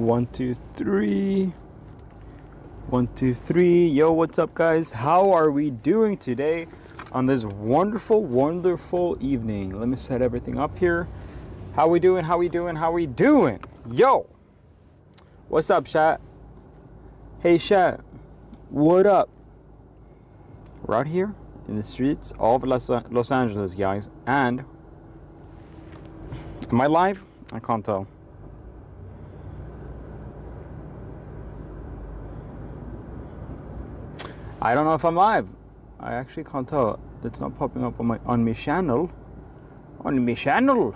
1, 2, 3. 1, 2, 3. Yo, what's up, guys? How are we doing today on this wonderful, wonderful evening? Let me set everything up here. How we doing? How we doing? How we doing? Yo, what's up, chat? Hey, chat. What up? We're out here in the streets of Los Angeles, guys. And am I live? I can't tell. I don't know if I'm live. I actually can't tell. It's not popping up on my channel. On my channel.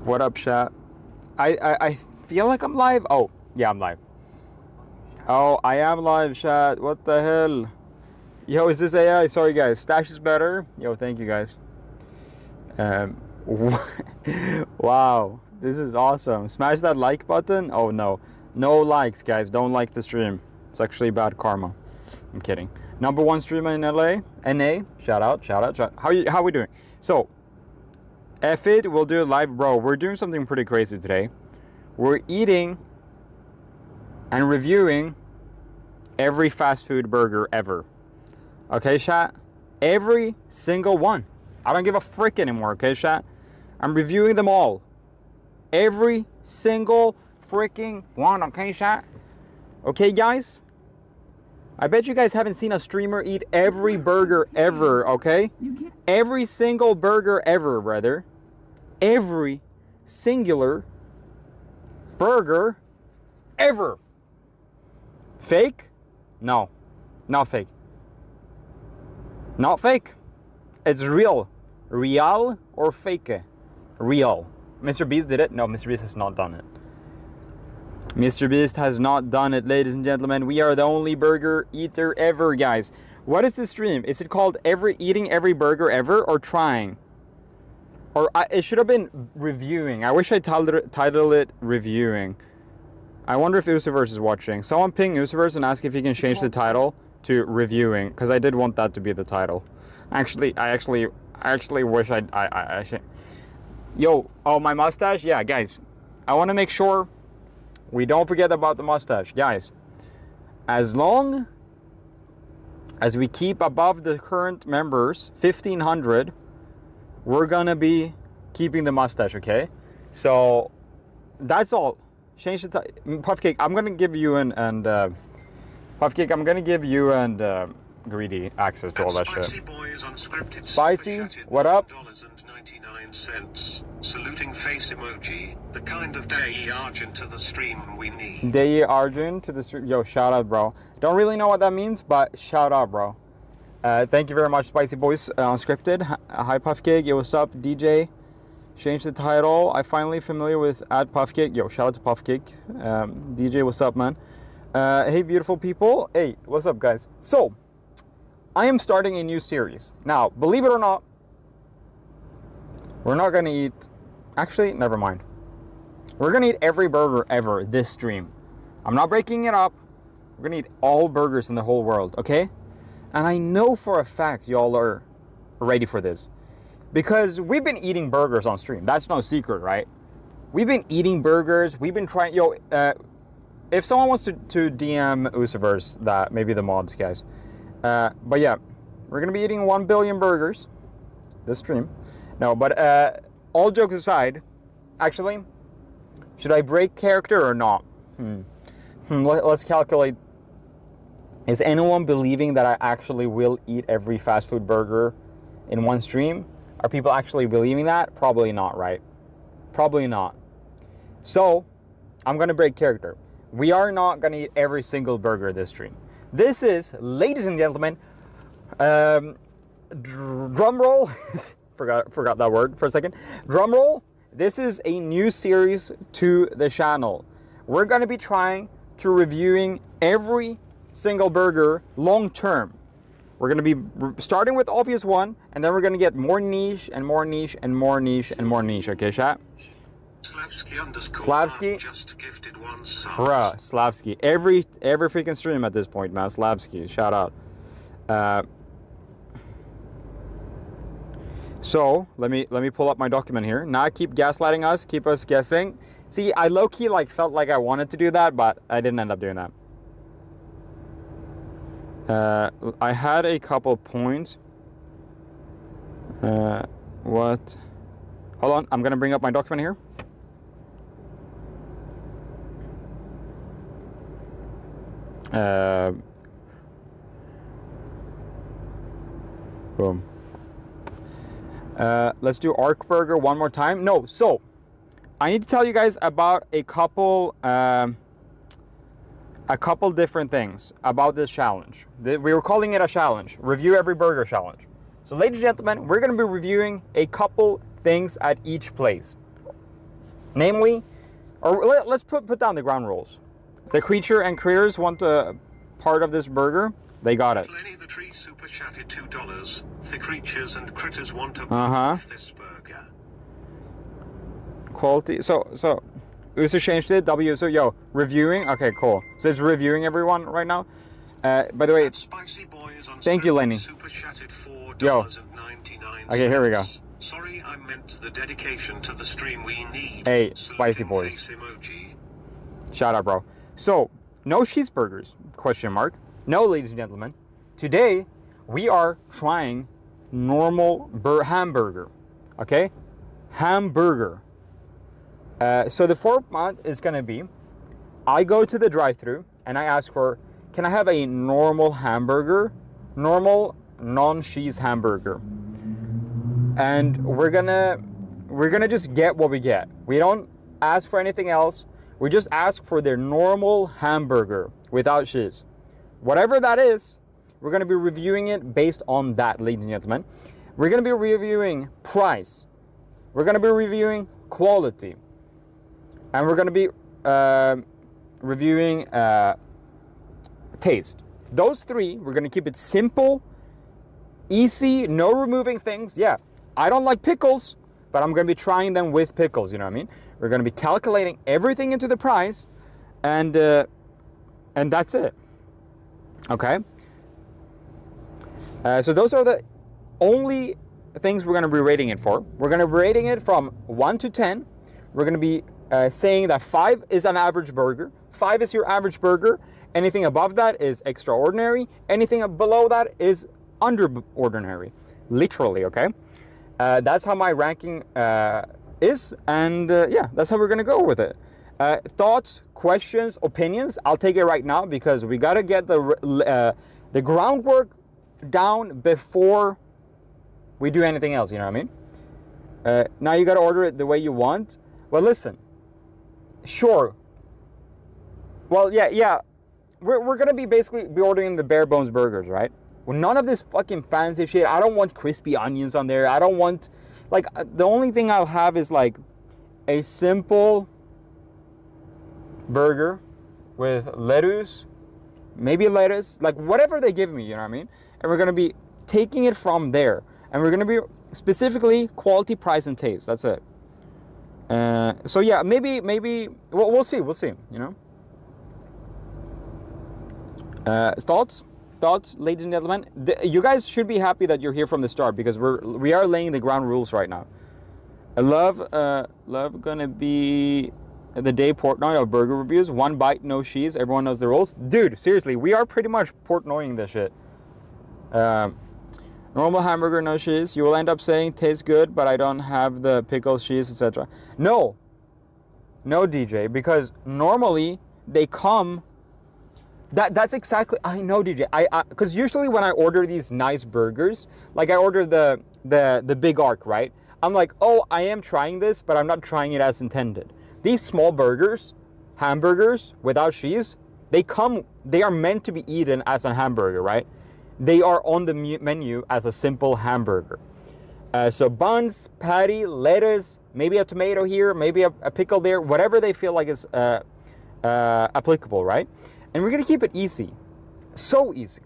What up, chat? I feel like I'm live. Oh, yeah, I'm live. Oh, I am live, chat. What the hell? Yo, is this AI? Sorry, guys. Stash is better. Yo, thank you, guys. Wow, this is awesome. Smash that like button. Oh no. No likes, guys. Don't like the stream. It's actually bad karma. I'm kidding. #1 streamer in LA. NA. Shout out. How we doing? So, F it, we'll do it live, bro. We're doing something pretty crazy today. We're eating and reviewing every fast food burger ever. Okay, chat? Every single one. I don't give a frick anymore, okay, chat? I'm reviewing them all. Every single freaking one, okay, chat? Okay, guys? I bet you guys haven't seen a streamer eat every burger ever, okay? Every single burger ever, brother. Every singular burger ever. Fake? No. Not fake. Not fake. It's real. Real or fake? Real. Mr. Beast did it? No, Mr. Beast has not done it. Mr. Beast has not done it, ladies and gentlemen. We are the only burger eater ever, guys. What is this stream? Is it called eating every burger ever or trying? Or it should have been reviewing. I wish I titled it reviewing. I wonder if Usiverse is watching. Someone ping Usiverse and ask if he can change the title to reviewing, because I did want that to be the title. I actually wish I should. Yo, oh, my mustache? Yeah, guys. I want to make sure we don't forget about the mustache. Guys, as long as we keep above the current members, 1,500, we're going to be keeping the mustache, okay? So, that's all. Change the Puffcake, I'm going to give you Puffcake, I'm going to give you and Greedy access to all that shit. Spicy, what up? Saluting face emoji, the kind of day Argent to the stream we need. Day Argent to the stream. Yo, shout out, bro. Don't really know what that means, but shout out, bro. Thank you very much, Spicy Boys Unscripted. Hi, Puffcake. Yo, what's up, DJ? Change the title. I finally familiar with @Puffcake. Yo, shout out to Puffcake. DJ, what's up, man? Hey, beautiful people. Hey, what's up, guys? So, I am starting a new series. Now, believe it or not, we're not going to eat... Actually, never mind. We're going to eat every burger ever this stream. I'm not breaking it up. We're going to eat all burgers in the whole world, okay? And I know for a fact y'all are ready for this. Because we've been eating burgers on stream. That's no secret, right? We've been eating burgers. We've been trying... Yo, if someone wants to DM Usiverse, that maybe the mods, guys. But yeah, we're going to be eating 1 billion burgers this stream. No, but all jokes aside, actually, should I break character or not? Let's calculate. Is anyone believing that I actually will eat every fast food burger in one stream? Are people actually believing that? Probably not, right? Probably not. So, I'm going to break character. We are not going to eat every single burger this stream. This is, ladies and gentlemen, drum roll. Forgot that word for a second. Drum roll. This is a new series to the channel. We're going to be trying to reviewing every single burger long term. We're going to be starting with obvious one, and then we're going to get more niche and more niche and more niche and more niche. Okay, chat? Slavsky just gifted 1 sub. Bruh, Slavsky. Every freaking stream at this point, man. Slavsky, shout out. So let me pull up my document here. Not keep gaslighting us, keep us guessing. See, I low-key like felt like I wanted to do that, but I didn't end up doing that. I had a couple points. What? Hold on, I'm gonna bring up my document here. Boom. Let's do Arc Burger one more time. No, so I need to tell you guys about a couple different things about this challenge. We were calling it a challenge, review every burger challenge. So ladies and gentlemen, we're gonna be reviewing a couple things at each place. Namely, or let's put down the ground rules. The creature and creators want a part of this burger. They got it. Lenny the Tree super chatted $2. The creatures and critters want a part of this burger. Quality. So Usa changed it. W. So yo, reviewing. Okay, cool. So it's reviewing everyone right now. By the way, Spicy Boys on thank you, Lenny. Super chatted $4.99. Okay, here we go. Sorry, I meant the dedication to the stream we need. Hey, Spicy Boys. Emoji. Shout out, bro. So, no cheeseburgers? Question mark. No, ladies and gentlemen. Today, we are trying normal hamburger. Okay? Hamburger. So the format is going to be, I go to the drive-thru and I ask for, can I have a normal hamburger? Normal, non-cheese hamburger. And we're gonna just get what we get. We don't ask for anything else. We just ask for their normal hamburger without cheese. Whatever that is, we're gonna be reviewing it based on that, ladies and gentlemen. We're gonna be reviewing price. We're gonna be reviewing quality. And we're gonna be reviewing taste. Those three, we're gonna keep it simple, easy, no removing things. Yeah, I don't like pickles, but I'm gonna be trying them with pickles, you know what I mean? We're gonna be calculating everything into the price, and that's it. Okay? So those are the only things we're gonna be rating it for. We're gonna be rating it from 1 to 10. We're gonna be saying that 5 is an average burger. 5 is your average burger. Anything above that is extraordinary. Anything below that is under ordinary. Literally, okay? That's how my ranking is, and yeah, that's how we're gonna go with it. Thoughts, questions, opinions, I'll take it right now because we gotta get the groundwork down before we do anything else, you know what I mean? Now you gotta order it the way you want. Well, listen, sure. Well, yeah, we're gonna be basically ordering the bare bones burgers, right? Well, none of this fucking fancy shit. I don't want crispy onions on there. I don't want, like, the only thing I'll have is like a simple burger with lettuce, maybe lettuce, like whatever they give me, you know what I mean? And we're gonna be taking it from there. And we're gonna be specifically quality, price, and taste. That's it. So yeah, maybe we'll see, you know? Thoughts, ladies and gentlemen. You guys should be happy that you're here from the start because we are laying the ground rules right now. I love gonna be the day Portnoy of burger reviews. 1 bite, no cheese. Everyone knows the rules. Dude, seriously, we are pretty much Portnoying this shit. Normal hamburger, no cheese. You will end up saying tastes good, but I don't have the pickles, cheese, etc. No, DJ, because normally they come. That's exactly, I know, DJ. Because usually when I order these nice burgers, like I order the big arc, right? I'm like, oh, I am trying this, but I'm not trying it as intended. These small burgers, hamburgers without cheese, they are meant to be eaten as a hamburger, right? They are on the menu as a simple hamburger. So buns, patty, lettuce, maybe a tomato here, maybe a pickle there, whatever they feel like is applicable, right? And we're gonna keep it easy, so easy.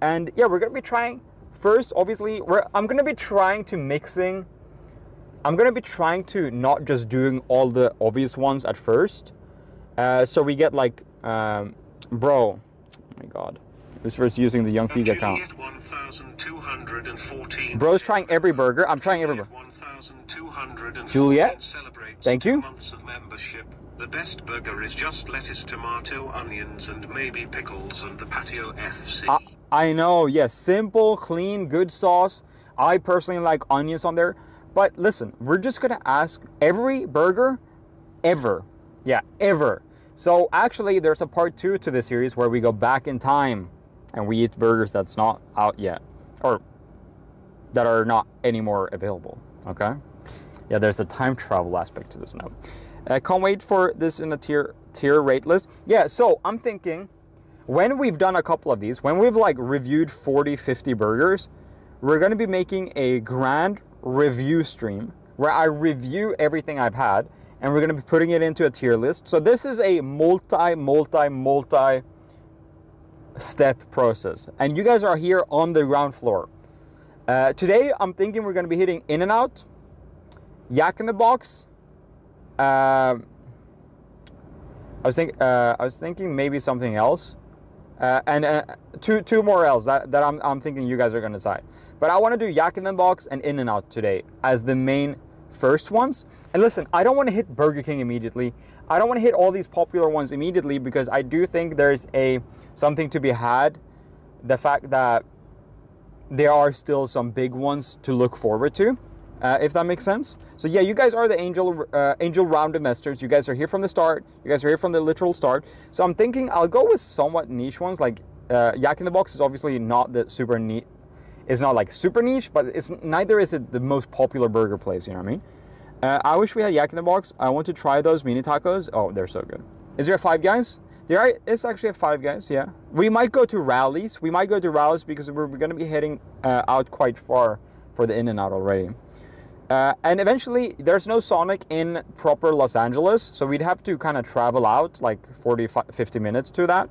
And yeah, we're gonna be trying first, obviously, I'm gonna be trying to not just doing all the obvious ones at first. So we get like, bro, oh my God. Lucifer's using the Yungfika account. 1214. Bro's trying every burger. I'm trying every burger. 1214 Juliet, celebrates thank you. 2 months of membership. The best burger is just lettuce, tomato, onions, and maybe pickles and the patio FC. I know, yes. Simple, clean, good sauce. I personally like onions on there. But listen, we're just going to ask every burger ever. Yeah, ever. So actually, there's a part 2 to this series where we go back in time and we eat burgers that's not out yet. Or that are not anymore available. Okay? Yeah, there's a time travel aspect to this now. I can't wait for this in a tier rate list. Yeah, so I'm thinking when we've done a couple of these, when we've like reviewed 40, 50 burgers, we're going to be making a grand review stream where I review everything I've had, and we're going to be putting it into a tier list. So this is a multi step process, and you guys are here on the ground floor. Today, I'm thinking we're going to be hitting In-N-Out, Yak in the Box. I was thinking maybe something else, and two more L's that I'm thinking you guys are going to decide. But I want to do Yak in the Box and In-N-Out today as the main first ones. And listen, I don't want to hit Burger King immediately. I don't want to hit all these popular ones immediately because I do think there's something to be had. The fact that there are still some big ones to look forward to, if that makes sense. So yeah, you guys are the angel round investors. You guys are here from the start. You guys are here from the literal start. So I'm thinking I'll go with somewhat niche ones. Like Yak in the Box is obviously not the super niche. It's not like super niche, but neither is it the most popular burger place. You know what I mean? I wish we had Yak in the Box. I want to try those mini tacos. Oh, they're so good. Is there a Five Guys? There is actually a Five Guys, yeah. We might go to Rallies. We might go to Rallies because we're going to be heading out quite far for the In-N-Out already. And eventually, there's no Sonic in proper Los Angeles, so we'd have to kind of travel out like 40-50 minutes to that.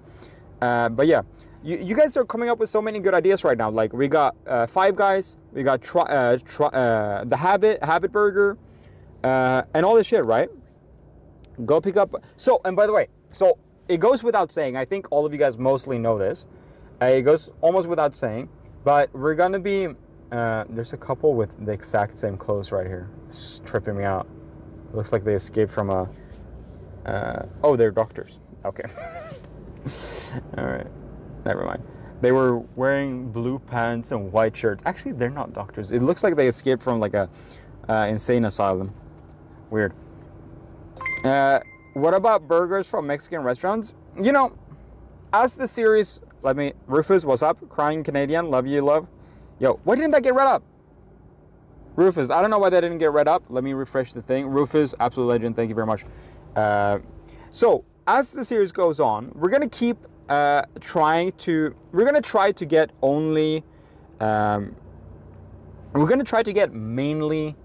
But yeah, you guys are coming up with so many good ideas right now. Like we got Five Guys, we got the Habit Burger, and all this shit, right? Go pick up. So, and by the way, so it goes without saying, I think all of you guys mostly know this. It goes almost without saying, but we're going to be, there's a couple with the exact same clothes right here. It's tripping me out. It looks like they escaped from a, oh, they're doctors. Okay. All right. Never mind. They were wearing blue pants and white shirts. Actually, they're not doctors. It looks like they escaped from like a insane asylum. Weird. What about burgers from Mexican restaurants? You know, as the series, Rufus, what's up? Crying Canadian, love you, love. Yo, why didn't that get read up? Rufus, I don't know why that didn't get read up. Let me refresh the thing. Rufus, absolute legend, thank you very much. So, as the series goes on, we're going to keep try to get only, we're going to try to get mainly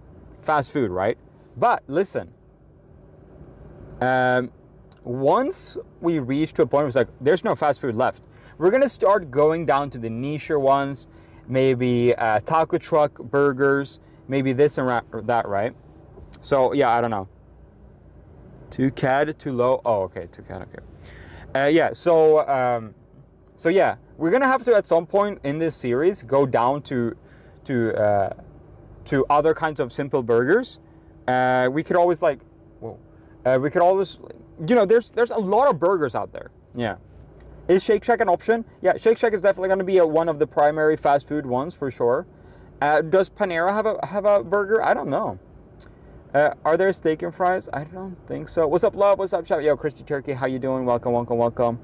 fast food, right? But listen, once we reach to a point where it's like, there's no fast food left, we're going to start going down to the nicher ones, maybe taco truck burgers, maybe this and that, right? So, yeah, I don't know. Too CAD, too low. Oh, okay, too CAD, okay. Yeah, so yeah, we're going to have to, at some point in this series, go down to other kinds of simple burgers. We could always we could always, you know, there's a lot of burgers out there. Yeah. Is Shake Shack an option? Yeah, Shake Shack is definitely going to be one of the primary fast food ones for sure. Does Panera have a burger? I don't know. Are there steak and fries? I don't think so. What's up, love? What's up, chat? Yo, Christy Turkey, how you doing? Welcome, welcome, welcome.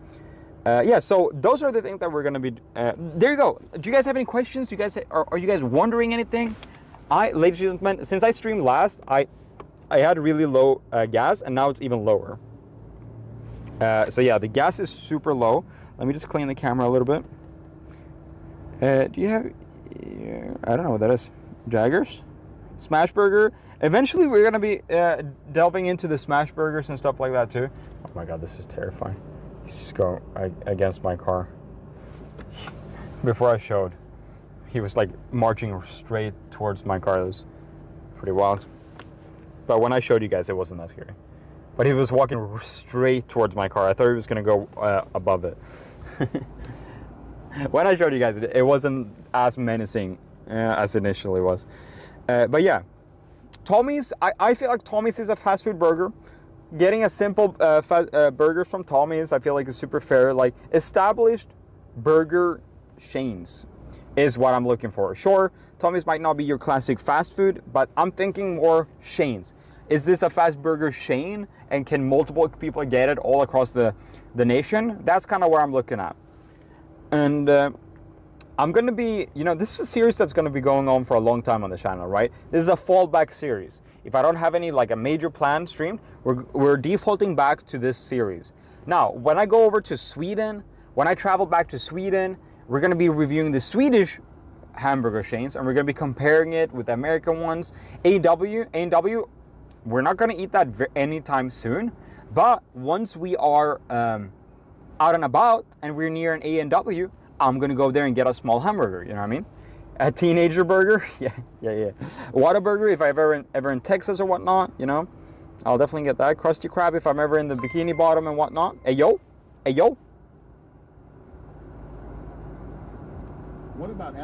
Yeah, so those are the things that we're going to be... there you go. Do you guys have any questions? Are you guys wondering anything? Ladies and gentlemen, since I streamed last, I had really low gas, and now it's even lower. So yeah, the gas is super low. Let me just clean the camera a little bit. Do you have... I don't know what that is. Jaggers? Smash Burger? Eventually, we're going to be delving into the Smash Burgers and stuff like that, too. Oh my god, this is terrifying. He's just going against my car. Before I showed, he was like marching straight towards my car. It was pretty wild. But when I showed you guys, it wasn't that scary. But he was walking straight towards my car. I thought he was going to go above it. When I showed you guys, it wasn't as menacing as initially was. But yeah, Tommy's, I feel like Tommy's is a fast food burger. Getting a simple burger from Tommy's, I feel like is super fair. Like established burger chains is what I'm looking for. Sure, Tommy's might not be your classic fast food, but I'm thinking more chains. Is this a fast burger chain, and can multiple people get it all across the nation? That's kind of where I'm looking at. And I'm going to be, you know, this is a series that's going to be going on for a long time on the channel, right? This is a fallback series. If I don't have any, like a major plan streamed, we're defaulting back to this series. Now, when I go over to Sweden, when I travel back to Sweden, we're going to be reviewing the Swedish hamburger chains, and we're going to be comparing it with the American ones. A&W, we're not going to eat that anytime soon, but once we are out and about and we're near an A&W, I'm going to go there and get a small hamburger, you know what I mean? A teenager burger, yeah. Whataburger if I'm ever in Texas or whatnot, you know? I'll definitely get that. Krusty Krab if I'm ever in the Bikini Bottom and whatnot. Hey yo. What about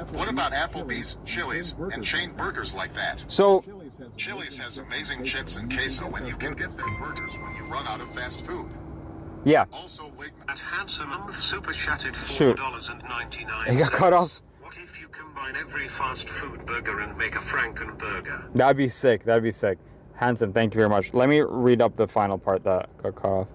Applebee's, Chili's, and chain burgers like that? So, Chili's has amazing chips and queso, and you can get their burgers when you run out of fast food. yeah. Also, At Handsome Month super chatted Shoot. $4.99. It got cut off. What if you combine every fast food burger and make a Frankenburger? That'd be sick. That'd be sick. Handsome, thank you very much. Let me read up the final part that got cut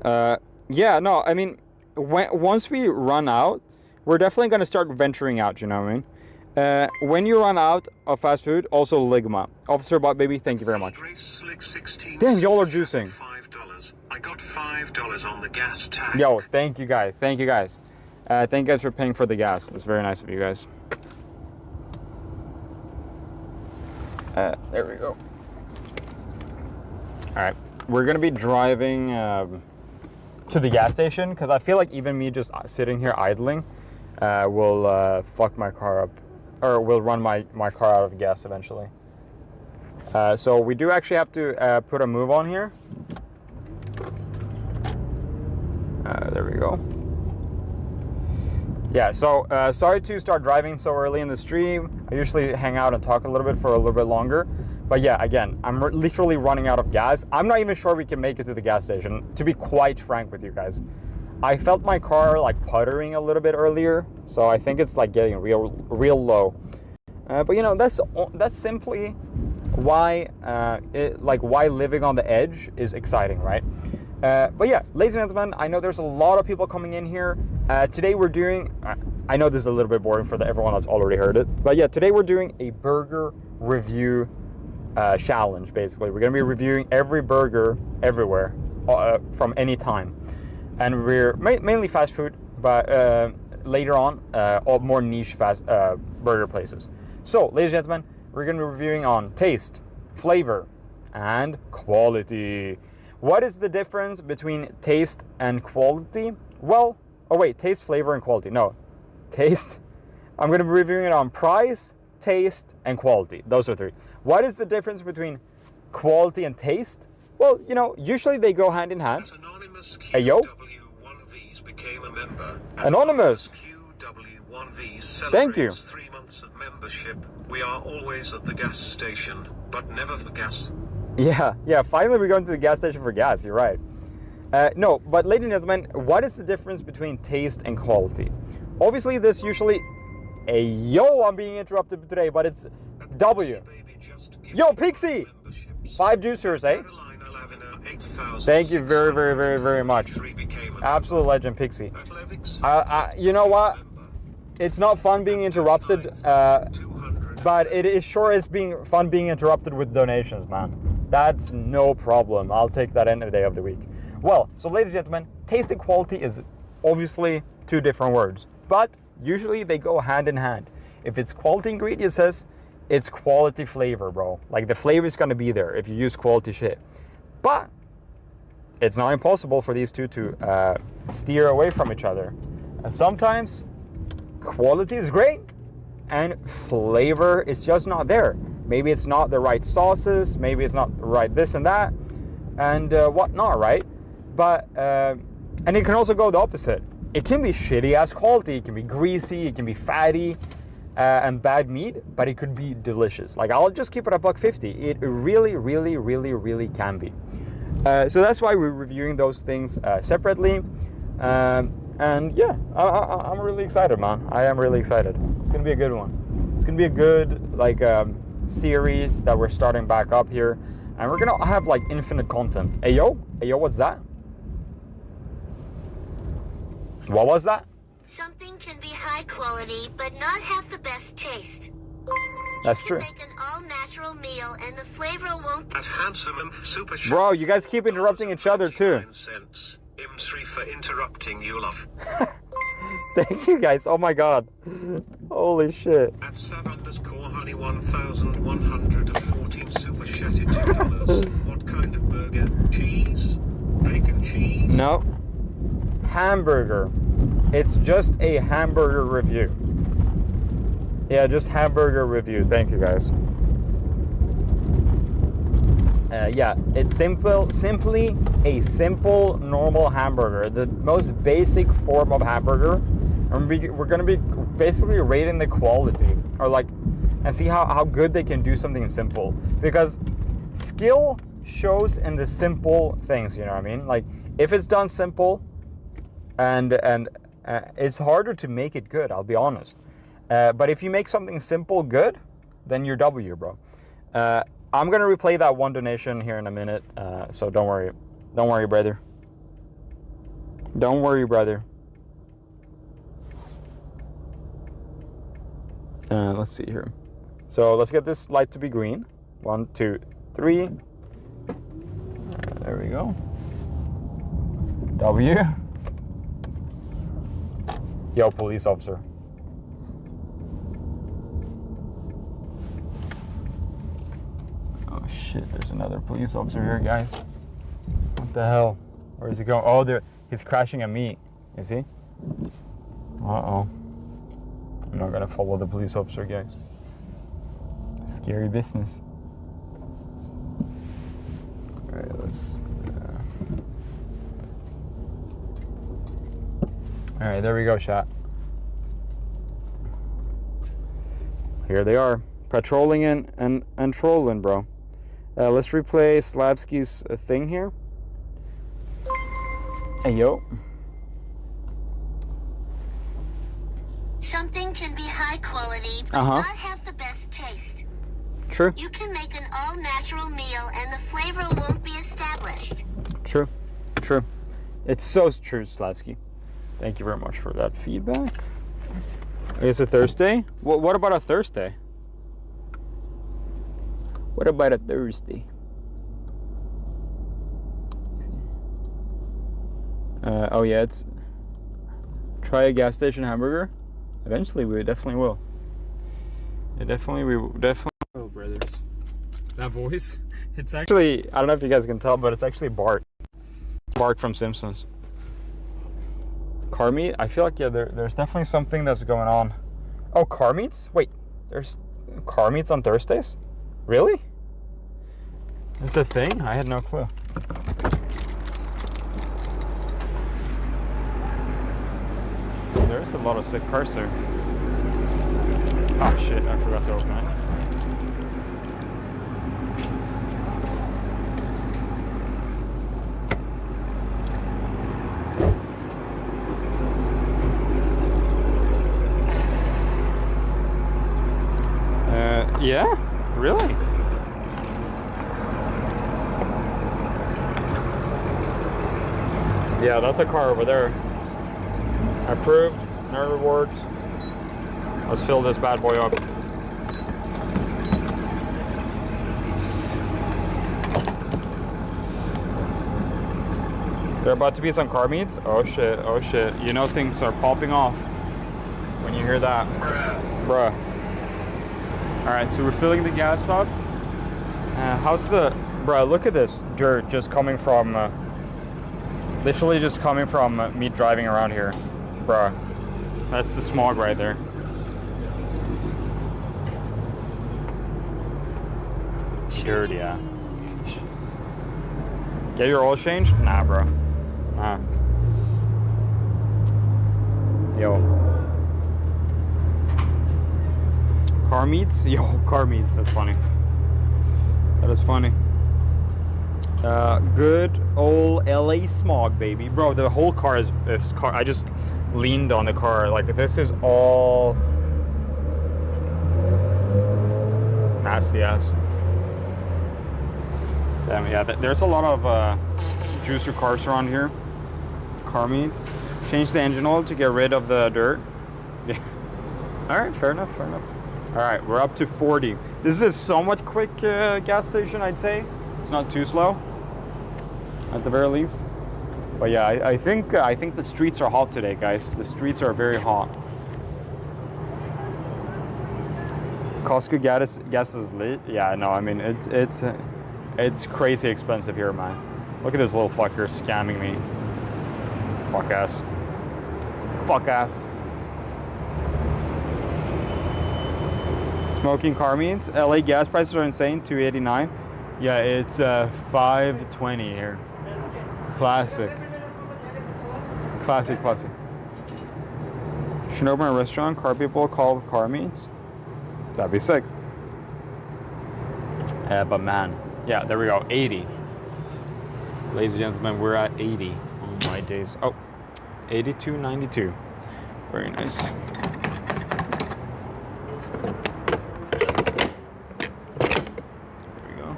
off. Yeah, no, I mean, once we run out, we're definitely going to start venturing out, you know what I mean? When you run out of fast food, also Ligma. Officer Bot Baby, thank you very much. Damn, y'all are juicing. $5. I got $5 on the gas tank. Yo, thank you guys. Thank you guys. Thank you guys for paying for the gas. That's very nice of you guys. There we go. All right, we're going to be driving to the gas station because I feel like even me just sitting here idling will fuck my car up, or will run my car out of gas eventually. So we do actually have to put a move on here. There we go. Yeah, so sorry to start driving so early in the stream. I usually hang out and talk a little bit for a little bit longer. But yeah, again, I'm literally running out of gas. I'm not even sure we can make it to the gas station, to be quite frank with you guys. I felt my car like puttering a little bit earlier, so I think it's like getting real low. But you know, that's simply why why living on the edge is exciting, right? But yeah, ladies and gentlemen, I know there's a lot of people coming in here. Today we're doing, I know this is a little bit boring for everyone that's already heard it, but yeah, today we're doing a burger review challenge, basically. We're going to be reviewing every burger everywhere from any time. And we're mainly fast food, but later on, all more niche fast burger places. So, ladies and gentlemen, we're going to be reviewing on taste, flavor, and quality. What is the difference between taste and quality? Well, oh wait, taste, flavor, and quality. No, taste. I'm going to be reviewing it on price, taste, and quality. Those are three. What is the difference between quality and taste? Well, you know, usually they go hand in hand. Hey, yo. Became a member. Anonymous. QW1V Thank you. 3 months of membership. We are always at the gas station, but never for gas. Yeah, finally we're going to the gas station for gas, you're right. No, but ladies and gentlemen, what is the difference between taste and quality? Obviously this usually, hey yo, I'm being interrupted today, but it's W. Yo, Pixie! 5 juicers, eh? Thank you very, very, very, very much. Absolute legend, Pixie. You know what? It's not fun being interrupted, but it sure is fun being interrupted with donations, man. That's no problem. I'll take that any day of the week. Well, so ladies and gentlemen, taste and quality is obviously 2 different words, but usually they go hand in hand. If it's quality ingredients, it's quality flavor, bro. Like the flavor is going to be there if you use quality shit. But it's not impossible for these two to steer away from each other. And sometimes quality is great and flavor is just not there. Maybe it's not the right sauces, maybe it's not the right this and that, and whatnot, right? But, and it can also go the opposite. it can be shitty ass quality, it can be greasy, it can be fatty, and bad meat, but it could be delicious. Like, I'll just keep it a $1.50. It really, really, really, really can be. So that's why we're reviewing those things separately. And yeah, I'm really excited, man. I am really excited. It's gonna be a good one. It's gonna be a good like series that we're starting back up here, and we're gonna have like infinite content. Hey yo, what's that? What was that? Something can be high quality, but not have the best taste. That's You true. can make an all-natural meal, and the flavor won't. At handsome and super chef. Bro, you guys keep interrupting each other too. M3 for interrupting you, love. Thank you guys. Oh my god. Holy shit. At @sav_honey 1114 super chatted $2. What kind of burger? Cheese? Bacon cheese? No. Hamburger. It's just a hamburger review. Yeah, just hamburger review. Thank you guys. Yeah, it's simply a simple, normal hamburger. The most basic form of hamburger. And we're gonna be basically rating the quality, or like, and see how good they can do something simple. Because skill shows in the simple things, you know what I mean? Like, if it's done simple, and it's harder to make it good, I'll be honest. But if you make something simple good, then you're W, bro. I'm gonna replay that one donation here in a minute, so don't worry, brother. Don't worry, brother. Let's see here. So let's get this light to be green. 1, 2, 3. There we go. W. Yo, police officer. Oh shit, there's another police officer here, guys. What the hell? Where is he going? Oh, he's crashing at me. Is he? Uh-oh. I'm not gonna follow the police officer, guys. Scary business. Alright, let's... Alright, there we go, chat. Here they are. Patrolling and trolling, bro. Let's replay Slavsky's thing here. Hey, yo. Something can be high quality, but not have the best taste. True. You can make an all-natural meal, and the flavor won't be established. True. True. It's so true, Slavsky. Thank you very much for that feedback. It's a Thursday? What about a Thursday? What about a Thursday? Oh yeah, it's... Try a gas station hamburger? Eventually we definitely will. We definitely will, brothers. That voice? It's actually... I don't know if you guys can tell, but it's actually Bart. Bart from Simpsons. Car meat? I feel like, yeah, there's definitely something that's going on. Oh, car meats? Wait, there's car meats on Thursdays? Really? It's a thing? I had no clue. There's a lot of sick cars there. Oh shit, I forgot to open it. Yeah? Really? Yeah, that's a car over there. Approved, no rewards. Let's fill this bad boy up. There are about to be some car meets. Oh shit, oh shit. You know things are popping off when you hear that. Bruh. Alright, so we're filling the gas up. How's the... Bruh, look at this dirt just coming from... literally just coming from me driving around here. Bruh. That's the smog right there. Sure, yeah. Get your oil changed? Nah, bro. Nah. car meets? Yo, car meets. That's funny. That is funny. Good old LA smog, baby. Bro, the whole car is car. I just leaned on the car. Like, this is all nasty ass. Damn, yeah, there's a lot of juicer cars around here. Car meets. Change the engine oil to get rid of the dirt. Yeah. All right, fair enough, fair enough. All right, we're up to 40. This is a somewhat quick gas station, I'd say. It's not too slow, at the very least. But yeah, I think the streets are hot today, guys. The streets are very hot. Costco gas is lit. Yeah, no, I mean it's crazy expensive here, man. Look at this little fucker scamming me. Fuck ass. Fuck ass. Smoking car means LA gas prices are insane. $2.89. Yeah, it's $5.20 here. Classic. Classic. Should open a restaurant. Car people call car meets. That'd be sick. But man, yeah, there we go. 80. Ladies and gentlemen, we're at 80. Oh my days. Oh, 82.92. Very nice. There we go.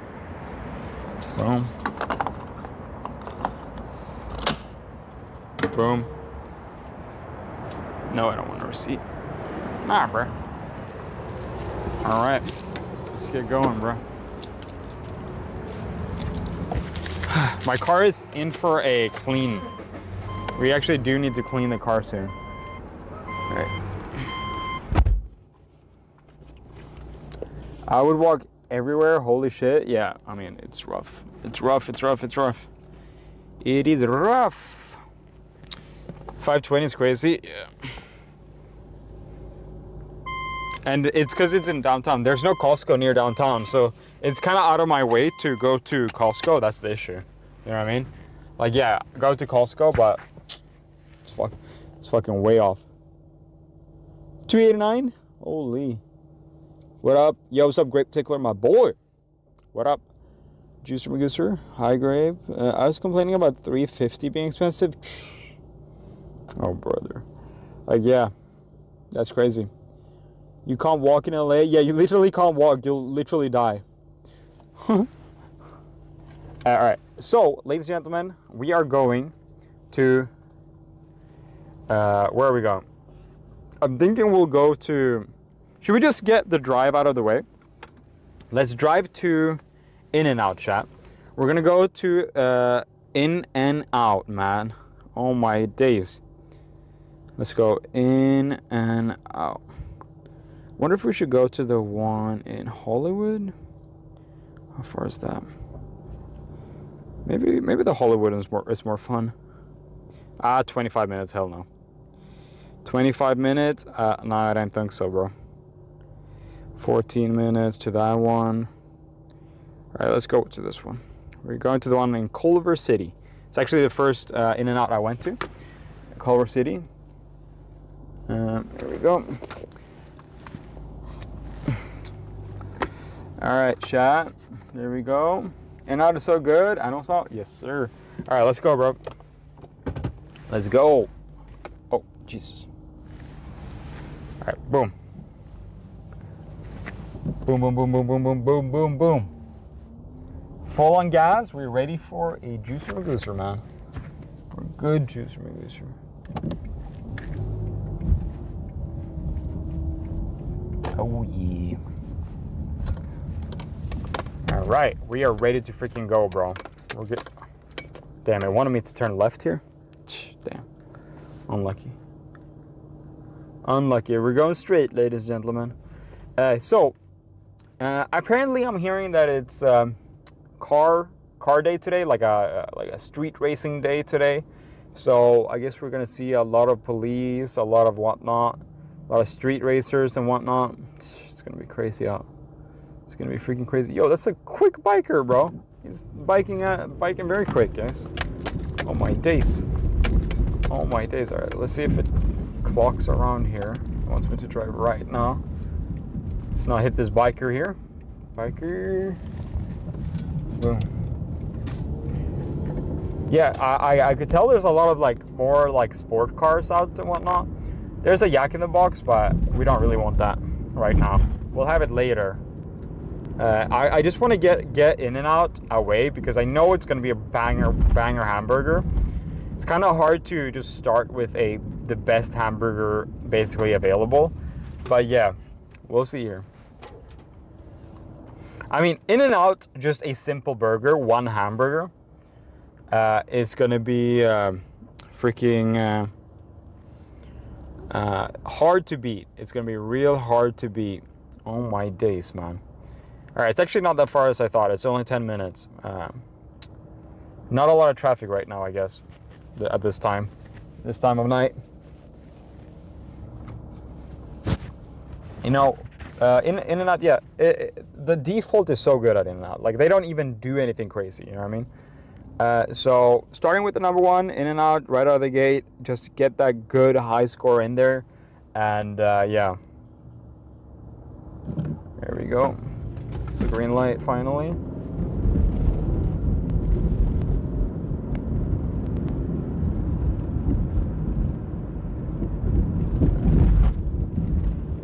Boom. Boom. No, I don't want a receipt. Nah, bro. All right, let's get going, bro. My car is in for a clean. We actually do need to clean the car soon. All right. I would walk everywhere. Holy shit. Yeah, I mean, it's rough. It's rough. It is rough. 520 is crazy. Yeah. And it's because it's in downtown. There's no Costco near downtown, so it's kind of out of my way to go to Costco. That's the issue. You know what I mean? Like, yeah, go to Costco, but it's fucking way off. $2.89? Holy. What up? Yo, what's up, Grape Tickler, my boy? What up? Juicer Magooser. Hi, Grape. I was complaining about $3.50 being expensive. Oh, brother. Like, yeah, that's crazy. You can't walk in LA? Yeah, you literally can't walk. You'll literally die. All right. So, ladies and gentlemen, we are going to... where are we going? I'm thinking we'll go to... Should we just get the drive out of the way? Let's drive to In-N-Out, chat. We're going to go to In-N-Out, man. Oh, my days. Let's go In-N-Out. Wonder if we should go to the one in Hollywood. How far is that? Maybe the Hollywood is more fun. 25 minutes. Hell no. 25 minutes. No, I don't think so, bro. 14 minutes to that one. All right, let's go to this one. We're going to the one in Culver City. It's actually the first In-N-Out I went to. Culver City. Here we go. All right, chat. There we go. In-N-Out is so good. I know so. Yes, sir. All right, let's go, bro. Let's go. Oh, Jesus. All right, boom. Boom, boom, boom, boom, boom, boom, boom, boom, boom. Full on gas. We're ready for a juicer magooser, man. For a good juicer magooser. Oh, yeah. All right, we are ready to freaking go, bro. We're good. Damn, it wanted me to turn left here. Damn, unlucky. Unlucky. We're going straight, ladies and gentlemen. Apparently, I'm hearing that it's car day today, like a street racing day today. So I guess we're gonna see a lot of police, a lot of whatnot, a lot of street racers and whatnot. It's gonna be crazy out. It's gonna be freaking crazy. Yo, that's a quick biker, bro. He's biking very quick, guys. Oh my days. Oh my days. All right, let's see if it clocks around here. It wants me to drive right now. Let's not hit this biker here. Biker. Boom. Yeah, I could tell there's a lot of like more like sport cars out and whatnot. There's a Yak in the Box, but we don't really want that right now. We'll have it later. I just want to get In-N-Out away because I know it's going to be a banger hamburger. It's kind of hard to just start with the best hamburger basically available, but yeah, we'll see here. I mean, In-N-Out, just a simple burger, one hamburger, is going to be freaking hard to beat. It's going to be real hard to beat. Oh my days, man. All right, it's actually not that far as I thought. It's only 10 minutes. Not a lot of traffic right now, I guess, at this time of night. You know, In-N-Out, yeah, the default is so good at In-N-Out. Like, they don't even do anything crazy, you know what I mean? So, starting with the number one, In-N-Out, right out of the gate, just to get that good high score in there. And, yeah. There we go. It's a green light, finally.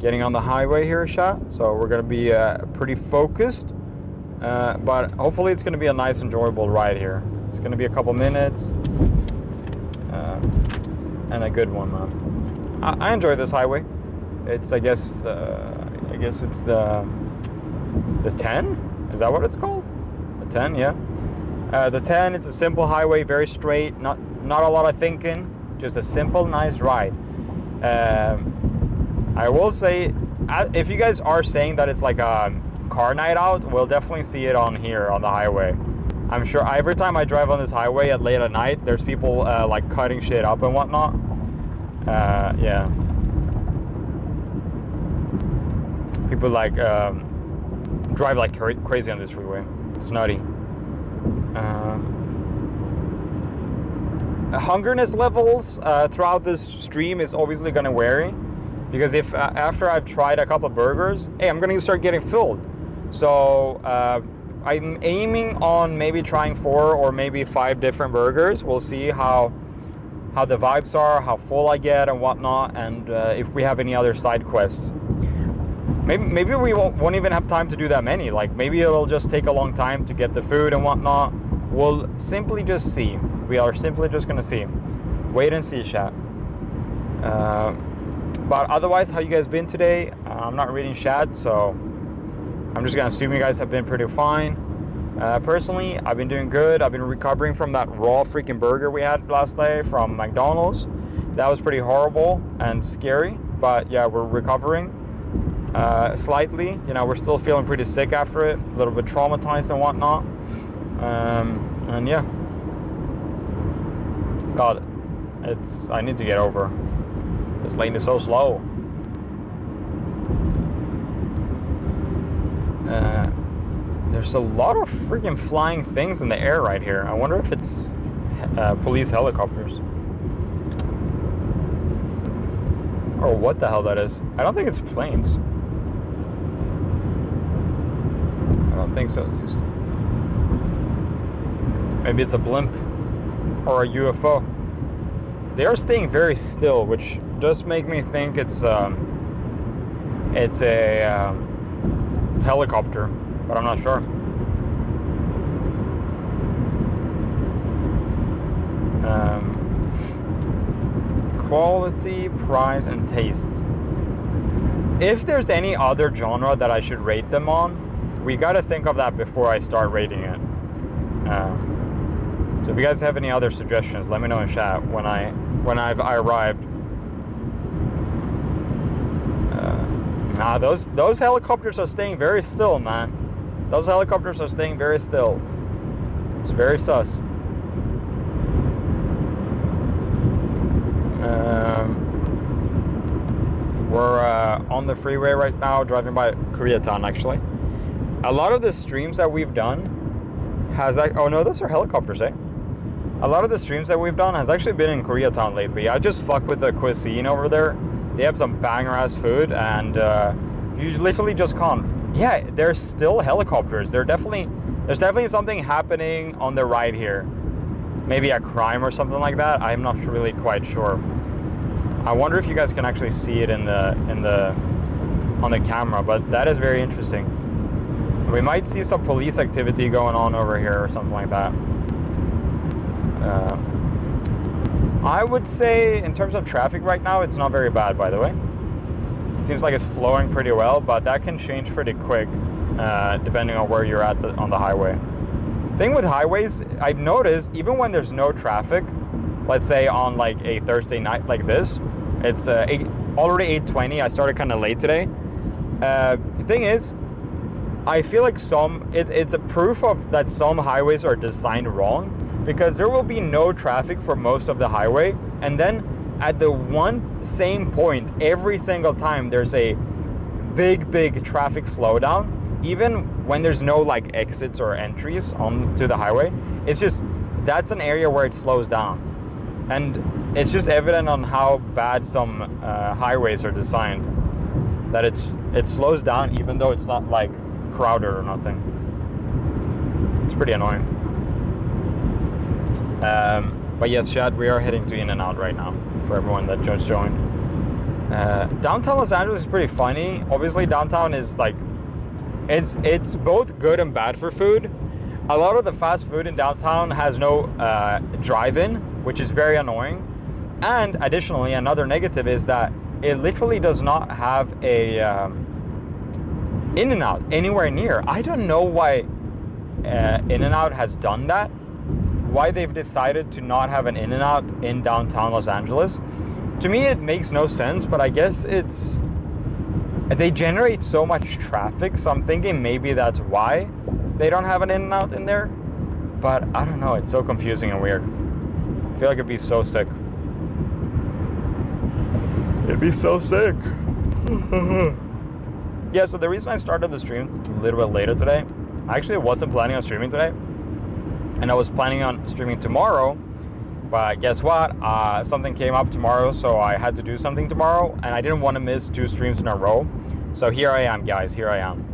Getting on the highway here, shot. So we're gonna be pretty focused, but hopefully it's gonna be a nice, enjoyable ride here. It's gonna be a couple minutes, and a good one, man. I enjoy this highway. It's, I guess it's the 10. Is that what it's called? The 10, yeah. The 10. It's a simple highway, very straight. Not a lot of thinking. Just a simple, nice ride. I will say, if you guys are saying that it's like a car night out, we'll definitely see it on here on the highway. I'm sure every time I drive on this highway at late at night, there's people like cutting shit up and whatnot. Yeah. People like drive like crazy on this freeway. It's nutty. Hungerness levels throughout this stream is obviously going to vary. Because if after I've tried a couple of burgers, hey, I'm gonna start getting filled. So I'm aiming on maybe trying 4 or maybe 5 different burgers. We'll see how the vibes are, how full I get and whatnot, and if we have any other side quests. Maybe we won't even have time to do that many. Like maybe it'll just take a long time to get the food and whatnot. We'll simply just see. We are simply just gonna see. Wait and see, chat. But otherwise, how you guys been today? I'm not reading chat, so I'm just gonna assume you guys have been pretty fine. Personally, I've been doing good. I've been recovering from that raw freaking burger we had last day from McDonald's. That was pretty horrible and scary, but yeah, we're recovering slightly. You know, we're still feeling pretty sick after it, a little bit traumatized and whatnot. And yeah, God, I need to get over. This lane is so slow. There's a lot of freaking flying things in the air right here. I wonder if it's police helicopters. Or what the hell that is. I don't think it's planes. I don't think so, at least. Maybe it's a blimp or a UFO. They are staying very still, which does make me think it's a helicopter, but I'm not sure. Quality, price, and taste. If there's any other genre that I should rate them on, we gotta think of that before I start rating it. So if you guys have any other suggestions, let me know in chat when I've arrived. Nah, those helicopters are staying very still, man. Those helicopters are staying very still. It's very sus. We're on the freeway right now, driving by Koreatown, actually. A lot of the streams that we've done has that. Oh no, those are helicopters, eh? A lot of the streams that we've done has actually been in Koreatown lately. I just fuck with the cuisine over there. They have some banger ass food, and You literally just can't. Yeah, there's still helicopters. There's definitely something happening on the right here. Maybe a crime or something like that. I'm not really quite sure. I wonder if you guys can actually see it on the camera, but that is very interesting. We might see some police activity going on over here or something like that. I would say in terms of traffic right now, it's not very bad, by the way. It seems like it's flowing pretty well, but that can change pretty quick depending on where you're at on the highway. Thing with highways, I've noticed even when there's no traffic, let's say on like a Thursday night like this, it's already 8:20. I started kind of late today. The thing is, I feel like it's a proof of that some highways are designed wrong, because there will be no traffic for most of the highway, and then at the one same point every single time there's a big traffic slowdown, even when there's no like exits or entries onto the highway. It's just, that's an area where it slows down, and it's just evident on how bad some highways are designed, that it slows down even though it's not like crowded or nothing. It's pretty annoying. But yes, chat, we are heading to In-N-Out right now for everyone that just joined. Downtown Los Angeles is pretty funny. Obviously downtown is like, it's both good and bad for food. A lot of the fast food in downtown has no drive-in, which is very annoying. And additionally, another negative is that it literally does not have a In-N-Out anywhere near. I don't know why In-N-Out has done that, why they've decided to not have an In-N-Out in downtown Los Angeles. To me, it makes no sense, but I guess they generate so much traffic, so I'm thinking maybe that's why they don't have an In-N-Out in there. But I don't know, it's so confusing and weird. I feel like it'd be so sick. It'd be so sick. Yeah, so the reason I started the stream a little bit later today, I actually wasn't planning on streaming today, and I was planning on streaming tomorrow, but guess what? Something came up tomorrow, so I had to do something tomorrow, and I didn't want to miss 2 streams in a row. So here I am, guys, here I am.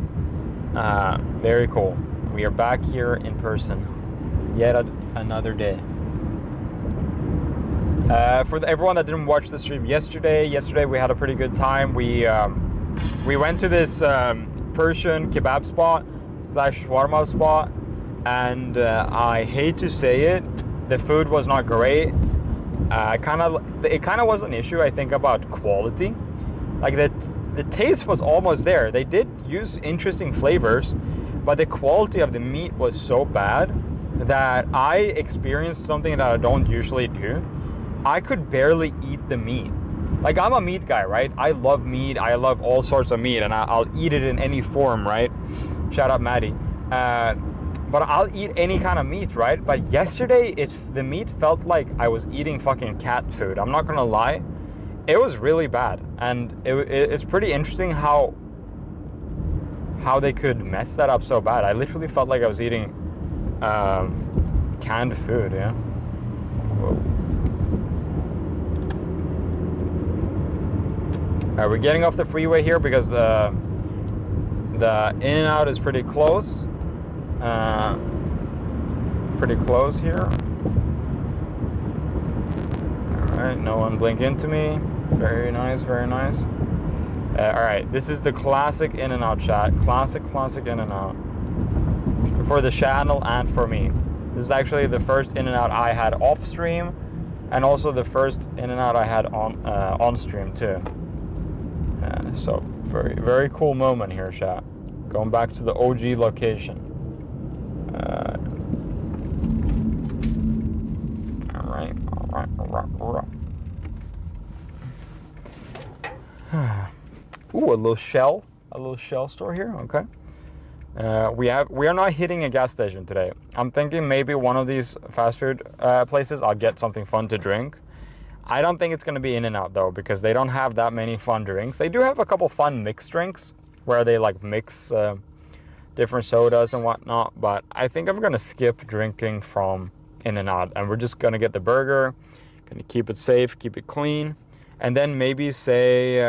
Very cool. We are back here in person, yet another day. For everyone that didn't watch the stream yesterday we had a pretty good time. We went to this Persian kebab spot / shawarma spot, and I hate to say it, the food was not great. It kind of was an issue, I think, about quality. Like the taste was almost there. They did use interesting flavors, but the quality of the meat was so bad that I experienced something that I don't usually do. I could barely eat the meat. Like, I'm a meat guy, right? I love meat. I love all sorts of meat, and I'll eat it in any form, right? Shout out Maddie. But I'll eat any kind of meat, right? But yesterday, the meat felt like I was eating fucking cat food. I'm not gonna lie. It was really bad. And it's pretty interesting how they could mess that up so bad. I literally felt like I was eating canned food, yeah? Whoa. We're getting off the freeway here because the In-N-Out is pretty close. Pretty close here. Alright, no one blink into me. Very nice, very nice. Alright, this is the classic In-N-Out chat. Classic In-N-Out. For the channel and for me. This is actually the first In-N-Out I had off stream, and also the first In-N-Out I had on stream too. So very, very cool moment here, chat. Going back to the OG location. All right. Ooh, a little shell store here. Okay. We are not hitting a gas station today. I'm thinking maybe one of these fast food places I'll get something fun to drink. I don't think it's going to be In-N-Out though, because they don't have that many fun drinks. They do have a couple fun mixed drinks where they like mix different sodas and whatnot, but I think I'm going to skip drinking from In-N-Out, and we're just going to get the burger, going to keep it safe, keep it clean, and then maybe say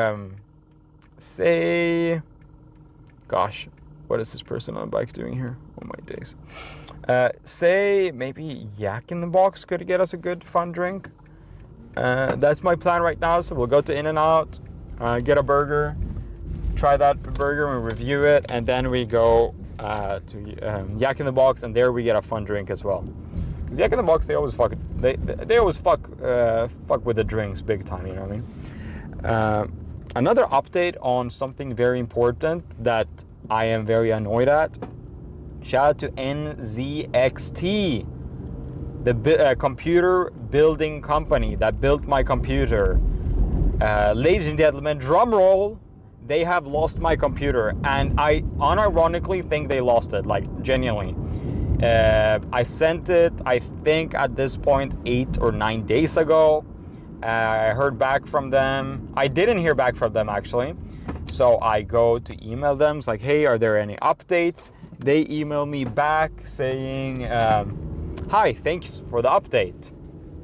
gosh, what is this person on the bike doing here? Oh my days. Say maybe Yak in the Box could get us a good fun drink. That's my plan right now. So we'll go to In-N-Out, get a burger, try that burger and review it, and then we go to Yak in the Box, and there we get a fun drink as well. Because Yak in the Box, they always fuck with the drinks big time. You know what I mean? Another update on something very important that I am very annoyed at. Shout out to NZXT, the computer building company that built my computer. Ladies and gentlemen, drum roll, they have lost my computer, and I unironically think they lost it, like genuinely. I sent it, I think at this point 8 or 9 days ago. I heard back from them. I didn't hear back from them actually. So I go to email them. It's like, hey, are there any updates? They email me back saying, hi, thanks for the update.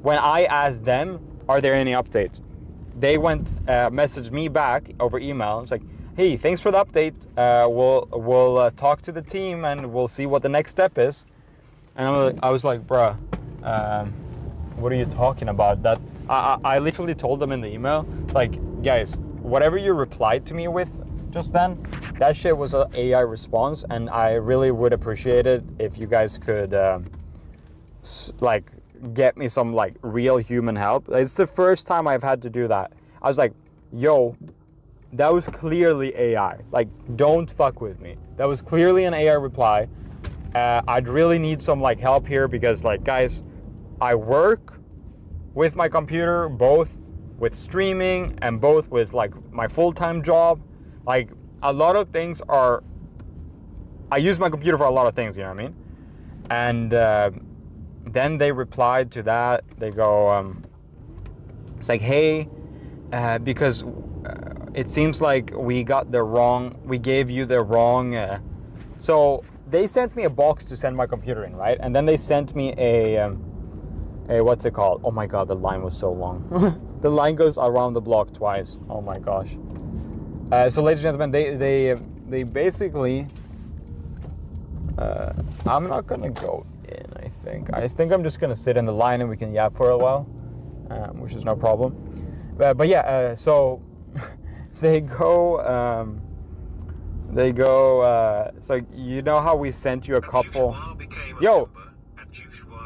When I asked them, are there any updates? They messaged me back over email. It's like, hey, thanks for the update. We'll talk to the team and we'll see what the next step is. And I was like, bruh, what are you talking about? That I literally told them in the email, like, guys, whatever you replied to me with just then, that shit was an AI response, and I really would appreciate it if you guys could, like, get me some, like, real human help. It's the first time I've had to do that. I was like, yo, that was clearly AI. Like, don't fuck with me. That was clearly an AI reply. I'd really need some, like, help here because, like, guys, I work with my computer, both with streaming and both with like my full-time job. Like a lot of things are, I use my computer for a lot of things, you know what I mean? And then they replied to that. They go, it's like, hey, because it seems like we gave you the wrong, so they sent me a box to send my computer in, right? And then they sent me a what's it called? Oh my god, the line was so long. The line goes around the block twice. Oh my gosh. So ladies and gentlemen, they basically, I'm not gonna go in, I think. I think I'm just gonna sit in the line and we can yap for a while, which is no problem. But yeah, so they go, so you know how we sent you a couple. Yo,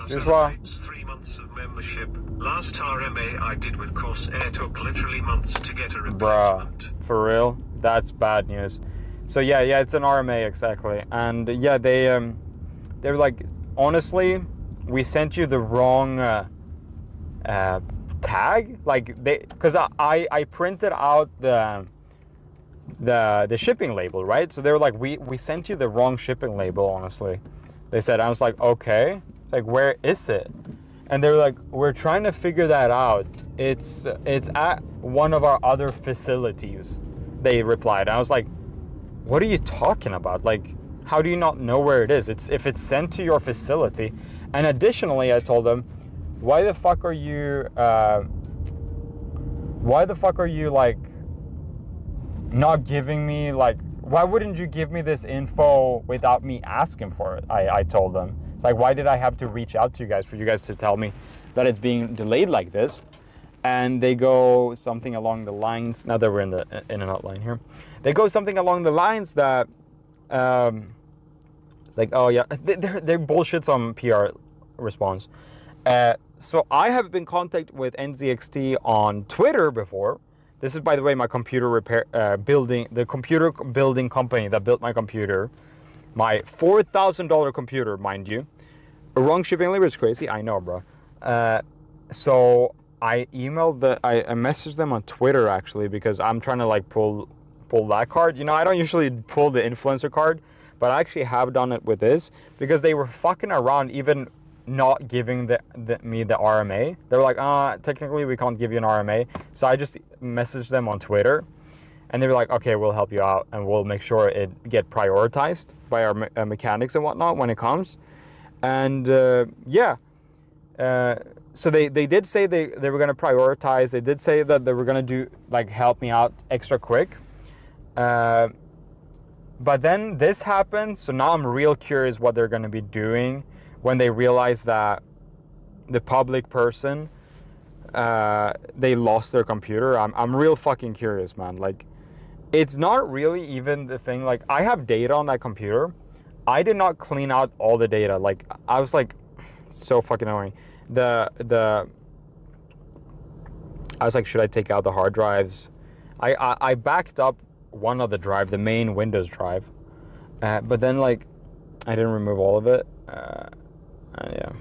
Joshua. 3 months of membership. Last RMA I did with Corsair took literally months to get a replacement. Bruh, for real? That's bad news. So yeah, it's an RMA exactly. And yeah, they were like, honestly, we sent you the wrong tag. Like because I printed out the shipping label, right? So they were like, we sent you the wrong shipping label, honestly. They said. I was like, okay. Like, where is it? And they were like, we're trying to figure that out. It's at one of our other facilities, they replied. I was like, what are you talking about? Like, how do you not know where it is? If it's sent to your facility. And additionally, I told them, why the fuck are you like not giving me, like, why wouldn't you give me this info without me asking for it? I told them. Like, why did I have to reach out to you guys for you guys to tell me that it's being delayed like this? And they go something along the lines, now that we're in the In-N-Out line here, they go something along the lines that, it's like, oh yeah, they're bullshit some PR response. So I have been in contact with NZXT on Twitter before. This is, by the way, my computer the computer building company that built my computer. My $4,000 computer, mind you. A wrong shipping label is crazy, I know, bro. So I messaged them on Twitter actually because I'm trying to like pull that card. You know, I don't usually pull the influencer card, but I actually have done it with this because they were fucking around, even not giving me the RMA. They were like, technically we can't give you an RMA. So I just messaged them on Twitter. And they were like, okay, we'll help you out and we'll make sure it get prioritized by our mechanics and whatnot when it comes. And yeah, so they did say they were going to prioritize. They did say that they were going to do, like, help me out extra quick. But then this happened, so now I'm real curious what they're going to be doing when they realize that the public person, they lost their computer. I'm real fucking curious, man. Like, it's not really even the thing. Like, I have data on that computer. I did not clean out all the data. Like, I was like, so fucking annoying. I was like, should I take out the hard drives? I backed up one of the drive, the main Windows drive, but then like I didn't remove all of it. Yeah,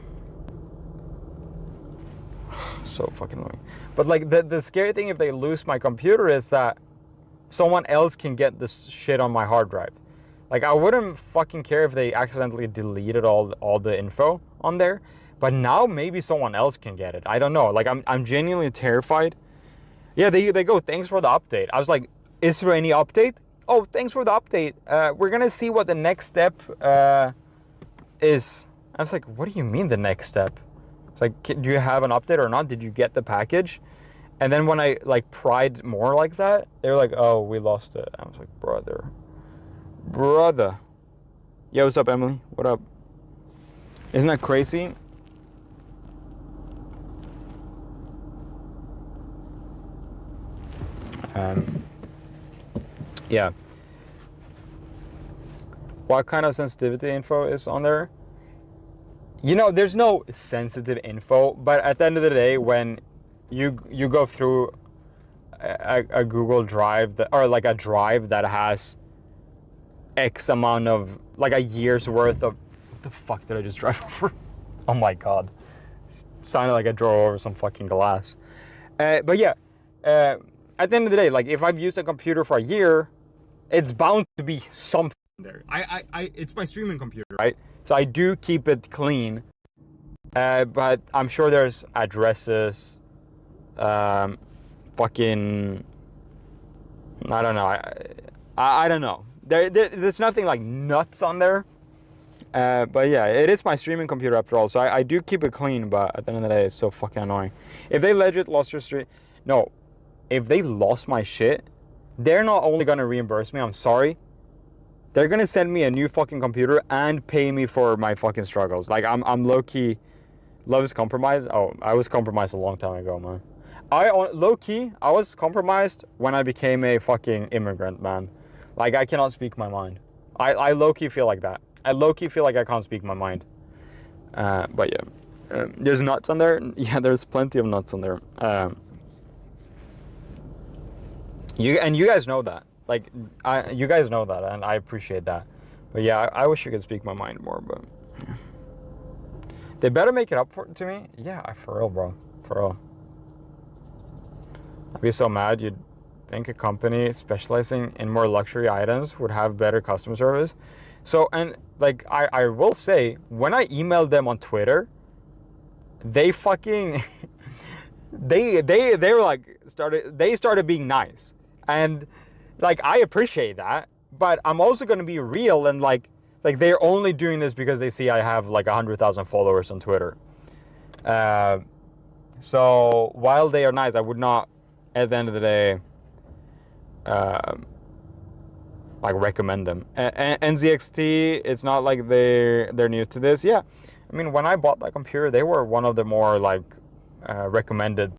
so fucking annoying. But like the scary thing if they lose my computer is that someone else can get this shit on my hard drive. Like, I wouldn't fucking care if they accidentally deleted all the info on there, but now maybe someone else can get it. I don't know. Like, I'm genuinely terrified. Yeah, they go, thanks for the update. I was like, is there any update? Oh, thanks for the update. We're gonna see what the next step is. I was like, what do you mean the next step? It's like, do you have an update or not? Did you get the package? And then when I like pried more like that, they were like, oh, we lost it. I was like, brother. Yeah, what's up, Emily? What up? Isn't that crazy? Yeah. What kind of sensitivity info is on there? You know, there's no sensitive info, but at the end of the day, when you go through a Google Drive or like a drive that has X amount of, like, a year's worth of, what the fuck did I just drive over? Oh my god, it sounded like I drove over some fucking glass. But yeah, at the end of the day, like, if I've used a computer for a year, it's bound to be something there. It's my streaming computer, right? So I do keep it clean, but I'm sure there's addresses, fucking, I don't know. I don't know. There's nothing like nuts on there. But yeah, it is my streaming computer after all. So I do keep it clean, but at the end of the day, it's so fucking annoying. If they legit lost your stream, no, if they lost my shit, they're not only gonna reimburse me, I'm sorry, they're gonna send me a new fucking computer and pay me for my fucking struggles. Like, I'm low-key, love is compromised. Oh, I was compromised a long time ago, man. Low-key, I was compromised when I became a fucking immigrant, man. Like, I cannot speak my mind. I low-key feel like that. I low-key feel like I can't speak my mind. But yeah, there's nuts on there. Yeah, there's plenty of nuts on there. You guys know that. Like, you guys know that, and I appreciate that. But yeah, I wish you could speak my mind more, but yeah. They better make it up to me. Yeah, for real, bro. For real. I'd be so mad. You'd think a company specializing in more luxury items would have better customer service. So, and like, I will say, when I emailed them on Twitter, they fucking, they were like, started being nice. And like, I appreciate that, but I'm also going to be real, and like they're only doing this because they see I have like 100,000 followers on Twitter. So while they are nice, I would not, at the end of the day, like, recommend them. NZXT, it's not like they're new to this. Yeah, I mean, when I bought that computer, they were one of the more like recommended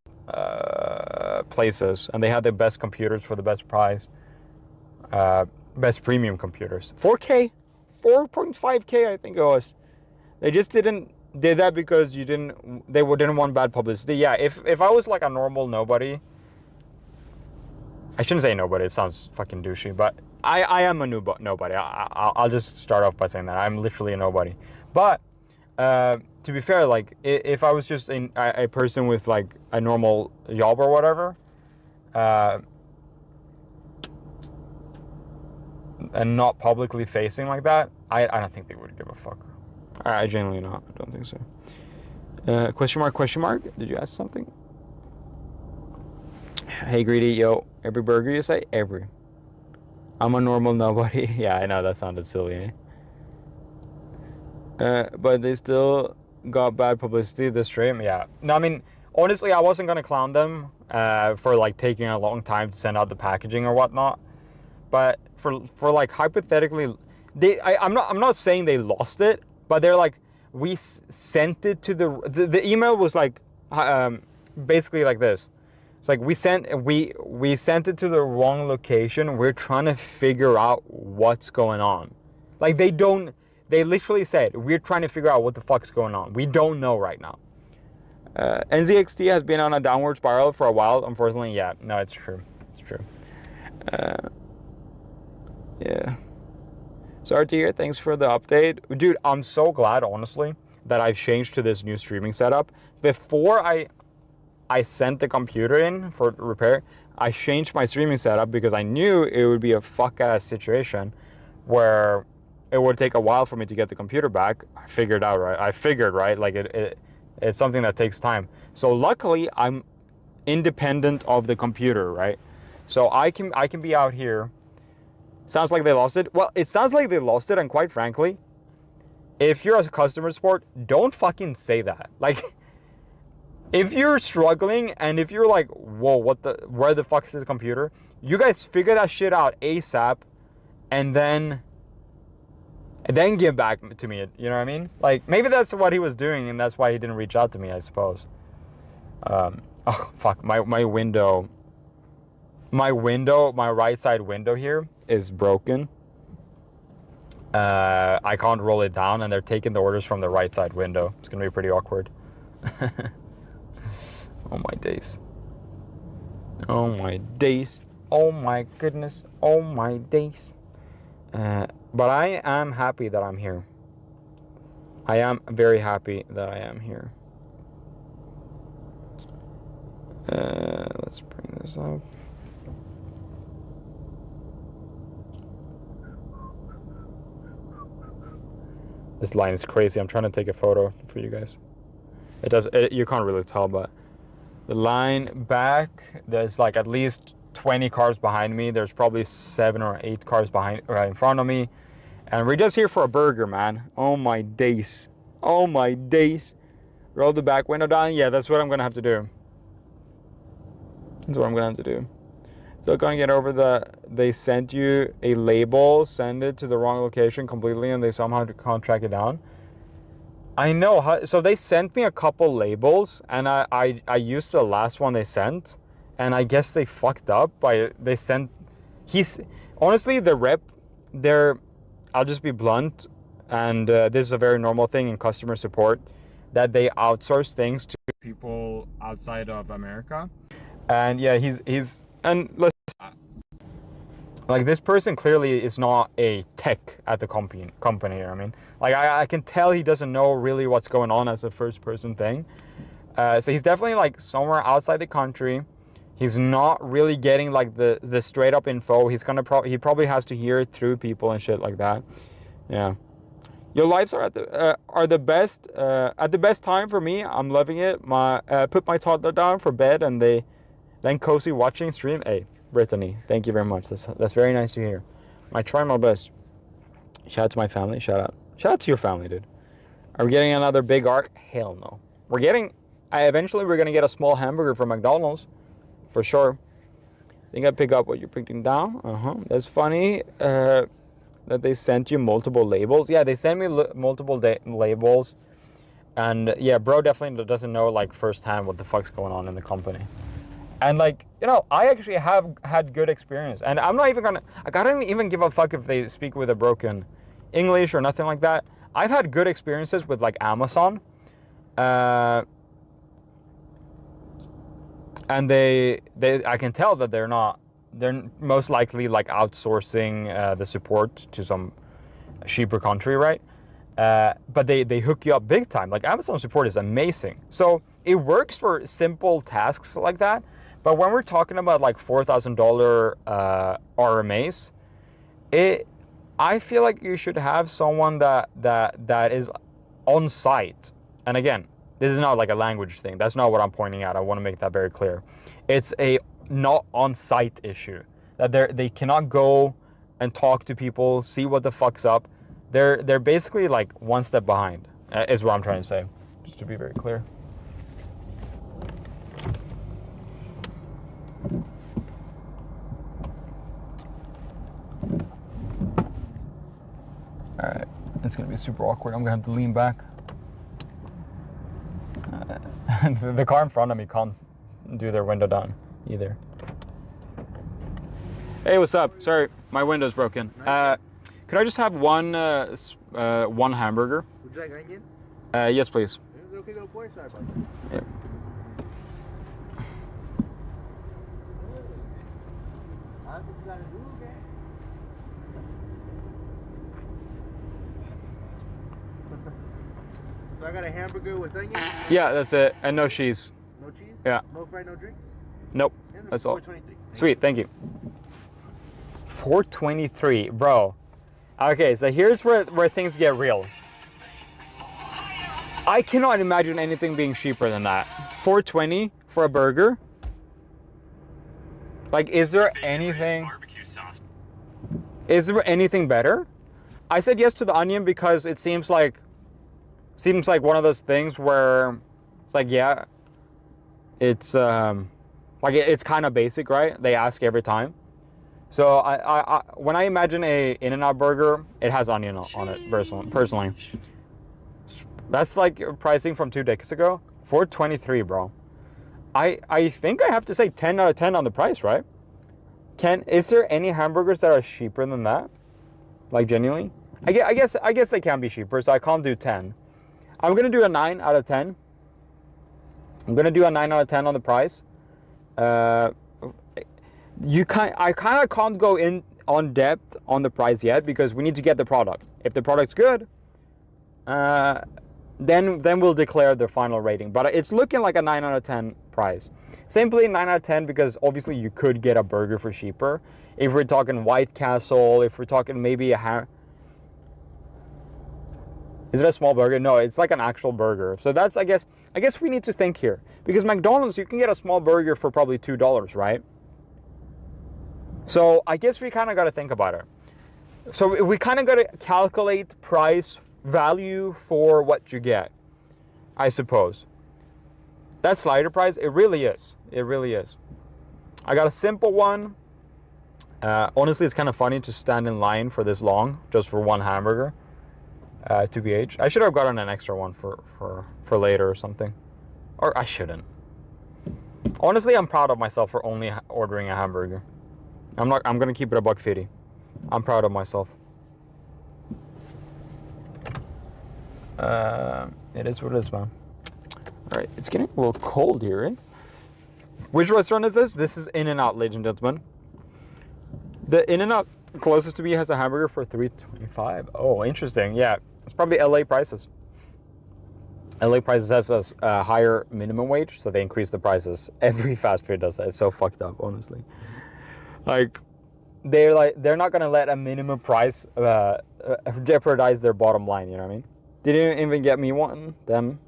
places, and they had the best computers for the best price, best premium computers. 4K, 4.5K, I think it was. They just did that because they didn't want bad publicity. Yeah, if I was like a normal nobody, I shouldn't say nobody, it sounds fucking douchey, but I am a nobody. I'll just start off by saying that. I'm literally a nobody. But to be fair, like, if I was just a person with like a normal job or whatever, and not publicly facing like that, I don't think they would give a fuck. I genuinely not. I don't think so. Question mark? Did you ask something? Hey, Greedy, yo, every burger you say? Every. I'm a normal nobody. Yeah, I know, that sounded silly, eh? But they still got bad publicity this stream. Yeah. No, I mean, honestly, I wasn't going to clown them for like taking a long time to send out the packaging or whatnot. but for like hypothetically, I'm not saying they lost it, but they're like, we sent it to the email was like basically like this. It's like we sent it to the wrong location. We're trying to figure out what's going on. Like they literally said, we're trying to figure out what the fuck's going on. We don't know right now. NZXT has been on a downward spiral for a while. Unfortunately, yeah. No, it's true. It's true. Yeah. Sorry to hear. Thanks for the update. Dude, I'm so glad, honestly, that I've changed to this new streaming setup. Before I sent the computer in for repair, I changed my streaming setup because I knew it would be a fuck-ass situation where it would take a while for me to get the computer back. I figured, right? Like it's something that takes time. So luckily, I'm independent of the computer, right? So I can be out here. Sounds like they lost it. Well, it sounds like they lost it, and quite frankly, if you're a customer support, don't fucking say that. Like, if you're struggling and if you're like, whoa, where the fuck is this computer? You guys figure that shit out ASAP, and then give back to me. You know what I mean? Like, maybe that's what he was doing, and that's why he didn't reach out to me, I suppose. Oh fuck, my window. My right side window here is broken. I can't roll it down, and they're taking the orders from the right side window. It's gonna be pretty awkward. Oh my days. Oh my days. Oh my goodness. Oh my days. But I am happy that I'm here. I am very happy that I am here. Let's bring this up. This line is crazy. I'm trying to take a photo for you guys. You can't really tell, but the line back, there's like at least 20 cars behind me. There's probably 7 or 8 cars right in front of me. And we're just here for a burger, man. Oh my days. Oh my days. Roll the back window down. Yeah, that's what I'm gonna have to do. That's what I'm gonna have to do. Still gonna get over they sent you a label, send it to the wrong location completely, and they somehow can't track it down. I know. So they sent me a couple labels, and I used the last one they sent, and I guess they fucked up honestly, the rep there, I'll just be blunt, and this is a very normal thing in customer support, that they outsource things to people outside of America. And yeah, like, this person clearly is not a tech at the company, you know what I mean? Like, I can tell he doesn't know really what's going on as a first person thing. So he's definitely like somewhere outside the country. He's not really getting like the straight up info. He probably has to hear it through people and shit like that. Yeah. Your lives are at the best at the best time for me. I'm loving it. Put my toddler down for bed, and then cozy watching stream. Hey, Brittany, thank you very much. That's very nice to hear. I try my best. Shout out to my family. Shout out to your family, dude. Are we getting another big arc? Hell no. Eventually we're gonna get a small hamburger from McDonald's, for sure. Think I pick up what you're putting down. That's funny. That they sent you multiple labels. Yeah, they sent me multiple labels, and yeah, bro definitely doesn't know like firsthand what the fuck's going on in the company. And like, you know, I actually have had good experience, and I don't even give a fuck if they speak with a broken English or nothing like that. I've had good experiences with like Amazon, and I can tell that they're most likely like outsourcing the support to some cheaper country, right? But they hook you up big time. Like, Amazon support is amazing. So it works for simple tasks like that. But when we're talking about like $4,000 RMAs, I feel like you should have someone that is on site. And again, this is not like a language thing. That's not what I'm pointing out. I want to make that very clear. It's a not on site issue, that they cannot go and talk to people, see what the fuck's up. They're basically like one step behind, is what I'm trying to say, just to be very clear. It's gonna be super awkward. I'm gonna have to lean back. The car in front of me can't do their window down either. Hey, what's up? Sorry, my window's broken. Could I just have one hamburger? Would you like onion? Yes, please. Okay, go for it. Sorry about that. Yeah. So I got a hamburger with onion? Yeah, that's it. And no cheese. No cheese? Yeah. No fry, no drink? Nope. And That's all. $4.23. Sweet, thank you. $4.23, bro. Okay, so here's where things get real. I cannot imagine anything being cheaper than that. $4.20 for a burger? Like, is there anything? Is there anything better? I said yes to the onion because it seems like one of those things where it's like, yeah, it's like it's kind of basic, right? They ask every time. So I when I imagine a In-N-Out burger, it has onion on it personally. That's like pricing from 2 decades ago. $4.23, bro. I think I have to say 10 out of 10 on the price, right? Is there any hamburgers that are cheaper than that? Like, genuinely? I guess they can be cheaper, so I can't do 10. I'm gonna do a 9 out of 10. I'm gonna do a 9 out of 10 on the price. I kind of can't go in on depth on the price yet because we need to get the product. If the product's good, then we'll declare the final rating. But it's looking like a 9 out of 10 price. Simply 9 out of 10 because obviously you could get a burger for cheaper. If we're talking White Castle, if we're talking maybe is it a small burger? No, it's like an actual burger. So that's, I guess we need to think here. Because McDonald's, you can get a small burger for probably $2, right? So I guess we kind of got to think about it. So we kind of got to calculate price value for what you get, I suppose. That slider price, it really is. It really is. I got a simple one. Honestly, it's kind of funny to stand in line for this long just for one hamburger. To BH. I should have gotten an extra one for later or something. Or I shouldn't. Honestly, I'm proud of myself for only ordering a hamburger. I'm gonna keep it $1.50. I'm proud of myself. It is what it is, man. Alright, it's getting a little cold here, eh? Which restaurant is this? This is In-N-Out, ladies and gentlemen. The In-N-Out closest to me has a hamburger for $3.25. Oh, interesting. Yeah, it's probably LA prices. LA prices has a higher minimum wage, so they increase the prices. Every fast food does that. It's so fucked up, honestly. Like, they're not gonna let a minimum price jeopardize their bottom line. You know what I mean? Didn't even get me one. Them.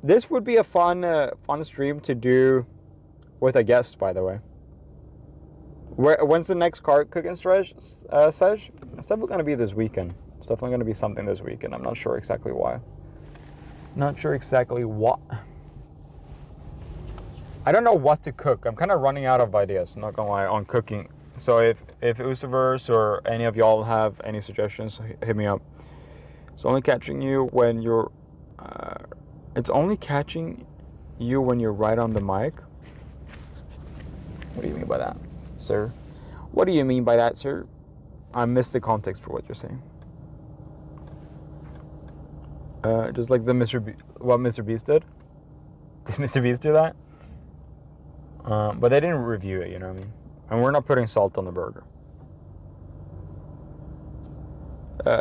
This would be a fun stream to do with a guest, by the way. When's the next car cooking sesh? It's definitely gonna be this weekend. It's definitely gonna be something this weekend. I'm not sure exactly why. Not sure exactly what. I don't know what to cook. I'm kind of running out of ideas, I'm not gonna lie, on cooking. So if Usaverse or any of y'all have any suggestions, hit me up. It's only catching you when you're it's only catching you when you're right on the mic. What do you mean by that, sir? What do you mean by that, sir? I missed the context for what you're saying. Just like what Mr. Beast did. Did Mr. Beast do that? But they didn't review it, you know what I mean? And we're not putting salt on the burger.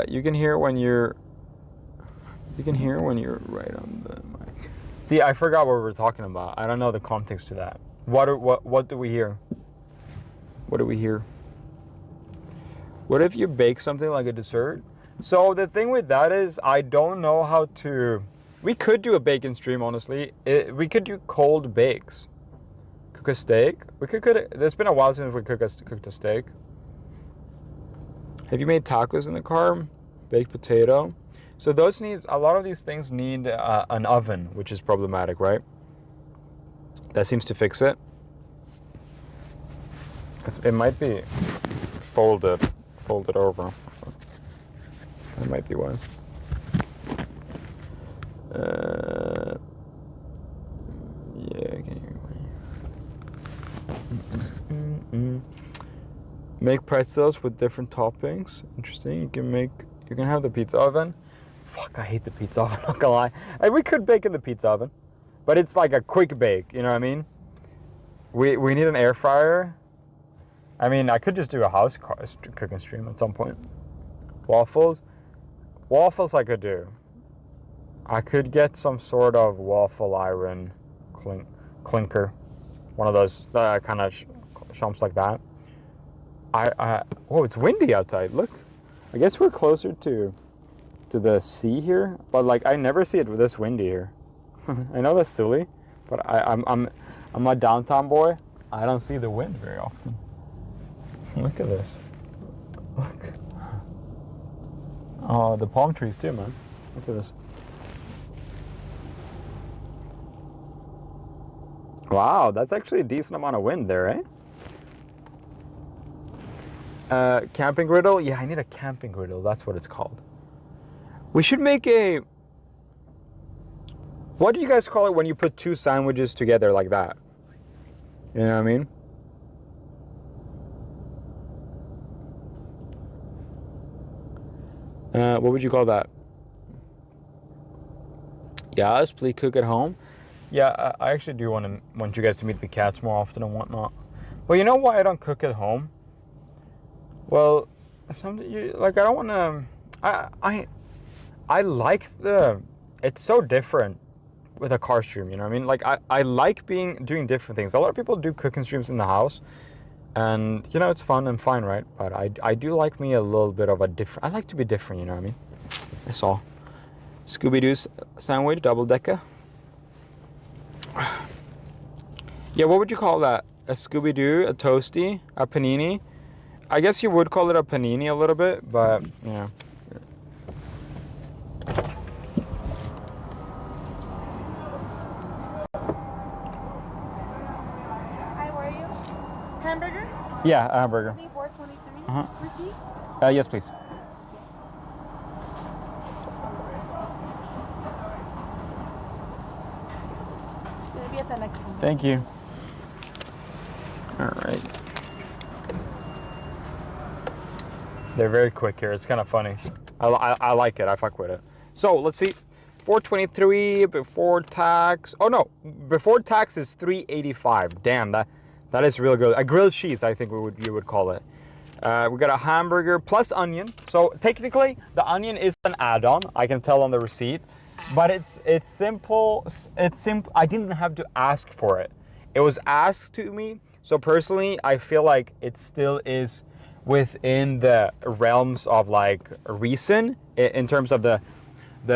You can hear when you're right on the mic. See, I forgot what we were talking about. I don't know the context to that. What do we hear? What do we hear? What if you bake something like a dessert? So the thing with that is, I don't know how to. We could do a bacon stream, honestly. We could do cold bakes. Cook a steak. We could cook. It's been a while since we cooked a steak. Have you made tacos in the car? Baked potato. So those a lot of these things need an oven, which is problematic, right? That seems to fix it. It might be folded over. That might be why. Yeah, I can hear. Make pretzels with different toppings. Interesting. You can have the pizza oven. Fuck, I hate the pizza oven, not gonna lie. And we could bake in the pizza oven, but it's like a quick bake, you know what I mean? We need an air fryer. I mean, I could just do a house cooking stream at some point. Waffles I could do. I could get some sort of waffle iron clinker, one of those kind of shumps like that. Oh, it's windy outside. Look, I guess we're closer to the sea here, but like I never see it this windy here. I know that's silly, but I'm a downtown boy. I don't see the wind very often. Look at this. Look. Oh, the palm trees too, man. Look at this. Wow, that's actually a decent amount of wind there, eh? Camping griddle? Yeah, I need a camping griddle. That's what it's called. We should make a... What do you guys call it when you put two sandwiches together like that? You know what I mean? What would you call that? Yes, please cook at home. Yeah, I actually do want you guys to meet the cats more often and whatnot. Well, you know why I don't cook at home? Well, I don't want to. I like it's so different with a car stream. You know what I mean? Like I like doing different things. A lot of people do cooking streams in the house, and you know it's fun and fine, right? But I do like me a little bit of a different. I like to be different. You know what I mean? I saw Scooby-Doo's sandwich, double decker. Yeah, what would you call that? A Scooby-Doo, a toasty, a panini? I guess you would call it a panini a little bit, but yeah. Hi, where are you? Hamburger? Yeah, a hamburger. 24.23. Receipt? Yes, please. It's gonna be at the next one. Thank you. All right. They're very quick here. It's kind of funny. I like it. I fuck with it. So let's see. 423 before tax. Oh no, before tax is 385. Damn, that is real good. A grilled cheese, I think you would call it. We got a hamburger plus onion. So technically, the onion is an add-on. I can tell on the receipt, but it's simple. It's simple. I didn't have to ask for it. It was asked to me. So personally, I feel like it still is within the realms of like reason in terms of the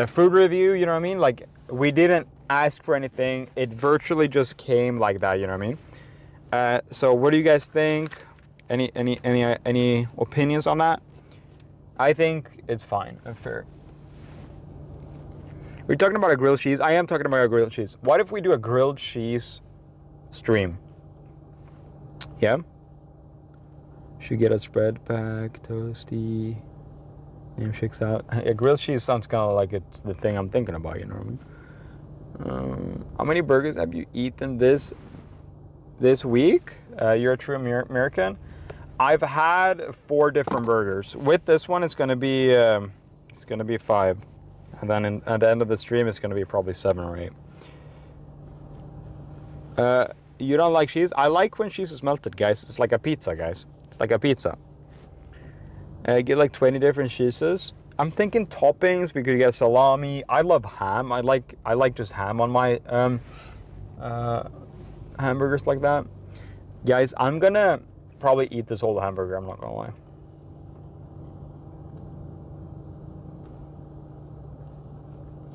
food review, you know what I mean? Like we didn't ask for anything. It virtually just came like that, you know what I mean? So what do you guys think? Any opinions on that? I think it's fine and fair. We're talking about a grilled cheese. I am talking about a grilled cheese. What if we do a grilled cheese stream? Yeah? Should get a spread pack, toasty. Name checks out. A grilled cheese sounds kind of like it's the thing I'm thinking about, you know what I mean? How many burgers have you eaten this week? You're a true American. I've had 4 different burgers. With this one, it's gonna be 5, and then at the end of the stream, it's gonna be probably 7 or 8. You don't like cheese? I like when cheese is melted, guys. It's like a pizza, guys. It's like a pizza. Get like 20 different cheeses. I'm thinking toppings. We could get salami. I love ham. I like just ham on my hamburgers like that. Guys, I'm gonna probably eat this whole hamburger. I'm not gonna lie.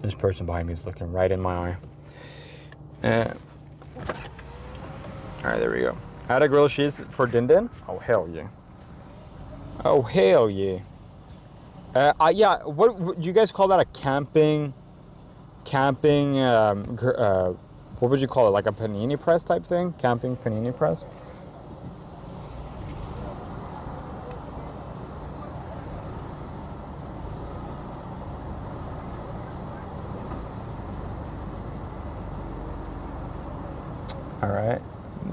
This person behind me is looking right in my eye. All right, there we go. Add a grilled cheese for Din Din. Oh hell yeah. Oh hell yeah. Yeah. What do you guys call that? A camping. What would you call it? Like a panini press type thing? Camping panini press.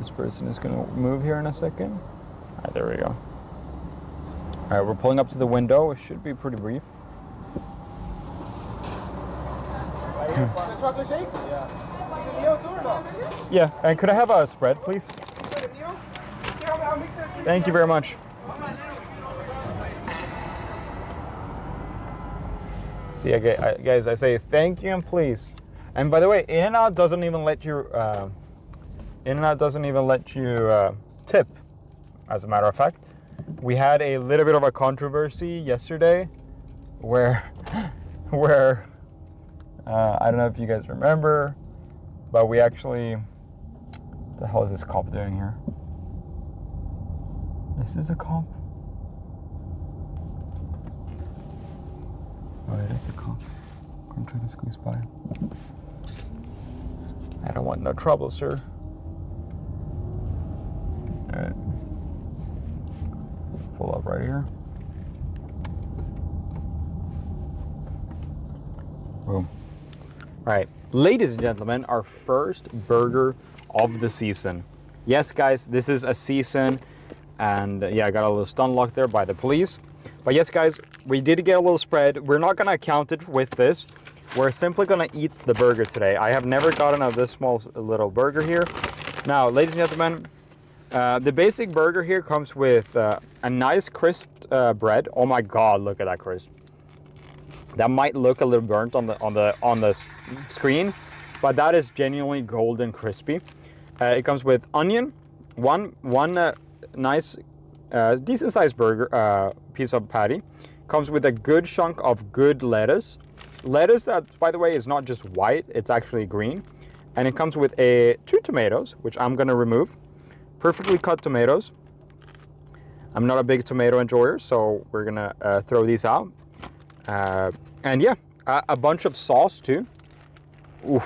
This person is going to move here in a second. All right, there we go. All right, we're pulling up to the window. It should be pretty brief. The chocolate shake? Yeah. Yeah, and could I have a spread, please? Thank you very much. See, guys, I say thank you and please. And by the way, In-N-Out doesn't even let you. In-N-Out doesn't even let you tip. As a matter of fact, we had a little bit of a controversy yesterday, where I don't know if you guys remember, but we actually. What the hell is this cop doing here? Is this a cop? Oh, it is a cop. I'm trying to squeeze by. I don't want no trouble, sir. Alright. Pull up right here. Boom. Alright, ladies and gentlemen, our first burger of the season. Yes, guys, this is a season, and yeah, I got a little stun lock there by the police. But yes, guys, we did get a little spread. We're not gonna count it with this. We're simply gonna eat the burger today. I have never gotten a this small little burger here. Now, ladies and gentlemen, the basic burger here comes with a nice crisped bread. Oh my God, look at that crisp. That might look a little burnt on the screen, but that is genuinely golden crispy. It comes with onion, one nice, decent sized burger piece of patty. Comes with a good chunk of good lettuce. Lettuce that, by the way, is not just white; it's actually green. And it comes with 2 tomatoes, which I'm gonna remove. Perfectly cut tomatoes. I'm not a big tomato enjoyer, so we're gonna throw these out. And yeah, a bunch of sauce too. Oof,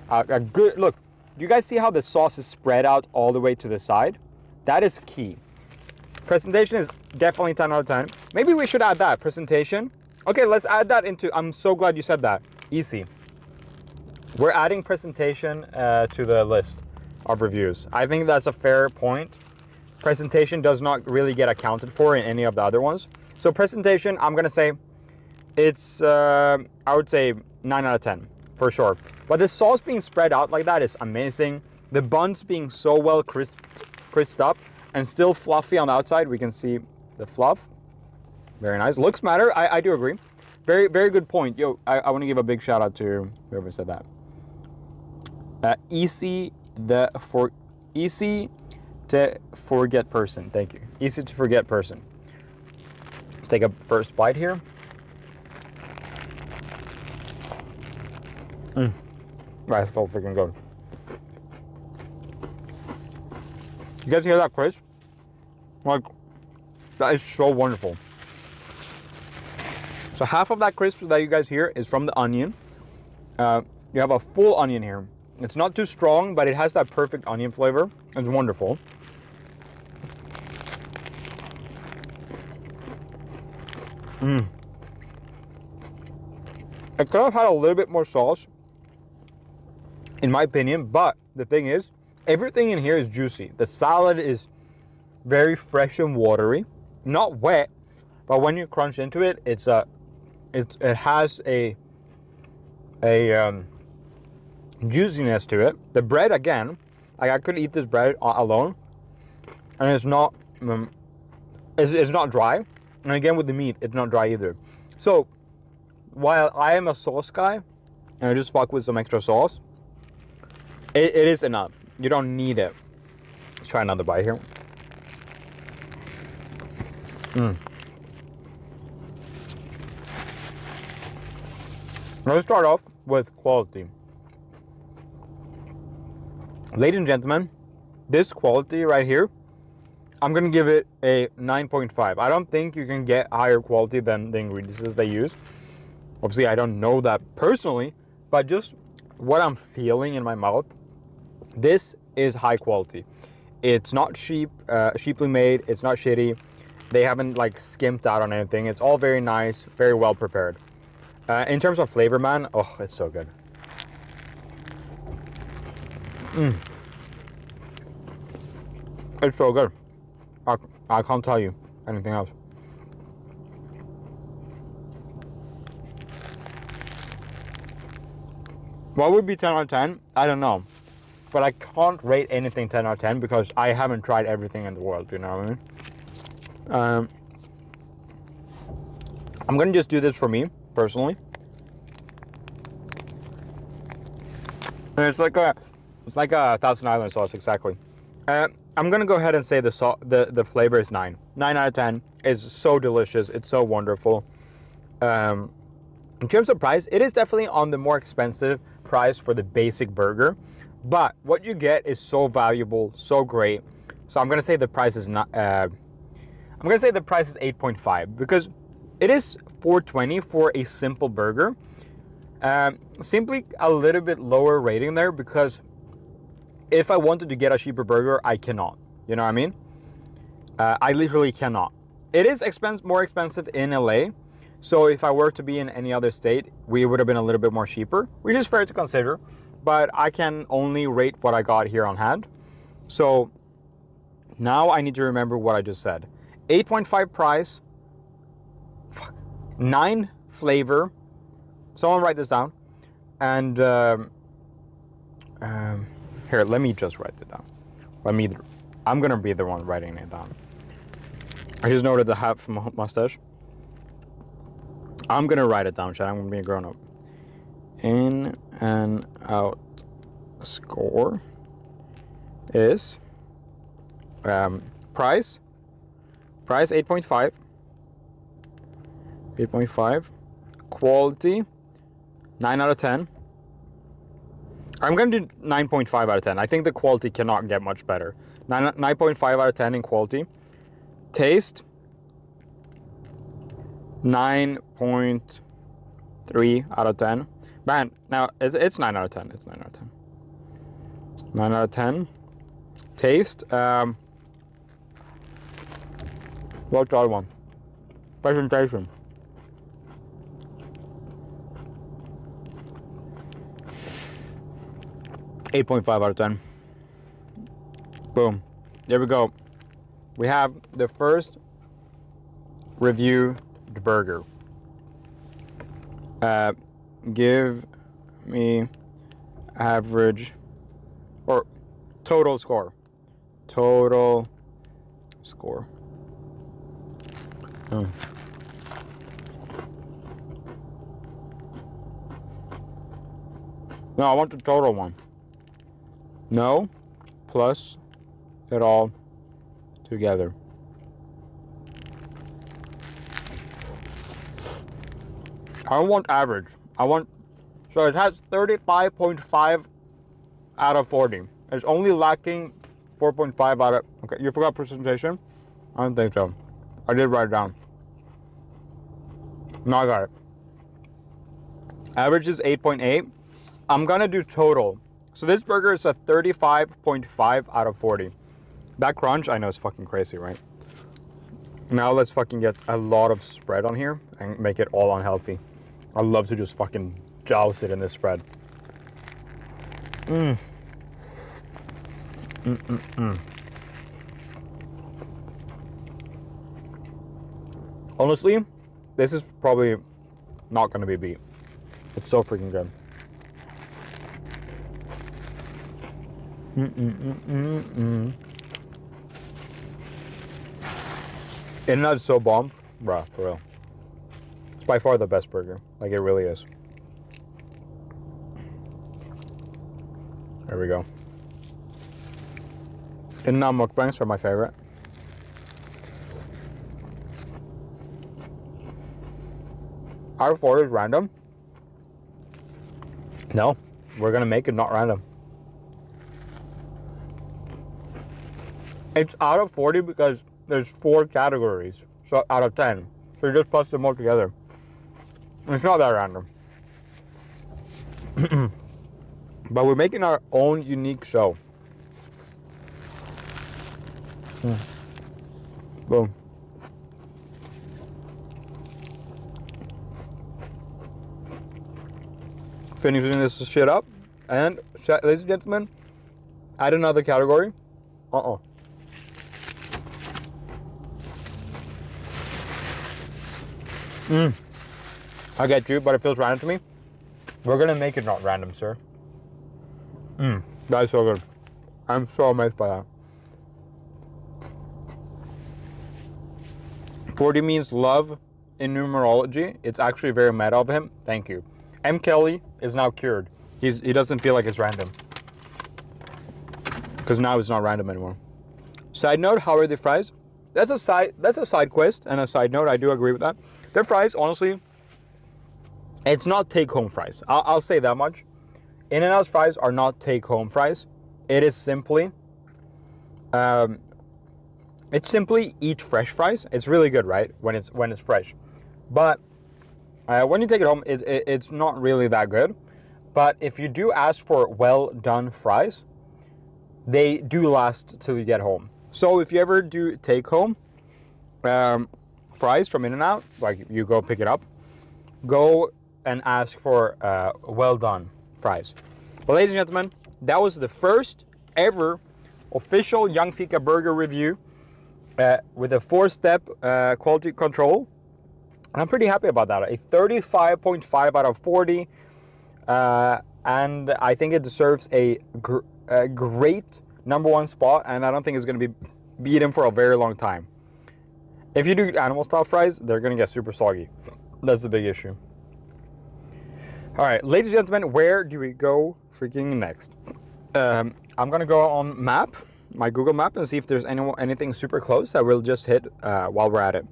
a good look. Do you guys see how the sauce is spread out all the way to the side? That is key. Presentation is definitely 10 out of 10. Maybe we should add that presentation. Okay, let's add that into. I'm so glad you said that. Easy. We're adding presentation to the list of reviews. I think that's a fair point. Presentation does not really get accounted for in any of the other ones. So presentation, I'm gonna say it's I would say 9 out of 10 for sure. But the sauce being spread out like that is amazing. The buns being so well crisped up and still fluffy on the outside. We can see the fluff. Very nice. Looks matter. I do agree. Very, very good point. Yo, I want to give a big shout out to whoever said that. Easy to forget person. Thank you. Easy to forget person. Let's take a first bite here. That's so freaking good. You guys hear that crisp? Like, that is so wonderful. So half of that crisp that you guys hear is from the onion. You have a full onion here. It's not too strong, but it has that perfect onion flavor. It's wonderful. It could have had a little bit more sauce, in my opinion, but the thing is, everything in here is juicy. The salad is very fresh and watery, not wet, but when you crunch into it, it has a juiciness to it. The bread, again, I could eat this bread alone, and it's not dry. And again, with the meat, it's not dry either. So while I am a sauce guy, and I just fuck with some extra sauce, it is enough. You don't need it. Let's try another bite here. Let's start off with quality. Ladies and gentlemen, this quality right here, I'm gonna give it a 9.5. I don't think you can get higher quality than the ingredients they use. Obviously, I don't know that personally, but just what I'm feeling in my mouth, this is high quality. It's not cheaply made. It's not shitty. They haven't like skimped out on anything. It's all very nice, very well prepared. In terms of flavor, man, oh, it's so good. It's so good. I can't tell you anything else. What would be 10 out of 10? I don't know. But I can't rate anything 10 out of 10 because I haven't tried everything in the world, you know what I mean? I'm gonna just do this for me, personally. And it's like a Thousand Island sauce, exactly. I'm gonna go ahead and say the flavor is 9. 9 out of 10. Is so delicious. It's so wonderful. In terms of price, it is definitely on the more expensive price for the basic burger, but what you get is so valuable, so great. So I'm gonna say the price is not. I'm gonna say the price is 8.5 because it is $4.20 for a simple burger. Simply a little bit lower rating there because if I wanted to get a cheaper burger, I cannot. You know what I mean? I literally cannot. It is more expensive in LA. So if I were to be in any other state, we would have been a little bit more cheaper, which is fair to consider. But I can only rate what I got here on hand. So now I need to remember what I just said. 8.5 price. 9 flavor. Someone write this down. And here, let me just write it down. I'm gonna be the one writing it down. I just noted the hat from mustache. I'm gonna write it down, chat. I'm gonna be a grown up. In and out score is price 8.5. 8.5. Quality 9 out of 10. I'm gonna do 9.5 out of 10. I think the quality cannot get much better. 9.5 out of 10 in quality. Taste 9.3 out of 10. Man, now it's 9 out of 10. It's 9 out of 10. 9 out of 10. Taste. What's the other one? Presentation. $8.5 out of 10. Boom. There we go. We have the first review the burger. Give me average or total score. Total score. Oh. No, I want the total one. No, plus it all together. I don't want average. So it has 35.5 out of 40. It's only lacking 4.5 out of, okay, you forgot presentation? I don't think so. I did write it down. No, I got it. Average is 8.8. I'm gonna do total. So this burger is a 35.5 out of 40. That crunch, I know, is fucking crazy, right? Now let's fucking get a lot of spread on here and make it all unhealthy. I love to just fucking douse it in this spread. Honestly, this is probably not gonna be beat. It's so freaking good. In-N-Out is so bomb, bruh, for real. It's by far the best burger. Like, it really is. There we go. In-N-Out mukbangs are my favorite. Out of 40 is random? No, we're gonna make it not random. It's out of 40 because there's 4 categories, so out of 10. So you just plus them all together. It's not that random. But we're making our own unique show. Boom. Finishing this shit up. And, ladies and gentlemen, add another category. I get you, but it feels random to me. We're gonna make it not random, sir. That is so good. I'm so amazed by that. 40 means love in numerology. It's actually very meta of him. Thank you. M. Kelly is now cured. He doesn't feel like it's random. Because now it's not random anymore. Side note, how are the fries? That's a side quest and a side note. I do agree with that. Their fries, honestly, it's not take-home fries. I'll say that much. In-N-Out's fries are not take-home fries. It is simply, eat fresh fries. It's really good, right? When it's fresh, but when you take it home, it's not really that good. But if you do ask for well done fries, they do last till you get home. So if you ever do take home fries from In-N-Out, like you go pick it up, go and ask for well done fries. Well, ladies and gentlemen, that was the first ever official Yungfika burger review with a 4-step quality control. And I'm pretty happy about that. A 35.5 out of 40. And I think it deserves a great #1 spot, and I don't think it's going to be beaten for a very long time. If you do animal style fries, they're going to get super soggy. That's the big issue. All right, ladies and gentlemen, where do we go freaking next? I'm going to go on map, my Google map, and see if there's anything super close that we'll just hit while we're at it.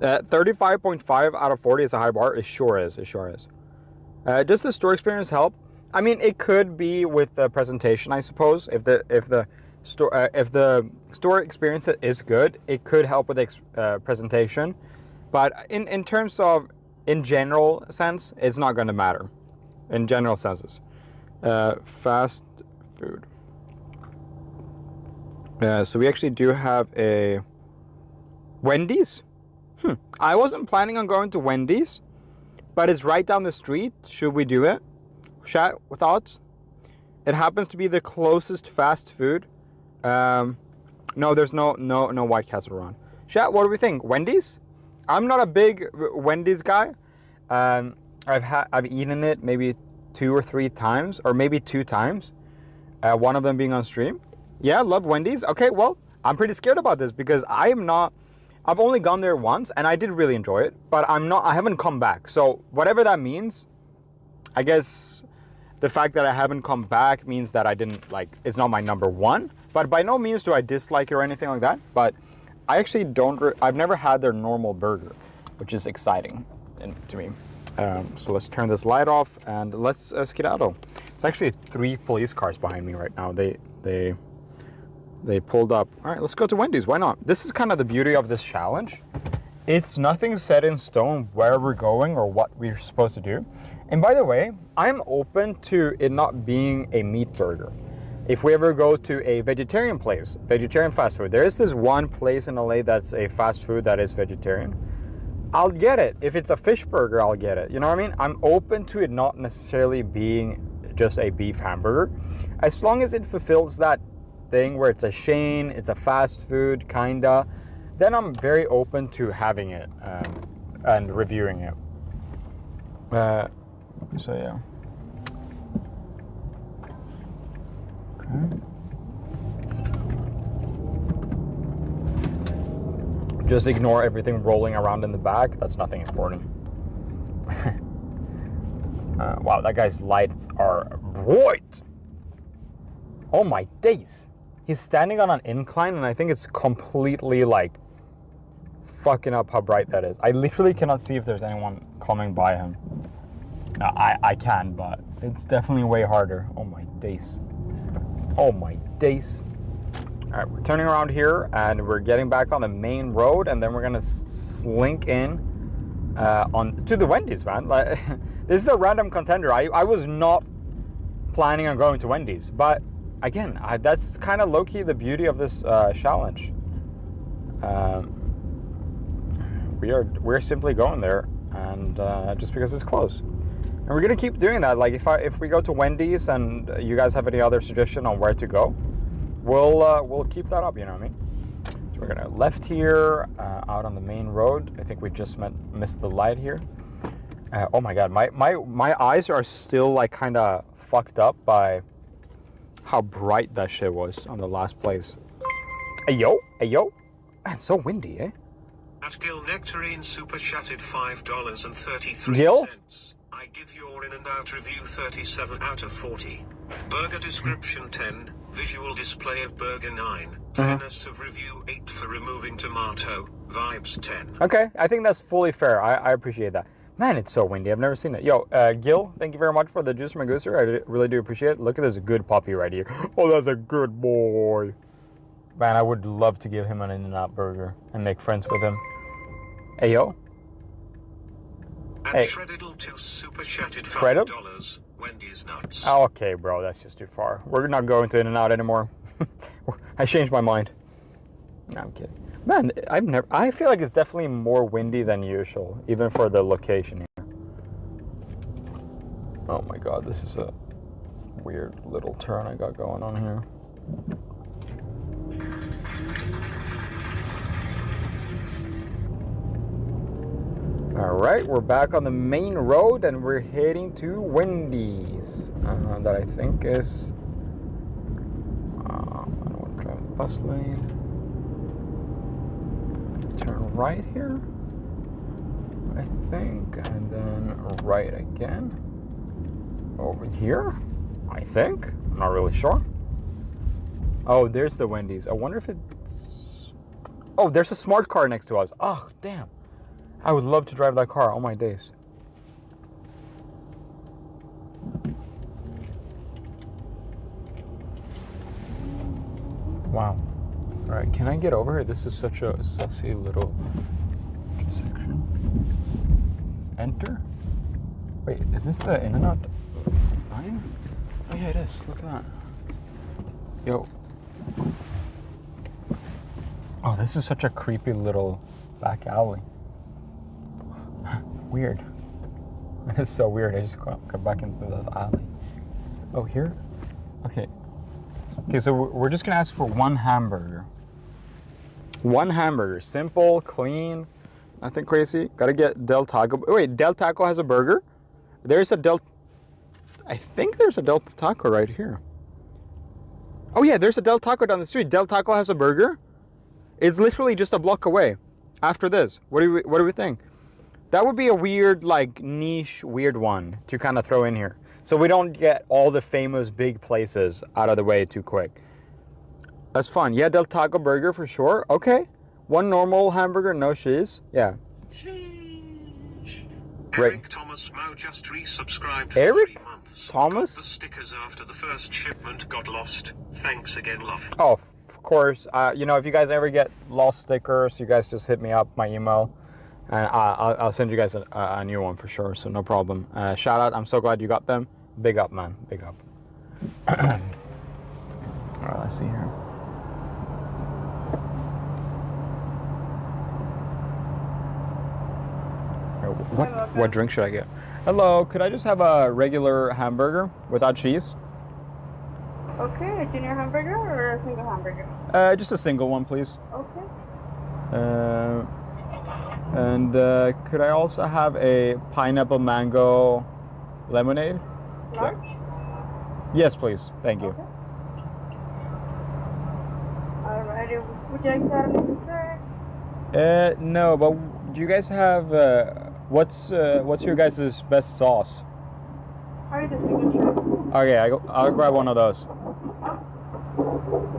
35.5 out of 40 is a high bar. It sure is. It sure is. Does the store experience help? I mean, it could be with the presentation, I suppose. If the store experience is good, it could help with the presentation. But in terms of in general sense, it's not going to matter. In general senses, fast food. So we actually do have a Wendy's. I wasn't planning on going to Wendy's, but it's right down the street. Should we do it? Chat thoughts? It happens to be the closest fast food. No, there's no White Castle around. Chat, what do we think? Wendy's? I'm not a big Wendy's guy. I've eaten it maybe 2 or 3 times, or maybe 2 times. One of them being on stream. Yeah, love Wendy's. Okay, well, I'm pretty scared about this because I've only gone there once and I did really enjoy it, but I haven't come back. So whatever that means, I guess the fact that I haven't come back means that I didn't it's not my #1, but by no means do I dislike it or anything like that. But I actually I've never had their normal burger, which is exciting to me. So let's turn this light off and let's skedaddle. It's actually 3 police cars behind me right now. They pulled up. All right, let's go to Wendy's. Why not? This is kind of the beauty of this challenge. It's nothing set in stone where we're going or what we're supposed to do. And by the way, I'm open to it not being a meat burger. If we ever go to a vegetarian place, vegetarian fast food, there is this one place in LA that's a fast food that is vegetarian. I'll get it. If it's a fish burger, I'll get it. You know what I mean? I'm open to it not necessarily being just a beef hamburger. As long as it fulfills that thing where it's a chain, it's a fast food, kinda, then I'm very open to having it and reviewing it. So yeah. Okay. Just ignore everything rolling around in the back. That's nothing important. Wow, that guy's lights are bright. Oh my days. He's standing on an incline and I think it's completely fucking up how bright that is. I literally cannot see if there's anyone coming by him. I can, but it's definitely way harder. Oh my days. Oh my days. All right, we're turning around here and we're getting back on the main road, and then we're gonna slink in to the Wendy's, man. This is a random contender. I was not planning on going to Wendy's, but again, that's kind of low-key the beauty of this challenge. We're simply going there, and just because it's close, and we're gonna keep doing that. If we go to Wendy's and you guys have any other suggestion on where to go, we'll keep that up. You know what I mean? So So we're gonna left here, out on the main road. I think we just missed the light here. Oh my God, my eyes are still like kind of fucked up by how bright that shit was on the last place. Hey yo, man, it's so windy, eh? At Gil Nectarine super chatted $5.33. Gil? I give your in and out review 37 out of 40. Burger description 10, visual display of burger 9, fairness of review 8 for removing tomato, vibes 10. Okay, I think that's fully fair. I appreciate that. Man, it's so windy. I've never seen it. Yo, Gil, thank you very much for the juice from Gooser. I really do appreciate it. Look at this good puppy right here. Oh, that's a good boy. Man, I would love to give him an In-N-Out burger and make friends with him. Hey, yo. And Hey. Shreddle 2 super chatted Shreddle? $5. Wendy's nuts. Oh, okay, bro, that's just too far. We're not going to In-N-Out anymore. I changed my mind. No, I'm kidding. Man, I feel like it's definitely more windy than usual, even for the location here. Oh my God, this is a weird little turn I got going on here. All right, we're back on the main road and we're heading to Wendy's. That I think is, I don't want to drive the bus lane. Turn right here, I think, and then right again. Over here, I think. I'm not really sure. Oh, there's the Wendy's. I wonder if it's... Oh, there's a smart car next to us. Oh, damn. I would love to drive that car. Oh my days. Wow. All right, can I get over here? This is such a sussy little section. Enter? Wait, is this the In-N-Out line? Oh yeah, it is. Look at that. Yo. Oh, this is such a creepy little back alley. Weird. It's so weird. I just got back into this alley. Oh, here? Okay. Okay, so we're just gonna ask for one hamburger. One hamburger. Simple, clean, nothing crazy. Gotta get Del Taco. Wait, Del Taco has a burger? There's a I think there's a Del Taco right here. Oh yeah, there's a Del Taco down the street. Del Taco has a burger? It's literally just a block away. After this, what do we think? That would be a weird, like, niche, weird one to kind of throw in here. So we don't get all the famous big places out of the way too quick. That's fun. Yeah, Del Taco burger for sure. Okay. One normal hamburger, no cheese. Yeah. Eric Thomas Mo just resubscribed for Eric 3 months. Thomas? Got the stickers after the first shipment got lost. Thanks again, love. Oh, of course. You know, if you guys ever get lost stickers, you guys just hit me up, my email. And I'll send you guys a new one for sure, so no problem. Shout out, I'm so glad you got them. Big up, man, big up. All right, let's see here. What drink should I get? Hello, could I just have a regular hamburger without cheese? Okay, a junior hamburger or a single hamburger? Just a single one, please. Okay. And could I also have a pineapple mango lemonade? Large? Yes, please. Thank you. Okay. Alrighty. Would you like to have any dessert? No, but do you guys have what's your guys' best sauce? Are you the signature? Okay, I'll grab one of those.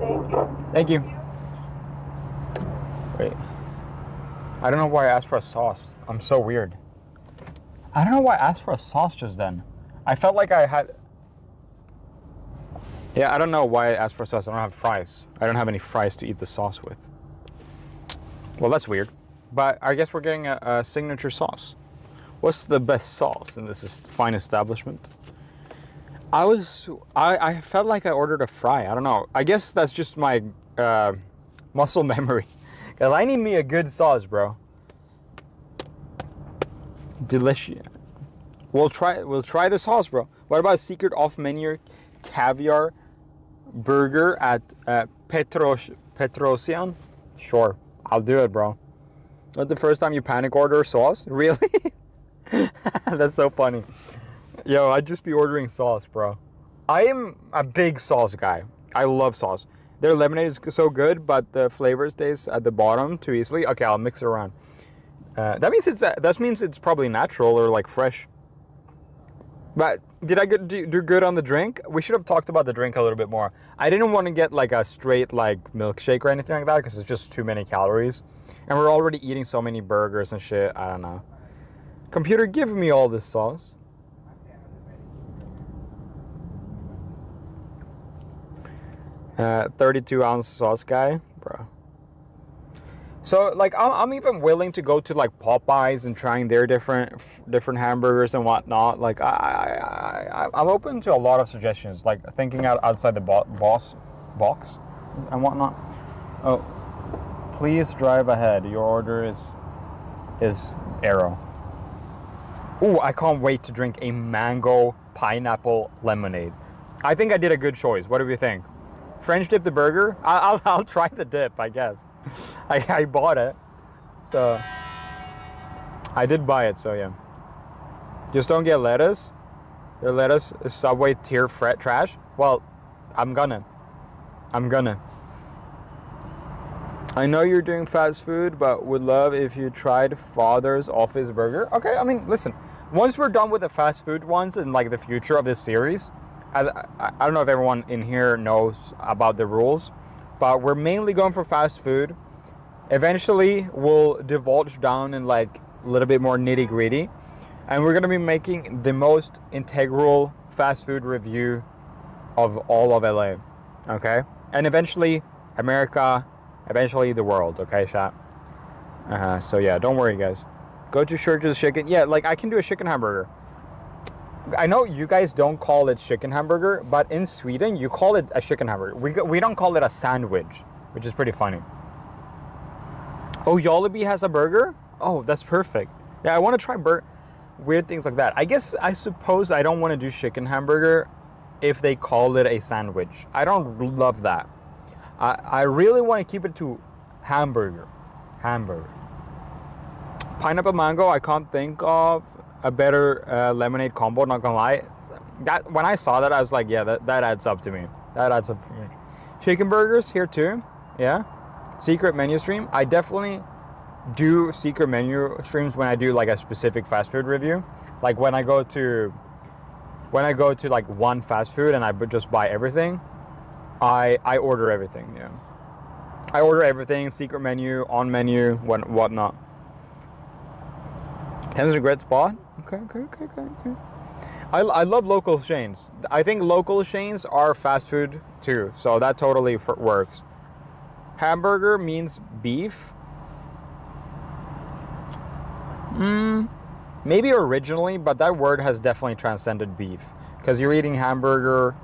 Thank you. Thank you. Wait. I don't know why I asked for a sauce. I'm so weird. I don't know why I asked for a sauce just then. I felt like I had... Yeah, I don't know why I asked for a sauce. I don't have fries. I don't have any fries to eat the sauce with. Well, that's weird. But I guess we're getting a signature sauce. What's the best sauce in this fine establishment? I felt like I ordered a fry. I don't know. I guess that's just my muscle memory. Cause I need me a good sauce, bro. Delicious. We'll try the sauce, bro. What about a secret off-menu caviar burger at Petrosian? Sure, I'll do it, bro. Not the first time you panic order sauce? Really? That's so funny. Yo, I'd just be ordering sauce, bro. I am a big sauce guy. I love sauce. Their lemonade is so good, but the flavor stays at the bottom too easily. Okay, I'll mix it around. That means it's probably natural or like fresh. But did I do good on the drink? We should have talked about the drink a little bit more. I didn't want to get like a straight like milkshake or anything like that because it's just too many calories. And we're already eating so many burgers and shit. I don't know. Computer, give me all this sauce. 32-ounce sauce guy, bro. So like I'm even willing to go to like Popeyes and trying their different hamburgers and whatnot. Like I'm open to a lot of suggestions. Like thinking outside the box and whatnot. Oh, please drive ahead. Your order is arrow. Ooh, I can't wait to drink a mango pineapple lemonade. I think I did a good choice. What do you think? French dip the burger? I'll try the dip, I guess. I bought it, so I did buy it. So yeah, just don't get lettuce. Their lettuce is Subway tier trash. Well, I'm gonna. I know you're doing fast food, but would love if you tried Father's Office Burger. Okay, I mean, listen. Once we're done with the fast food ones in like the future of this series, as I don't know if everyone in here knows about the rules, but we're mainly going for fast food. Eventually, we'll divulge down in like a little bit more nitty gritty, and we're gonna be making the most integral fast food review of all of LA. Okay, and eventually America, eventually the world. Okay, chat. So yeah, don't worry, guys. Go to Church's Chicken. Yeah, like I can do a chicken hamburger. I know you guys don't call it chicken hamburger, but in Sweden you call it a chicken hamburger. We don't call it a sandwich, which is pretty funny. Oh, Jollibee has a burger? Oh, that's perfect. Yeah, I want to try weird things like that. I suppose I don't want to do chicken hamburger if they call it a sandwich. I don't love that. I really want to keep it to hamburger. Pineapple mango, I can't think of a better lemonade combo, not gonna lie. That when I saw that, I was like, yeah, that adds up to me. That adds up to me. Chicken burgers here too. Yeah. Secret menu stream. I definitely do secret menu streams when I do like a specific fast food review. Like when I go to like one fast food and I just buy everything, I order everything. Yeah. I order everything, secret menu, on menu, whatnot. Thames is a great spot. Okay. I love local chains. I think local chains are fast food too, so that totally works. Hamburger means beef. Maybe originally, but that word has definitely transcended beef because you're eating hamburger,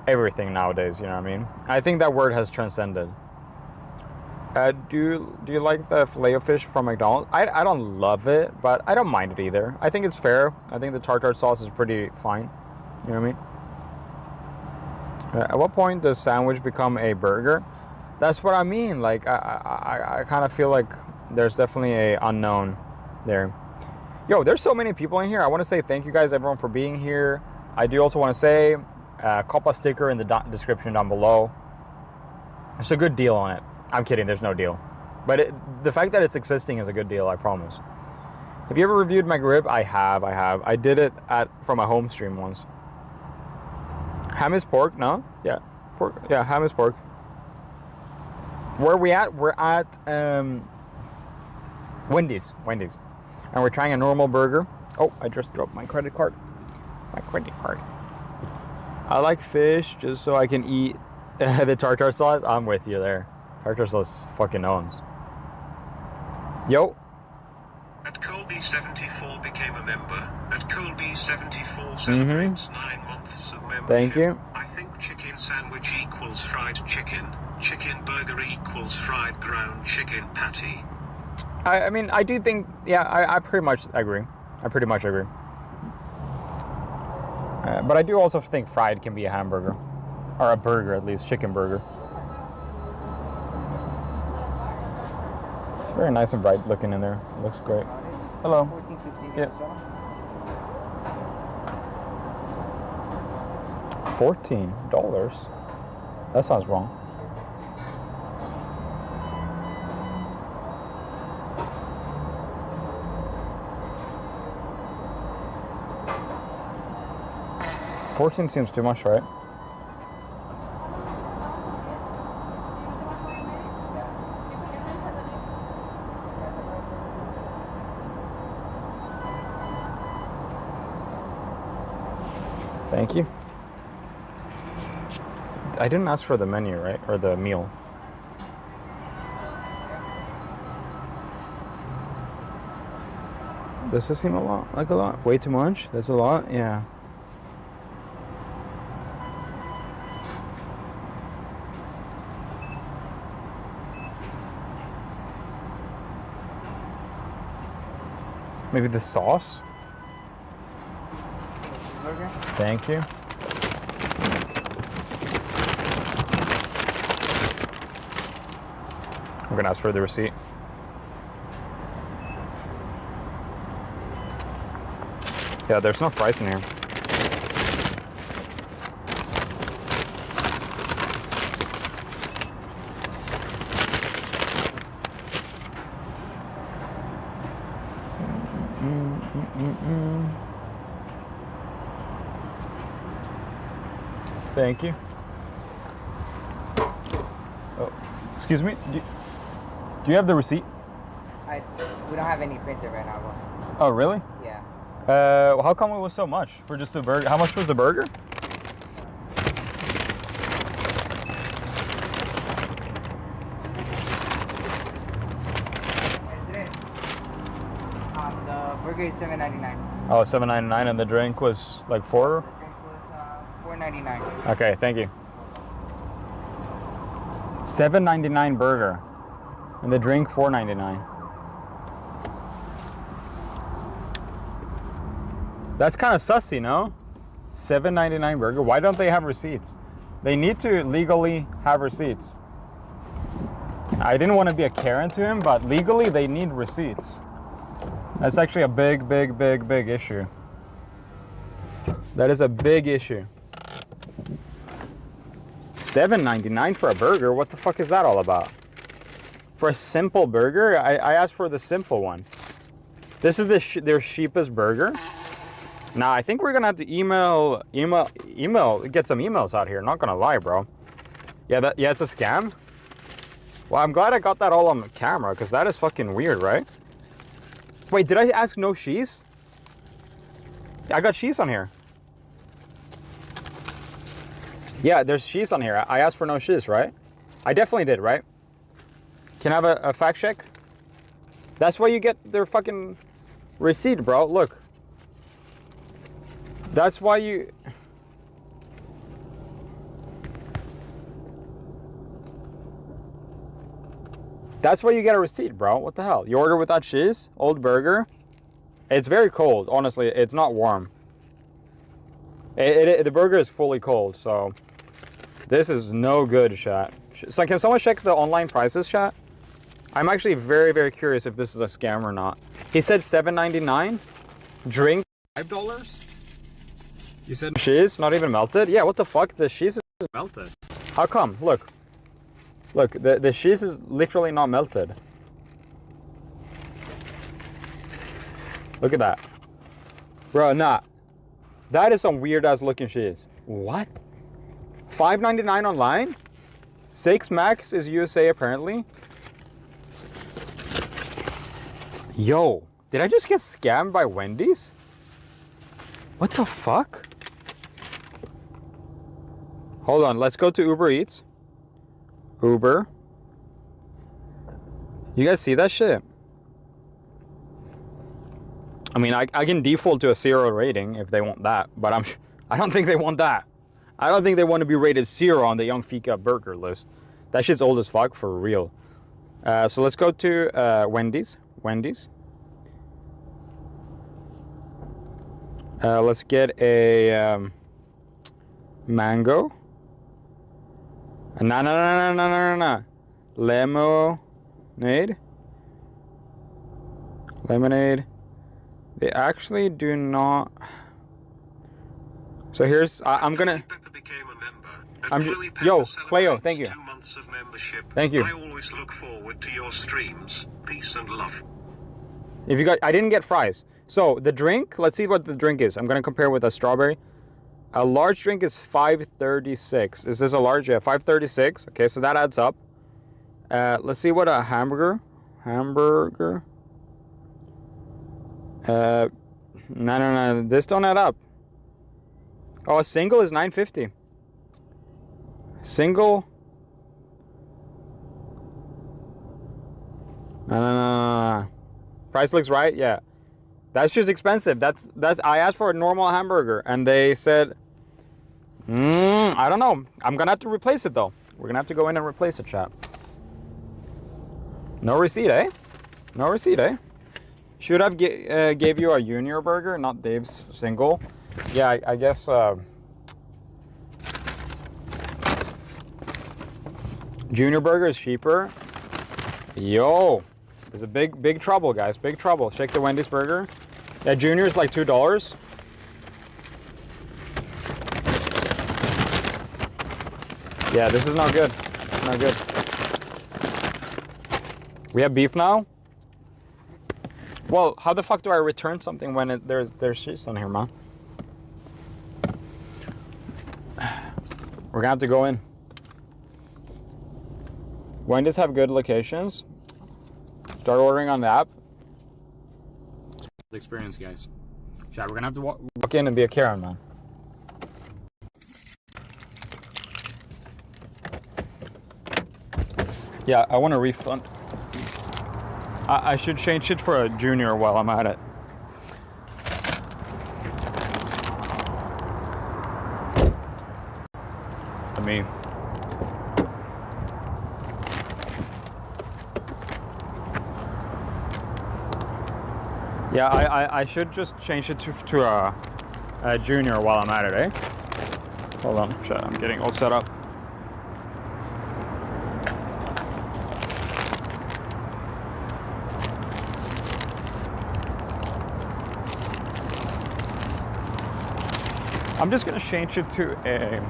everything nowadays. You know what I mean? I think that word has transcended. Do you like the Filet-O-Fish from McDonald's? I don't love it, but I don't mind it either. I think it's fair. I think the tartare sauce is pretty fine. You know what I mean? At what point does sandwich become a burger? That's what I mean. Like I kind of feel like there's definitely a unknown there. Yo, there's so many people in here. I want to say thank you guys, everyone, for being here. I do also want to say, cop a sticker in the description down below. There's a good deal on it. I'm kidding, there's no deal. But the fact that it's existing is a good deal, I promise. Have you ever reviewed McRib? I have. I did it from a home stream once. Ham is pork, no? Yeah, pork. Yeah, ham is pork. Where are we at? We're at Wendy's. And we're trying a normal burger. Oh, I just dropped my credit card. I like fish just so I can eat the tartare sauce. I'm with you there. Tartare sauce fucking owns. Yo. At Colby74 became a member. At Colby74 celebrates 9 months of membership. Thank you. I think chicken sandwich equals fried chicken. Chicken burger equals fried ground chicken patty. I mean, I do think, yeah, I pretty much agree. But I do also think fried can be a hamburger. Or a burger, at least. Chicken burger. It's very nice and bright looking in there. It looks great. Hello. 14.15. Yeah. $14? That sounds wrong. $14 seems too much, right? Thank you. I didn't ask for the menu, right? Or the meal. Does this seem a lot? Like a lot? Way too much? That's a lot? Yeah. Maybe the sauce? Burger. Thank you. I'm gonna ask for the receipt. Yeah, there's no fries in here. Thank you. Oh, excuse me. Do you have the receipt? We don't have any printer right now, bro. Oh, really? Yeah. Well, how come it was so much for just the burger? How much was the burger? The burger is $7.99. Oh, $7.99, and the drink was like $4. The drink was $4.99. Okay, thank you. $7.99 burger, and the drink $4.99. That's kind of sussy, no? $7.99 burger. Why don't they have receipts? They need to legally have receipts. I didn't want to be a Karen to him, but legally they need receipts. That's actually a big issue. That is a big issue. $7.99 for a burger? What the fuck is that all about? For a simple burger? I asked for the simple one. This is their cheapest burger. Now, I think we're gonna have to email, get some emails out here. Not gonna lie, bro. Yeah, it's a scam. Well, I'm glad I got that all on camera, because that is fucking weird, right? Wait, did I ask no cheese? I got cheese on here. Yeah, there's cheese on here. I asked for no cheese, right? I definitely did, right? Can I have a fact check? That's why you get their fucking receipt, bro. Look. That's why you... That's why you get a receipt, bro. What the hell? You order without cheese? Old burger? It's very cold. Honestly, it's not warm. The burger is fully cold, so... This is no good, chat. So can someone check the online prices, chat? I'm actually very curious if this is a scam or not. He said $7.99. Drink $5. You said cheese, not even melted? Yeah, what the fuck? The cheese is melted. How come? Look. Look, the cheese is literally not melted. Look at that. Bro, nah. That is some weird ass looking cheese. What? $5.99 online? 6 max is USA apparently. Yo, did I just get scammed by Wendy's? What the fuck? Hold on, let's go to Uber Eats. Uber. You guys see that shit? I mean, I can default to a 0 rating if they want that, but I don't think they want that. I don't think they want to be rated 0 on the Yungfika burger list. That shit's old as fuck for real. So let's go to Wendy's. Let's get a mango. No. Lemonade. Lemonade. They actually do not. So here's I'm gonna. Yo, Cleo, thank you. 2 months of membership. Thank you. I always look forward to your streams. Peace and love. If you got, I didn't get fries. So the drink, let's see what the drink is. I'm gonna compare with a strawberry. A large drink is $5.36. Is this a large? Yeah, $5.36. Okay, so that adds up. Let's see what a hamburger. No. This don't add up. Oh, a single is $9.50. Single. No. Price looks right. Yeah, that's just expensive. That's. I asked for a normal hamburger, and they said, I don't know. I'm gonna have to replace it though. We're gonna have to go in and replace it, chat. No receipt, eh? No receipt, eh? Should have gave you a junior burger, not Dave's single. Yeah, I guess. Junior burger is cheaper. Yo, there's a big trouble, guys. Big trouble. Shake the Wendy's burger. Yeah, junior is like $2. Yeah, this is not good. Not good. We have beef now. Well, how the fuck do I return something when there's cheese on here, man? We're gonna have to go in. Wendy's have good locations. Start ordering on the app. Experience, guys. Chat, we're gonna have to walk in and be a Karen, man. Yeah, I want a refund. I should change it for a junior while I'm at it. Me. Yeah, I should just change it to a junior while I'm at it, eh? Hold on, chat, I'm getting all set up. I'm just gonna change it to a.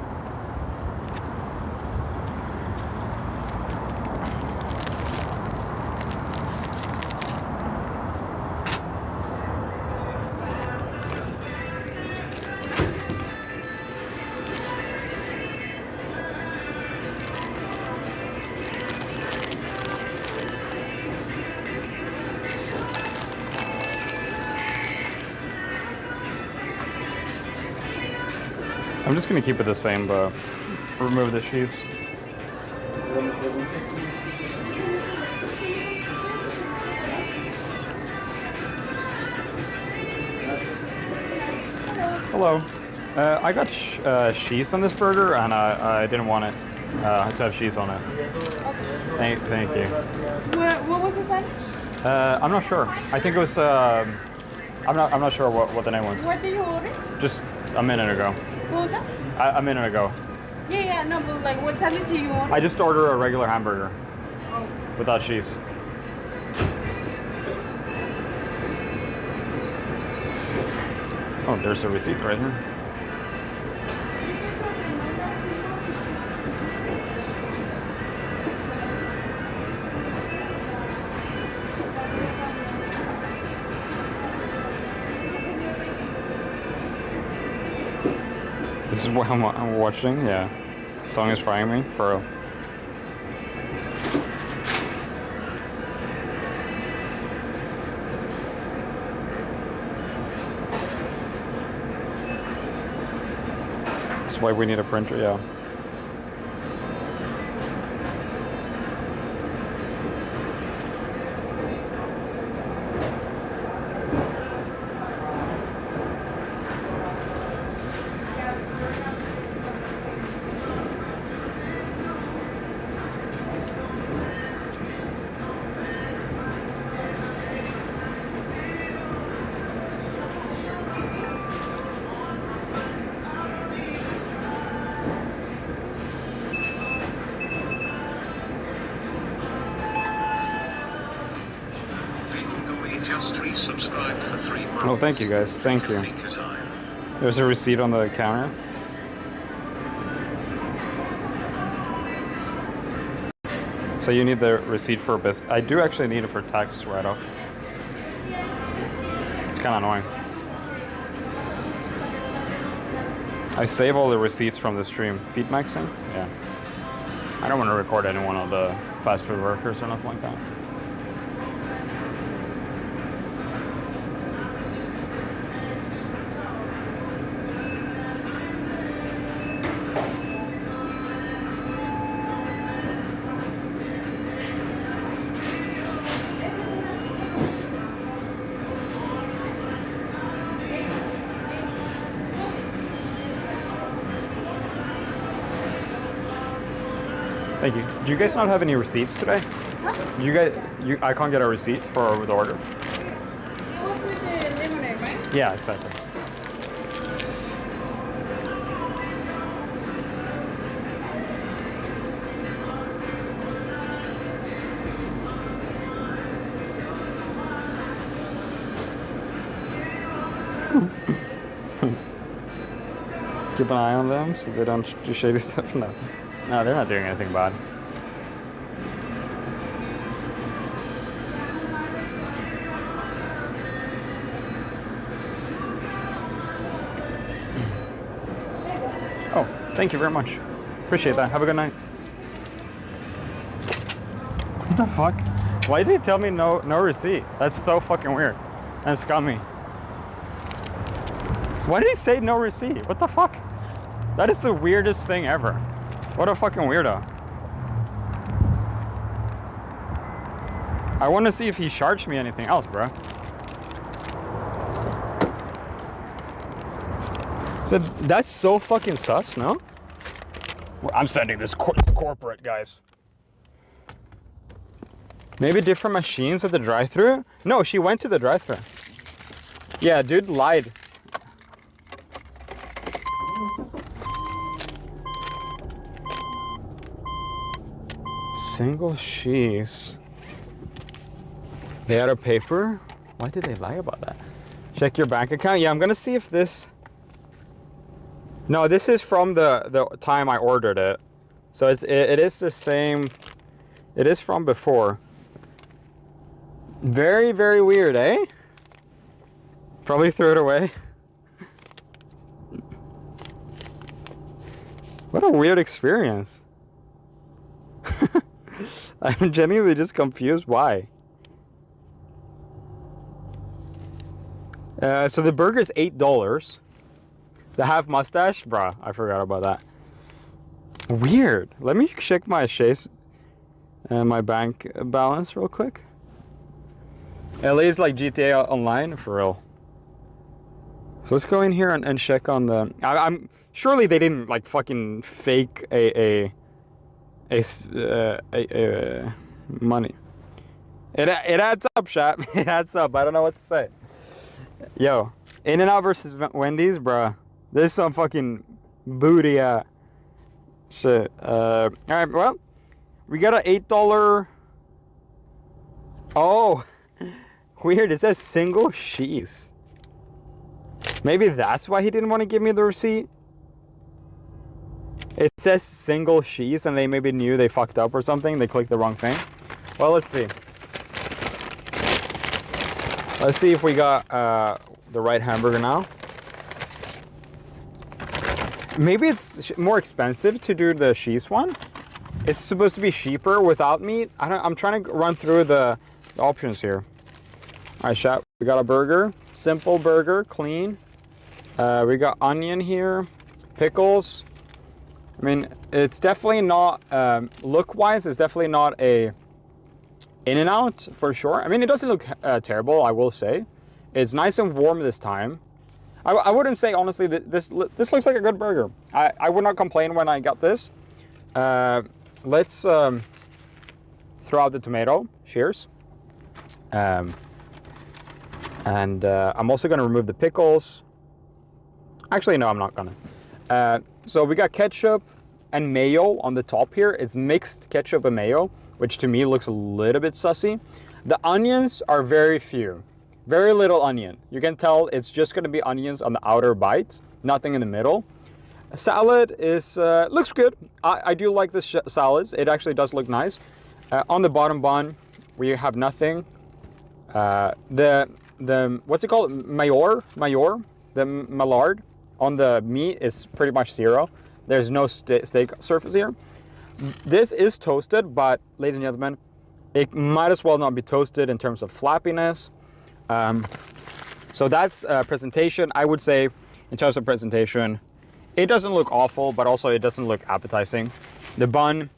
I'm just gonna keep it the same, but remove the cheese. Hello. I got cheese on this burger, and I didn't want it to have cheese on it. Okay. Thank you. What was the sandwich? I'm not sure. I think it was. I'm not sure what the name was. What did you order? Just a minute ago. What was that? A minute ago. Yeah, no, but like, what sandwich do you order? I just ordered a regular hamburger without cheese. Oh, there's a receipt right here. This is what I'm watching, yeah. The song is frying me, for real. That's why we need a printer, yeah. just resubscribed for 3 months. Oh, thank you guys. Thank you. Yungfika time. There's a receipt on the counter. So you need the receipt for a biscuit. I do actually need it for tax write-off. It's kind of annoying. I save all the receipts from the stream. Feed maxing? Yeah. I don't want to record any one of the fast food workers or nothing like that. Thank you. Do you guys not have any receipts today? What? You guys, I can't get a receipt for the order. It was with the lemonade, right? Yeah, exactly. Keep an eye on them so they don't do shady stuff. No. No, they're not doing anything bad. Oh, thank you very much. Appreciate that. Have a good night. What the fuck? Why did he tell me no receipt? That's so fucking weird and scummy. Why did he say no receipt? What the fuck? That is the weirdest thing ever. What a fucking weirdo. I want to see if he charged me anything else, bro. So that's so fucking sus, no? I'm sending this to corporate, guys. Maybe different machines at the drive-thru? No, she went to the drive-thru. Yeah, dude lied. Single cheese. They had a paper? Why did they lie about that? Check your bank account. Yeah, I'm gonna see if this... No, this is from the time I ordered it. So it is the same. It is from before. Very, very weird, eh? Probably threw it away. What a weird experience. I'm genuinely just confused why. So the burger is $8. The half mustache? Bruh, I forgot about that. Weird. Let me check my Chase and my bank balance real quick. LA is like GTA Online, for real. So let's go in here and check on the... I'm surely they didn't like fucking fake a money. It adds up, chat. It adds up. I don't know what to say. Yo, In-N-Out versus Wendy's, bruh. This is some fucking booty shit. All right, well, we got an $8. Oh, weird. It says single cheese. Maybe that's why he didn't want to give me the receipt. It says single cheese, and they maybe knew they fucked up or something. They clicked the wrong thing. Well, let's see. Let's see if we got the right hamburger now. Maybe it's more expensive to do the cheese one. It's supposed to be cheaper without meat. I'm trying to run through the options here. All right, chat. We got a burger, simple burger, clean. We got onion here, pickles. I mean, it's definitely not, look-wise, it's definitely not a In-N-Out for sure. I mean, it doesn't look terrible, I will say. It's nice and warm this time. I wouldn't say, honestly, that this looks like a good burger. I would not complain when I got this. Let's throw out the tomato. Cheers. And I'm also going to remove the pickles. Actually, no, I'm not going to. So we got ketchup and mayo on the top here. It's mixed ketchup and mayo, which to me looks a little bit sussy. The onions are very few. Very little onion. You can tell it's just going to be onions on the outer bites, nothing in the middle. Salad is looks good. I do like this salads. It actually does look nice. On the bottom bun, we have nothing. The what's it called? Mayor, the Maillard on the meat is pretty much zero. There's no steak surface here. This is toasted, but ladies and gentlemen, it might as well not be toasted in terms of flappiness. So that's presentation. I would say in terms of presentation, it doesn't look awful, but also it doesn't look appetizing. The bun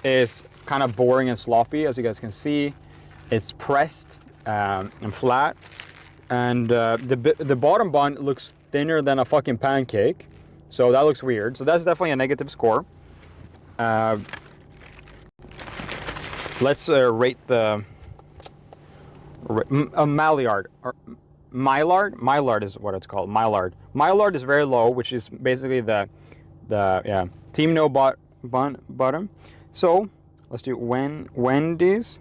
is kind of boring and sloppy, as you guys can see. It's pressed and flat. And the bottom bun looks thinner than a fucking pancake. So that looks weird. So that's definitely a negative score. Let's rate the Maillard. Maillard is what it's called. Maillard is very low, which is basically the team no bottom. So let's do Wendy's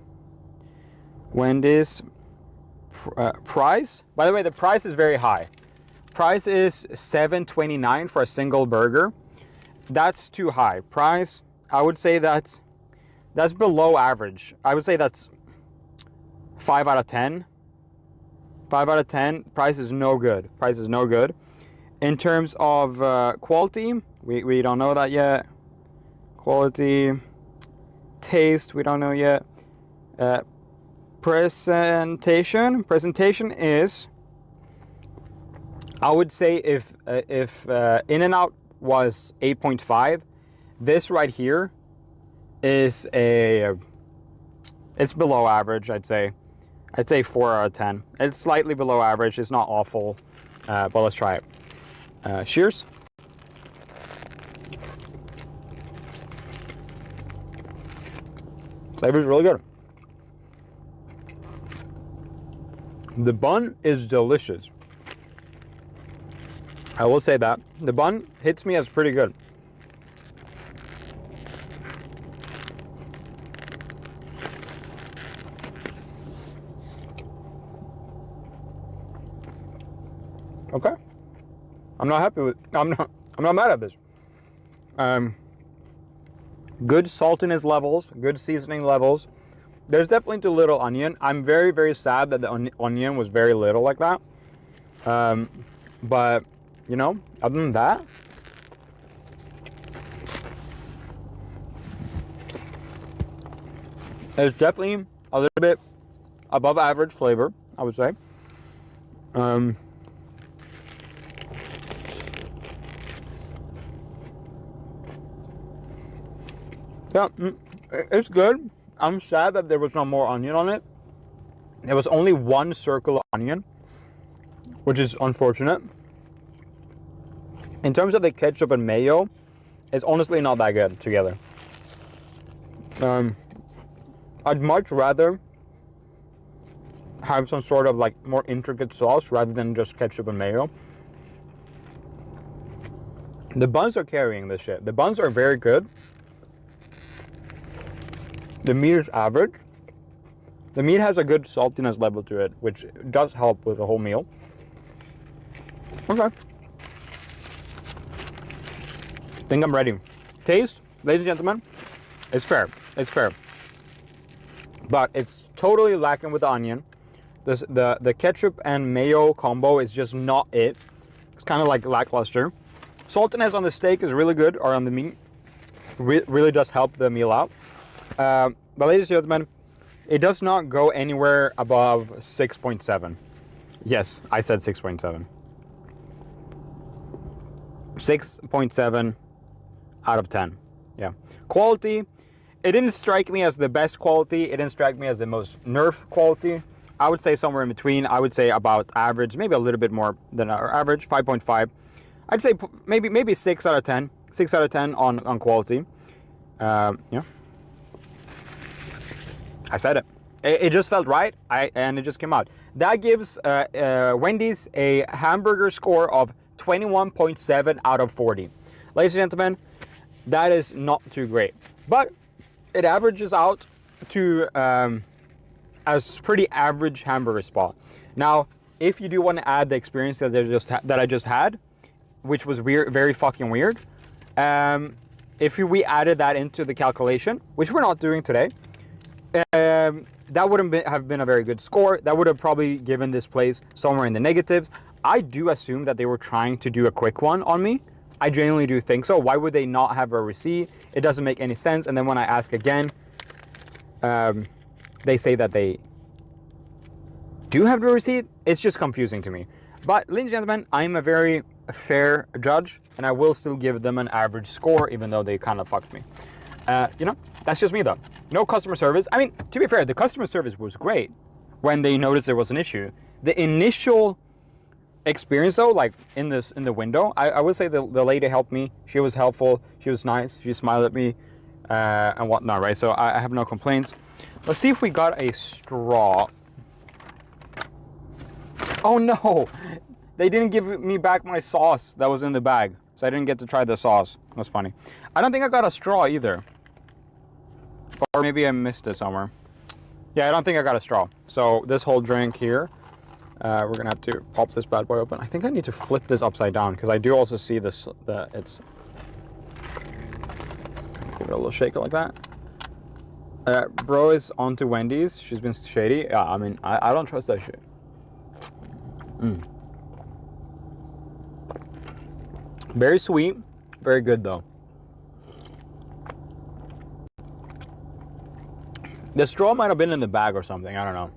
price. By the way, the price is very high. Price is $7.29 for a single burger. That's too high. Price, I would say that's below average. I would say that's 5 out of 10. 5 out of 10. Price is no good. Price is no good. In terms of quality, we don't know that yet. Quality, taste, we don't know yet. Presentation is, I would say if In-N-Out was 8.5, this right here is it's below average. I'd say 4 out of 10. It's slightly below average. It's not awful, but let's try it. Cheers. Flavor's really good. The bun is delicious. I will say that. The bun hits me as pretty good. Okay. I'm not happy with, I'm not mad at this. Good saltiness levels, good seasoning levels. There's definitely too little onion. I'm very, very sad that the onion was very little like that. But, you know, other than that, it's definitely a little bit above average flavor, I would say. Yeah, it's good. I'm sad that there was no more onion on it. There was only one circle of onion, which is unfortunate. In terms of the ketchup and mayo, it's honestly not that good together. I'd much rather have some sort of like more intricate sauce rather than just ketchup and mayo. The buns are carrying this shit. The buns are very good. The meat is average. The meat has a good saltiness level to it, which does help with the whole meal. Okay. I think I'm ready. Taste, ladies and gentlemen, it's fair. It's fair. But it's totally lacking with the onion. The ketchup and mayo combo is just not it. It's kind of like lackluster. Saltiness on the steak is really good, or on the meat. Really does help the meal out. But ladies and gentlemen, it does not go anywhere above 6.7. Yes, I said 6.7. 6.7 out of 10. Yeah. Quality, it didn't strike me as the best quality. It didn't strike me as the most Nerf quality. I would say somewhere in between. I would say about average, maybe a little bit more than our average, 5.5. I'd say maybe 6 out of 10. 6 out of 10 on quality. Yeah. I said it. It just felt right, and it just came out. That gives Wendy's a hamburger score of 21.7 out of 40. Ladies and gentlemen, that is not too great. But it averages out to a pretty average hamburger spot. Now, if you do want to add the experience that I just had, which was weird, very fucking weird, if we added that into the calculation, which we're not doing today, that wouldn't have been a very good score. That would have probably given this place somewhere in the negatives. I do assume that they were trying to do a quick one on me. I genuinely do think so. Why would they not have a receipt? It doesn't make any sense. And then when I ask again, they say that they do have the receipt. It's just confusing to me. But ladies and gentlemen, I'm a very fair judge, and I will still give them an average score, even though they kind of fucked me. You know, that's just me though. No customer service. I mean, to be fair, the customer service was great when they noticed there was an issue. The initial experience though, like in the window, I would say the lady helped me. She was helpful. She was nice. She smiled at me and whatnot, right? So I have no complaints. Let's see if we got a straw. Oh no, they didn't give me back my sauce that was in the bag. So I didn't get to try the sauce. That's funny. I don't think I got a straw either. Or maybe I missed it somewhere. Yeah, I don't think I got a straw. So this whole drink here, we're gonna have to pop this bad boy open. I think I need to flip this upside down because I do also see this, it's, give it a little shake like that. Bro is on to Wendy's. She's been shady. Yeah, I mean, I don't trust that shit. Very sweet, very good though. The straw might have been in the bag or something, I don't know.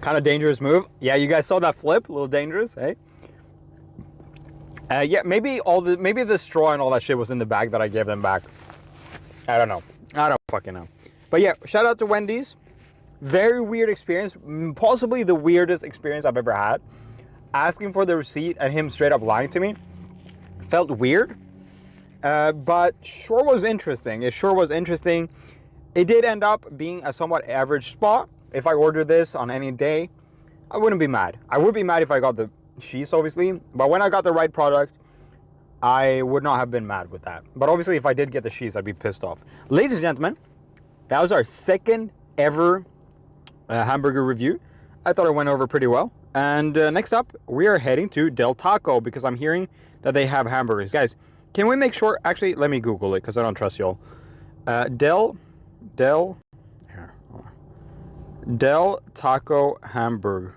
Kind of dangerous move. Yeah, you guys saw that flip, a little dangerous, hey? Yeah, maybe the straw and all that shit was in the bag that I gave them back. I don't know. I don't fucking know. But yeah, shout out to Wendy's. Very weird experience. Possibly the weirdest experience I've ever had. Asking for the receipt and him straight up lying to me. Felt weird. But sure was interesting. It sure was interesting. It did end up being a somewhat average spot. If I ordered this on any day, I wouldn't be mad. I would be mad if I got the cheese, obviously. But when I got the right product, I would not have been mad with that. But obviously, if I did get the cheese, I'd be pissed off. Ladies and gentlemen, that was our second ever hamburger review. I thought it went over pretty well. And next up, we are heading to Del Taco because I'm hearing that they have hamburgers. Guys, can we make sure? Actually, let me Google it because I don't trust y'all. Del Taco Hamburger.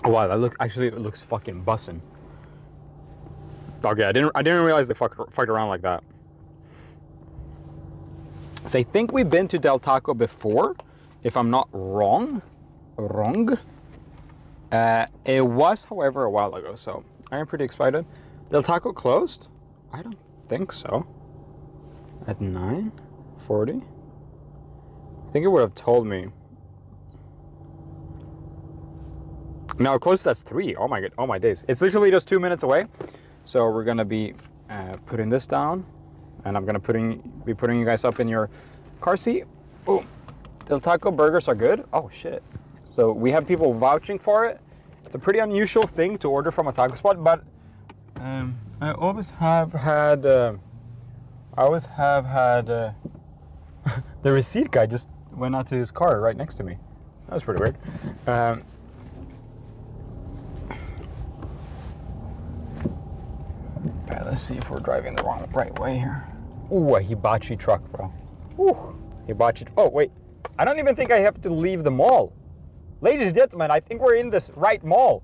Oh, wow, it looks fucking bussin'. Okay, I didn't realize they fucked around like that. So I think we've been to Del Taco before, if I'm not wrong. It was, however, a while ago, so I am pretty excited. Del Taco closed? I don't think so. At 9:40? I think it would have told me. No, it closed at 3. Oh my god, oh my days. It's literally just 2 minutes away. So we're gonna be putting this down, and I'm gonna be putting you guys up in your car seat. Boom. Del Taco burgers are good. Oh shit. So we have people vouching for it. It's a pretty unusual thing to order from a taco spot, but I always have had the receipt guy just went out to his car right next to me. That was pretty weird. Okay, let's see if we're driving the right way here. Ooh, a hibachi truck, bro. Ooh, hibachi. Oh, wait. I don't even think I have to leave the mall. Ladies and gentlemen, I think we're in this right mall.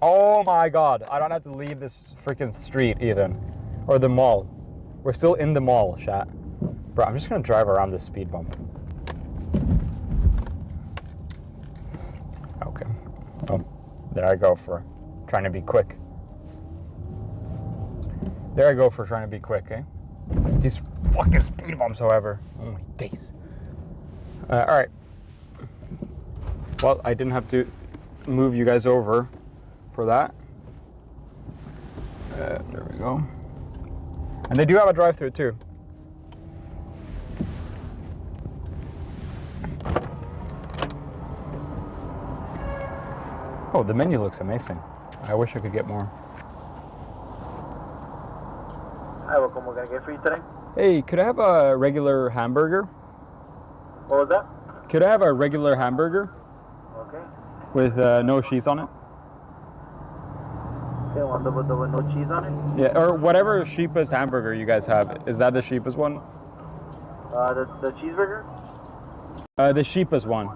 Oh my god. I don't have to leave this freaking street even. Or the mall. We're still in the mall, chat. Bro, I'm just gonna drive around this speed bump. Okay. Oh, there I go for trying to be quick. There I go for trying to be quick, eh? These fucking speed bumps, however. Oh my days. Alright. Well, I didn't have to move you guys over for that. There we go. And they do have a drive-thru too. Oh, the menu looks amazing. I wish I could get more. Hi, what can I get for you today? Hey, could I have a regular hamburger? What was that? Could I have a regular hamburger Okay. with no cheese on it? Okay, one double no cheese on it? Yeah, or whatever cheapest hamburger you guys have. Is that the cheapest one? The cheeseburger? The cheapest one.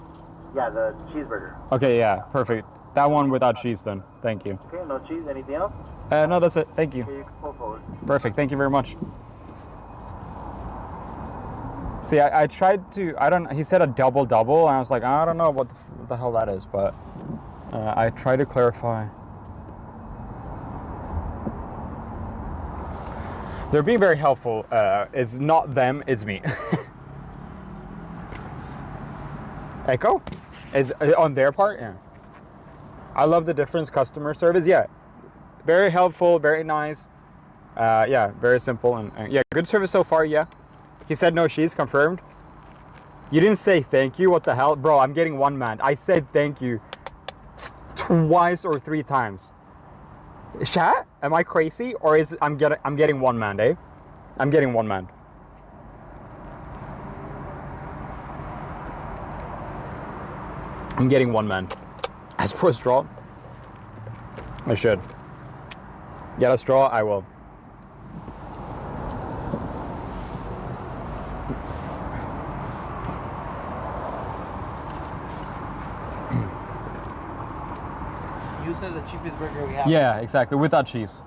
Yeah, the cheeseburger. Okay, yeah, perfect. That one without cheese then. Thank you. Okay, no cheese. Anything else? No, that's it. Thank you. Okay, you can pull forward. Perfect. Thank you very much. See, I tried to, he said a double, and I was like, I don't know what the hell that is, but I tried to clarify. They're being very helpful. It's not them, it's me. Echo? Is on their part? Yeah. I love the difference. Customer service, yeah. Very helpful, very nice. Yeah, very simple. And yeah, good service so far, yeah. He said no cheese, confirmed. You didn't say thank you, what the hell? Bro, I'm getting one man. I said thank you twice or 3 times. Chat? Am I crazy? Or is I'm getting one man, eh? I'm getting one man. I'm getting one man. As for a straw, I should. Get a straw, I will. You said the cheapest burger we have. Yeah, exactly, without cheese.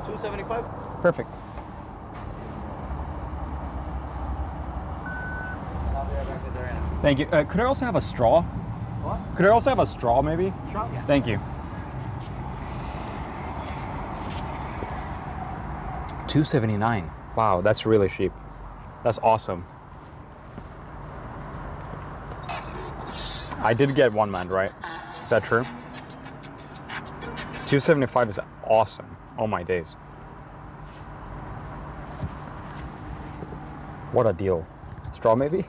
$2.75. Perfect. I'll be right back with the rent. Thank you. Could I also have a straw? What? Could I also have a straw, maybe? Straw? Yeah. Thank you. $2.79. Wow, that's really cheap. That's awesome. I did get one man, right? Is that true? $2.75 is awesome. Oh my days. What a deal. Straw, maybe?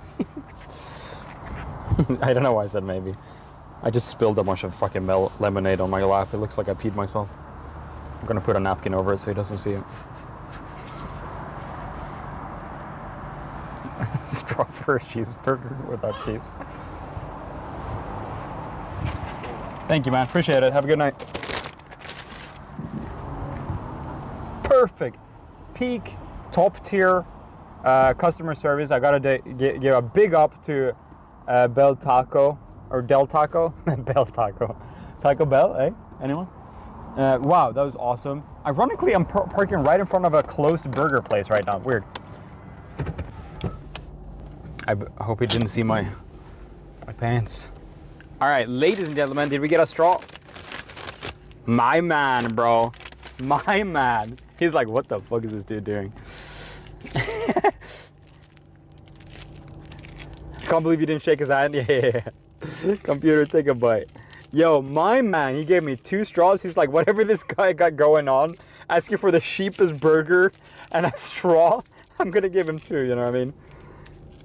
I don't know why I said maybe. I just spilled a bunch of fucking lemonade on my lap. It looks like I peed myself. I'm gonna put a napkin over it so he doesn't see it. Straw for a cheeseburger without cheese. Thank you, man. Appreciate it. Have a good night. Perfect. Peak, top tier customer service. I gotta give a big up to Bell Taco or Del Taco. Bell Taco. Taco Bell, eh? Anyone? Wow, that was awesome. Ironically, I'm parking right in front of a closed burger place right now. Weird. I hope he didn't see my pants. All right, ladies and gentlemen, did we get a straw? My man, bro. My man. He's like, what the fuck is this dude doing? Can't believe you didn't shake his hand. Yeah. Computer, take a bite. Yo, my man, he gave me 2 straws. He's like, whatever this guy got going on, asking for the cheapest burger and a straw, I'm gonna give him 2, you know what I mean?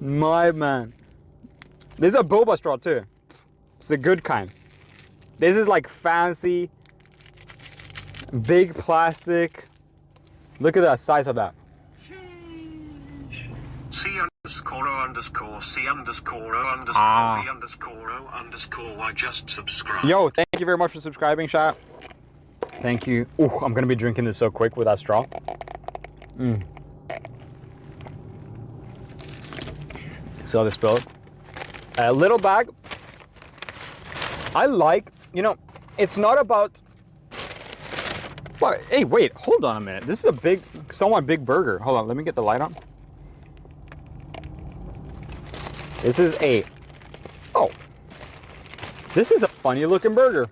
My man. This is a boba straw too. It's a good kind. This is like fancy, big plastic. Look at the size of that. C_O_C_O_C_O_B_O_I just subscribed. Yo, thank you very much for subscribing, chat. Thank you. Ooh, I'm gonna be drinking this so quick with that straw. So this spilled. A little bag. I like, you know, it's not about. Well, hey, wait, hold on a minute. This is a big, somewhat big burger. Hold on, let me get the light on. This is a. Oh, this is a funny looking burger.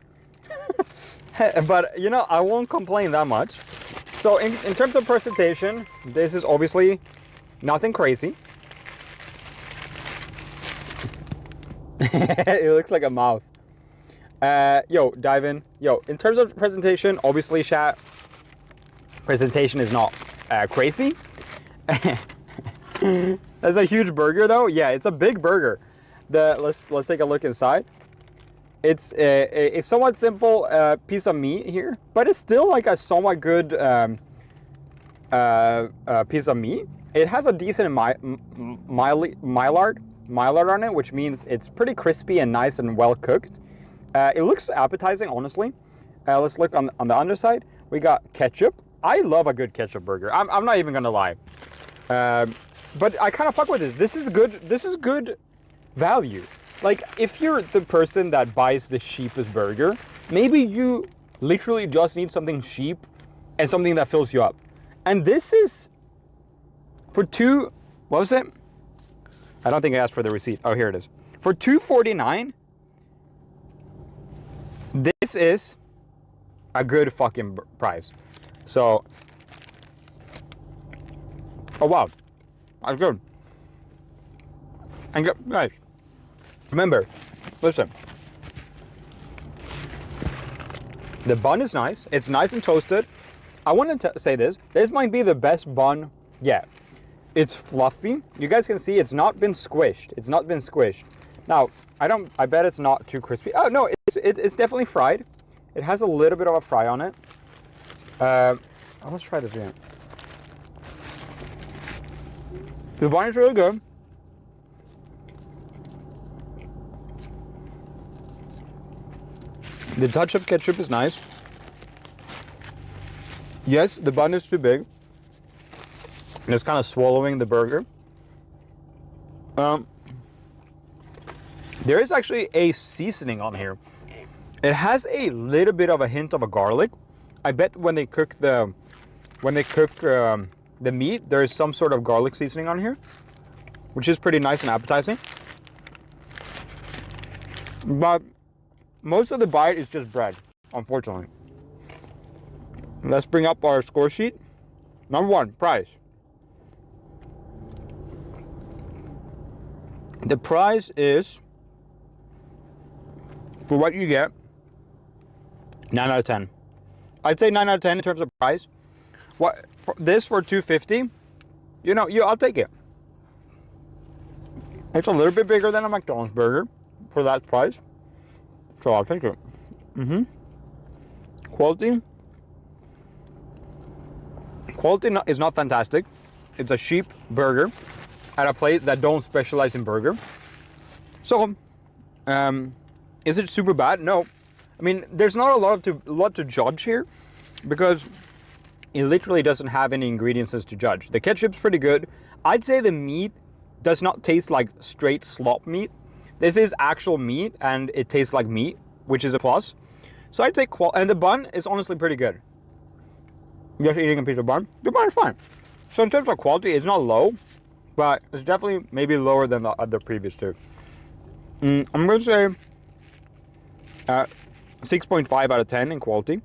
But you know, I won't complain that much. So in terms of presentation, this is obviously nothing crazy. It looks like a mouth. Yo, dive in. Yo, in terms of presentation, obviously, chat, presentation is not crazy. That's a huge burger, though. Yeah, it's a big burger. Let's take a look inside. It's a somewhat simple piece of meat here, but it's still like a somewhat good piece of meat. It has a decent Maillard on it, which means it's pretty crispy and nice and well cooked. It looks appetizing, honestly. Let's look on the underside. We got ketchup. I love a good ketchup burger. I'm not even gonna lie. But I kind of fuck with this. This is good. This is good value. Like, if you're the person that buys the cheapest burger, maybe you literally just need something cheap and something that fills you up. And this is for what was it? I don't think I asked for the receipt. Oh, here it is. For $2.49, this is a good fucking price. So, oh wow, that's good. And guys, remember, listen, the bun is nice. It's nice and toasted. I wanted to say this. This might be the best bun yet. It's fluffy. You guys can see it's not been squished. It's not been squished. Now, I bet it's not too crispy. Oh no, it's definitely fried. It has a little bit of a fry on it. Let's try this again. The bun is really good. The touch of ketchup is nice. Yes, the bun is too big. And it's kind of swallowing the burger. There is actually a seasoning on here. It has a little bit of a hint of a garlic. I bet when they cook the meat, there is some sort of garlic seasoning on here, which is pretty nice and appetizing. But most of the bite is just bread, unfortunately. Let's bring up our score sheet. Number one, price. The price is, for what you get, 9 out of 10. I'd say 9 out of 10 in terms of price. What for this for $2.50? You know, I'll take it. It's a little bit bigger than a McDonald's burger for that price, so I'll take it. Quality is not fantastic. It's a cheap burger at a place that don't specialize in burger. So, is it super bad? No. I mean, there's not a lot to judge here, because it literally doesn't have any ingredients to judge. The ketchup's pretty good. I'd say the meat does not taste like straight slop meat. This is actual meat, and it tastes like meat, which is a plus. So I'd say and the bun is honestly pretty good. Just eating a piece of bun, the bun is fine. So in terms of quality, it's not low, but it's definitely maybe lower than the other previous two. I'm going to say 6.5 out of 10 in quality.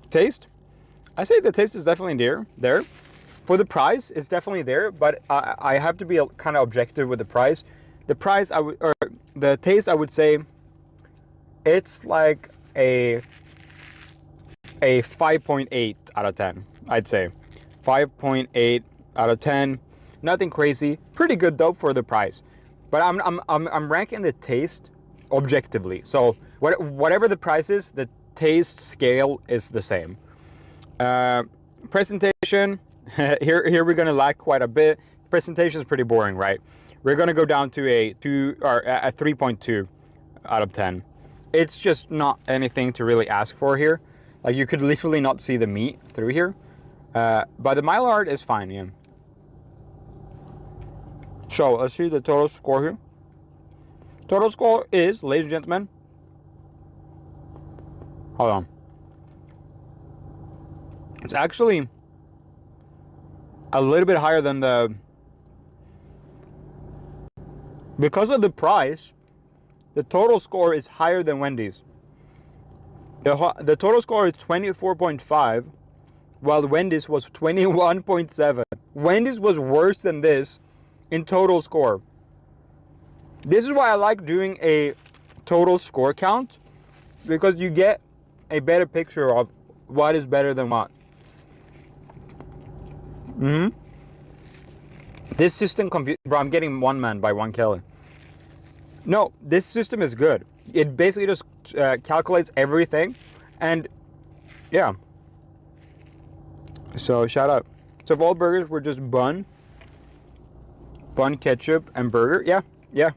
Taste, I say the taste is definitely there. For the price, it's definitely there, but I have to be kind of objective with the price. The price, the taste, I would say it's like a 5.8 out of 10. I'd say 5.8 out of 10. Nothing crazy. Pretty good though for the price. But I'm ranking the taste objectively. So whatever the price is, the taste scale is the same. Presentation. Here we're gonna lack quite a bit. Presentation is pretty boring, right? We're gonna go down to a 3.2 out of 10. It's just not anything to really ask for here. Like, you could literally not see the meat through here. But the Maillard is fine, yeah. So let's see the total score here. Total score is, ladies and gentlemen, hold on. It's actually a little bit higher than because of the price, the total score is higher than Wendy's. The total score is 24.5, while Wendy's was 21.7. Wendy's was worse than this in total score. This is why I like doing a total score count, because you get a better picture of what is better than what. This system bro, I'm getting one man by one Kelly. No, this system is good. It basically just calculates everything, and yeah. So shout out. So if all burgers were just bun, ketchup, and burger, yeah,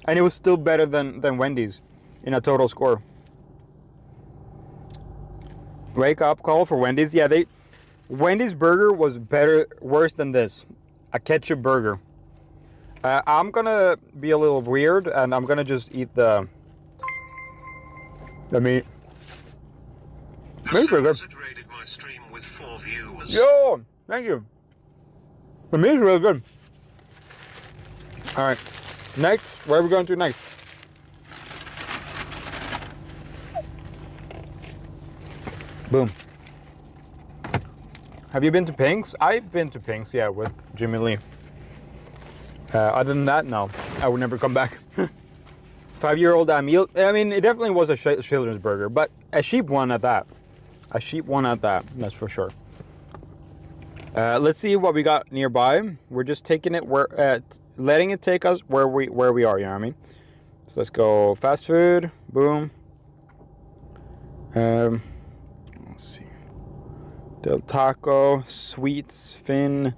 and it was still better than Wendy's in a total score. Wake up call for Wendy's. Yeah, Wendy's burger was worse than this. A ketchup burger. I'm gonna be a little weird, and I'm gonna just eat the meat. Meat burger. Rated my stream with 4 viewers. Yo, thank you. The meat is really good. All right, next, where are we going to next? Boom. Have you been to Pink's? I've been to Pink's, yeah, with Jimmy Lee. Other than that, no, I would never come back. 5-year-old meal. I mean, it definitely was a children's burger, but a cheap one at that. A cheap one at that, that's for sure. Let's see what we got nearby. We're just taking it letting it take us where we are. You know what I mean? So let's go fast food. Boom. Let's see. Del Taco, Sweets, Finn,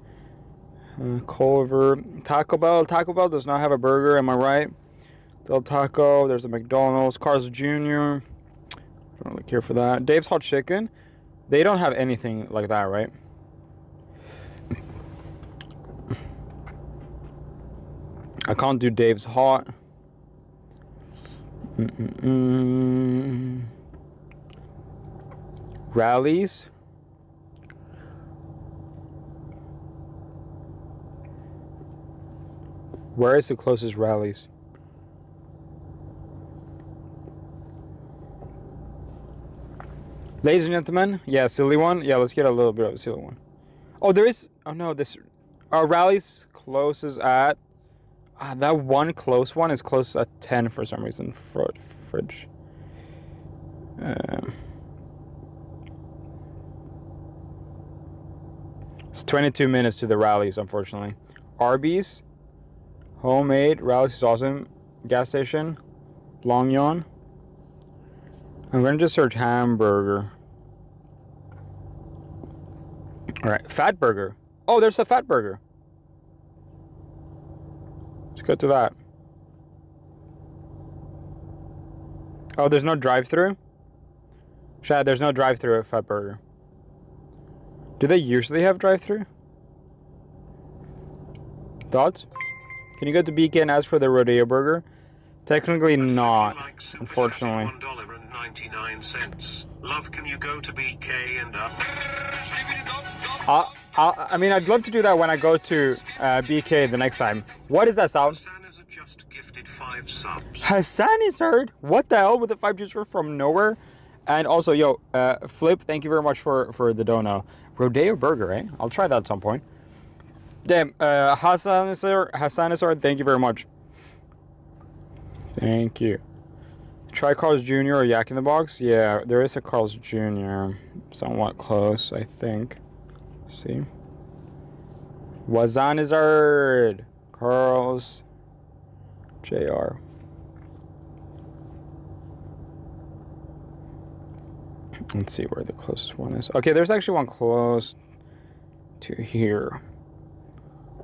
Culver, Taco Bell. Taco Bell does not have a burger. Am I right? Del Taco. There's a McDonald's. Carl's Jr. Don't really care for that. Dave's Hot Chicken. They don't have anything like that, right? I can't do Dave's Hot. Rallies. Where is the closest Rallies? Ladies and gentlemen, yeah, silly one. Yeah, let's get a little bit of a silly one. Oh, there is. Oh no, this. Rallies closes at. That one close one is close at 10 for some reason. Fridge. It's 22 minutes to the Rallies, unfortunately. Arby's. Homemade. Rallies is awesome. Gas station. Long Yon. I'm going to just search hamburger. Alright, fat burger. Oh, there's a fat burger. Let's go to that. Oh, there's no drive-thru? Shad, there's no drive-thru at Fat Burger. Do they usually have drive-thru? Thoughts? Can you go to BK and ask for the Rodeo Burger? Technically not, unfortunately. $1.99. Love, can you go to BK and I mean, I'd love to do that when I go to BK the next time. What is that sound? Hassan has just gifted 5 subs. Hassan is heard. What the hell with the 5 juicer from nowhere? And also, yo, Flip, thank you very much for the dono. Rodeo Burger, eh? I'll try that at some point. Damn, Hassan is heard. Thank you very much. Thank you. Try Carl's Jr. or Yak in the Box? Yeah, there is a Carl's Jr. Somewhat close, I think. See? Wazan is heard. Carl's JR. Let's see where the closest one is. Okay, there's actually one close to here.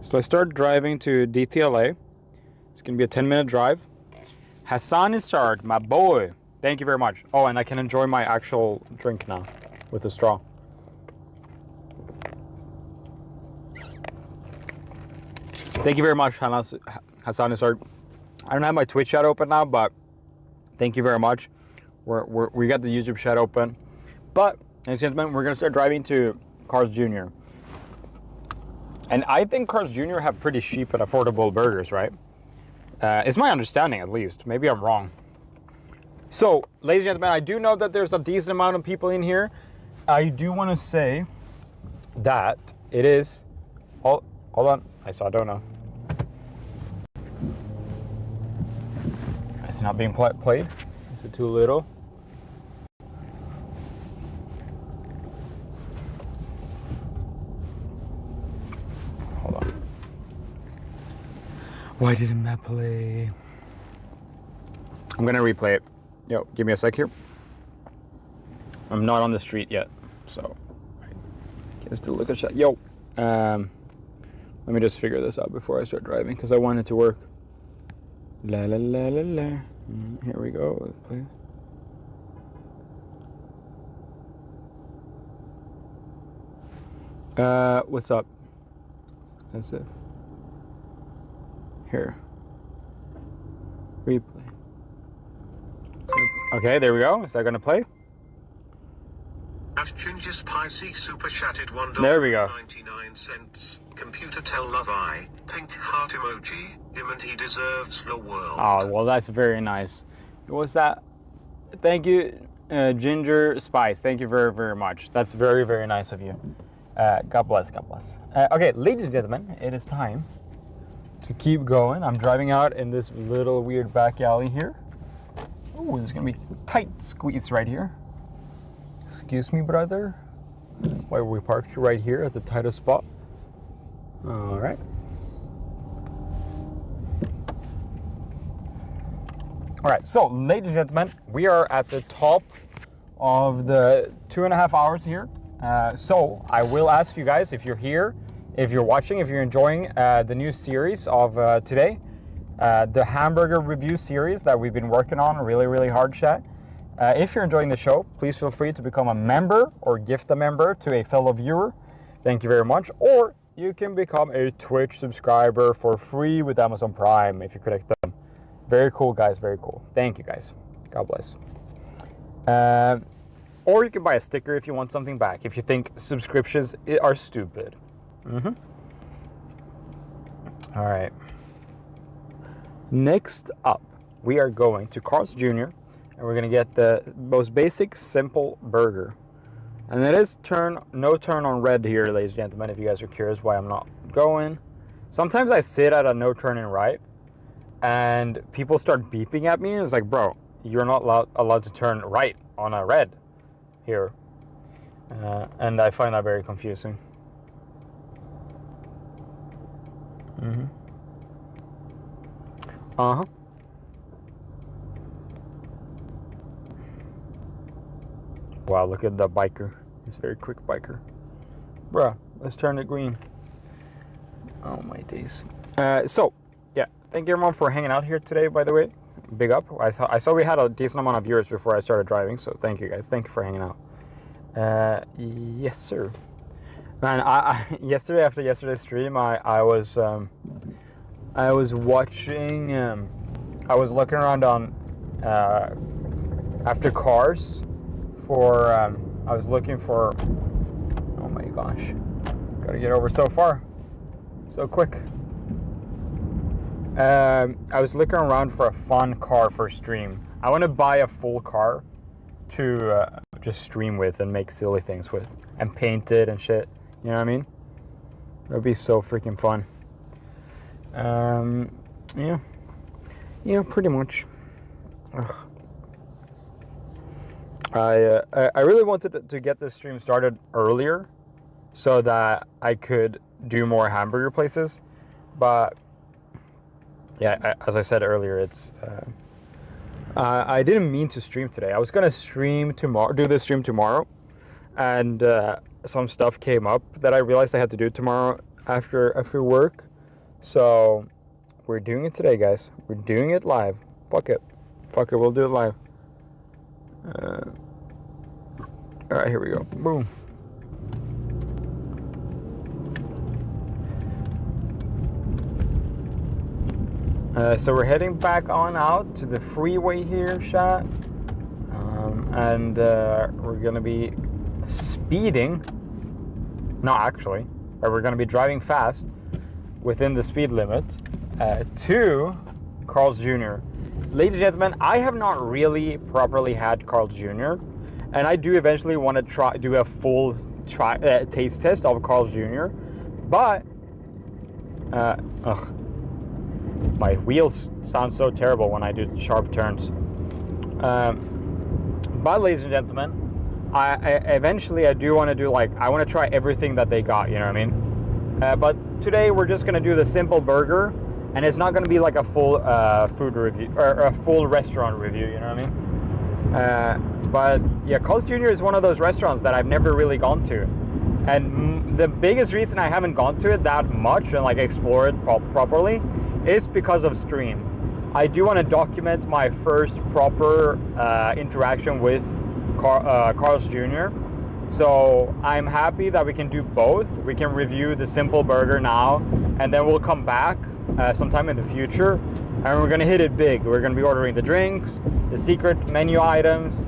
So let's start driving to DTLA. It's gonna be a 10-minute drive. Hassan is starred, my boy. Thank you very much. Oh, and I can enjoy my actual drink now with a straw. Thank you very much, Hassan is starred. I don't have my Twitch chat open now, but thank you very much. We got the YouTube chat open. But, ladies and gentlemen, we're gonna start driving to Carl's Jr. And I think Carl's Jr. have pretty cheap and affordable burgers, right? It's my understanding, at least. Maybe I'm wrong. So, ladies and gentlemen, I do know that there's a decent amount of people in here. I do want to say that it is... hold on. I saw dono. It's not being played. Is it too little? Hold on. Why didn't that play? I'm gonna replay it. Yo, give me a sec here. I'm not on the street yet, so I guess to look at shot. Yo, let me just figure this out before I start driving because I want it to work. La la la la la. Here we go. Let's play. What's up? That's it. Here. Replay. Okay, there we go. Is that gonna play? At Ginger Spicy super chatted There we go. $1.99. Computer tell love I. Pink heart emoji. Him and he deserves the world. Oh, well, that's very nice. What's that? Thank you, Ginger Spice. Thank you very, very much. That's very, very nice of you. God bless, God bless. Okay, ladies and gentlemen, it is time to keep going. I'm driving out in this little weird back alley here. Oh, there's gonna be tight squeeze right here. Excuse me, brother. Why we parked right here at the tightest spot? All right. All right, so ladies and gentlemen, we are at the top of the 2.5 hours here. So I will ask you guys if you're here, if you're watching, if you're enjoying the new series of today, the hamburger review series that we've been working on really, really hard, chat. If you're enjoying the show, please feel free to become a member or gift a member to a fellow viewer. Thank you very much. Or you can become a Twitch subscriber for free with Amazon Prime if you connect them. Very cool, guys. Very cool. Thank you, guys. God bless. Or you can buy a sticker if you want something back, if you think subscriptions are stupid. All right. Next up, we are going to Carl's Jr. and we're going to get the most basic, simple burger. And it is no turn on red here, ladies and gentlemen, if you guys are curious why I'm not going. Sometimes I sit at a no turning right, and people start beeping at me, and it's like, bro, you're not allowed to turn right on a red here. And I find that very confusing. Wow, look at the biker. He's a very quick biker. Bruh, let's turn it green. Oh my days. So, yeah, thank you everyone for hanging out here today, by the way. Big up. I saw we had a decent amount of viewers before I started driving, so thank you guys. Thank you for hanging out. Yes, sir. Man, yesterday after yesterday's stream, I was watching. I was looking around on after cars for. I was looking for. Oh my gosh! Gotta get over so far, so quick. I was looking around for a fun car for stream. I want to buy a full car to just stream with and make silly things with and paint it and shit. You know what I mean? That would be so freaking fun. Yeah, pretty much. Ugh. I really wanted to get this stream started earlier so that I could do more hamburger places, but yeah, as I said earlier, it's I didn't mean to stream today. I was gonna stream tomorrow, do this stream tomorrow, and some stuff came up that I realized I had to do tomorrow after work. So we're doing it today, guys. We're doing it live. Fuck it, we'll do it live. All right, here we go. Boom. So we're heading back on out to the freeway here, chat. And we're gonna be speeding. No, actually, we're gonna be driving fast within the speed limit to Carl's Jr. Ladies and gentlemen, I have not really properly had Carl's Jr. And I do eventually want to do a full taste test of Carl's Jr. But, my wheels sound so terrible when I do sharp turns. But ladies and gentlemen, I eventually do want to do I want to try everything that they got, you know what I mean? But today we're just going to do the simple burger and it's not going to be like a full food review or a full restaurant review, you know what I mean? But yeah, Carl's Jr. is one of those restaurants that I've never really gone to, and the biggest reason I haven't gone to it that much and like explore it properly is because of stream. I do want to document my first proper interaction with Carl's Jr. So I'm happy that we can do both. We can review the simple burger now, and then we'll come back sometime in the future, and we're gonna hit it big. We're gonna be ordering the drinks, the secret menu items,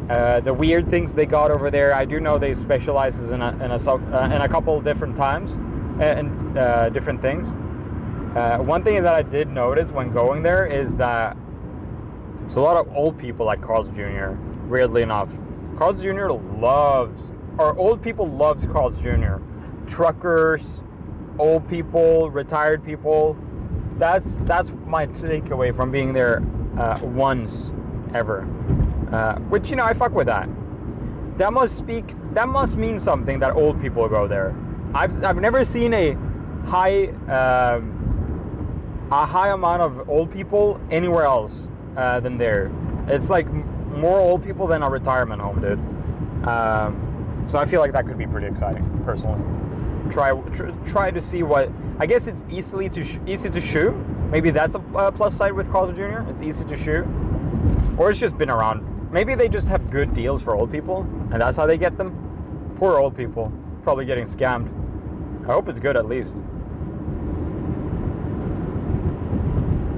the weird things they got over there. I do know they specializes in a couple different times and different things. One thing that I did notice when going there is that there's a lot of old people at Carl's Jr. Weirdly enough, Carl's Jr. Old people loves Carl's Jr. Truckers, old people, retired people. That's my takeaway from being there once ever. Which, you know, I fuck with that. That must mean something that old people go there. I've never seen a high amount of old people anywhere else than there. It's like more old people than a retirement home, dude. So I feel like that could be pretty exciting, personally. Try to see what. I guess it's easy to shoot. Maybe that's a plus side with Carl's Jr. It's easy to shoot, or it's just been around. Maybe they just have good deals for old people, and that's how they get them. Poor old people, probably getting scammed. I hope it's good at least.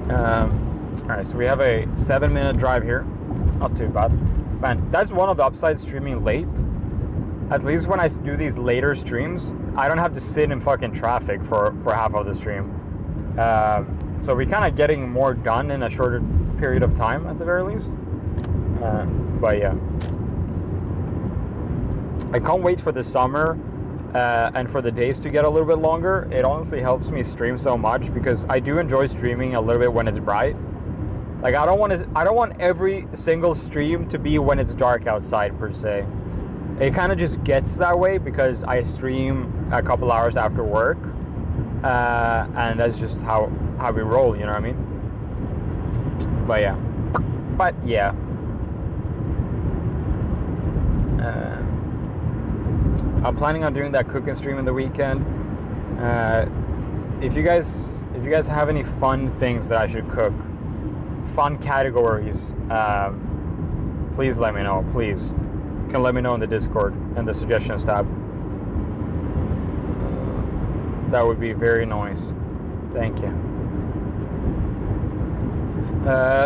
Alright, so we have a 7-minute drive here. Not too bad. Man, that's one of the upsides streaming late. At least when I do these later streams, I don't have to sit in fucking traffic for half of the stream. So we're kind of getting more done in a shorter period of time at the very least. But yeah. I can't wait for the summer and for the days to get a little bit longer. It honestly helps me stream so much because I do enjoy streaming a little bit when it's bright. Like I don't want every single stream to be when it's dark outside per se. It kind of just gets that way because I stream a couple hours after work, and that's just how we roll. You know what I mean? But yeah. I'm planning on doing that cooking stream in the weekend. If you guys have any fun things that I should cook, fun categories, please let me know. Please, you can let me know in the Discord and the suggestions tab. That would be very nice. Thank you.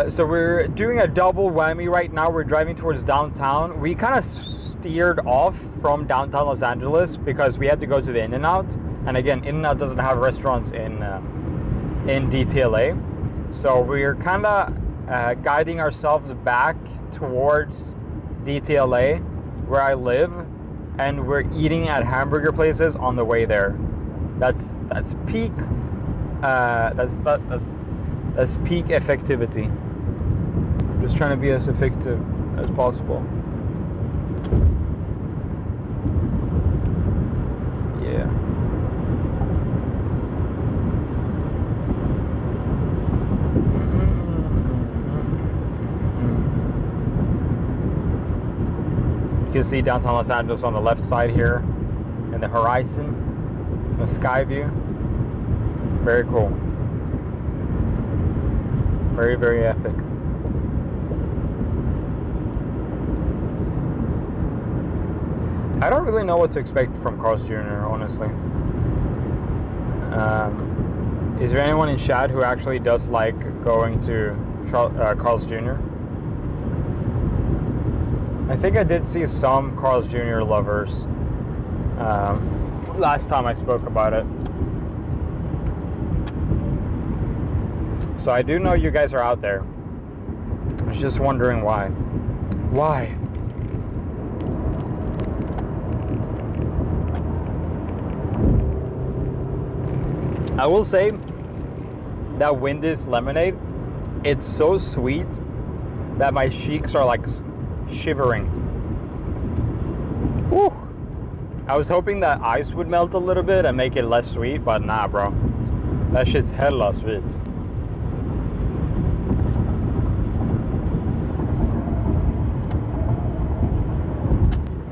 So we're doing a double whammy right now. We're driving towards downtown. We kind of steered off from downtown Los Angeles because we had to go to the In-N-Out. And again, In-N-Out doesn't have restaurants in DTLA. So we're kind of guiding ourselves back towards DTLA, where I live, and we're eating at hamburger places on the way there. That's peak. That's peak effectivity. Just trying to be as effective as possible. Yeah. You can see downtown Los Angeles on the left side here, and the horizon, the sky view. Very cool. Very, very epic. I don't really know what to expect from Carl's Jr., honestly. Is there anyone in chat who actually does like going to Carl's Jr.? I think I did see some Carl's Jr. lovers last time I spoke about it. So I do know you guys are out there. I was just wondering why. Why? I will say that Wendy's lemonade, it's so sweet that my cheeks are like shivering. Whew. I was hoping that ice would melt a little bit and make it less sweet, but nah, bro. That shit's hella sweet.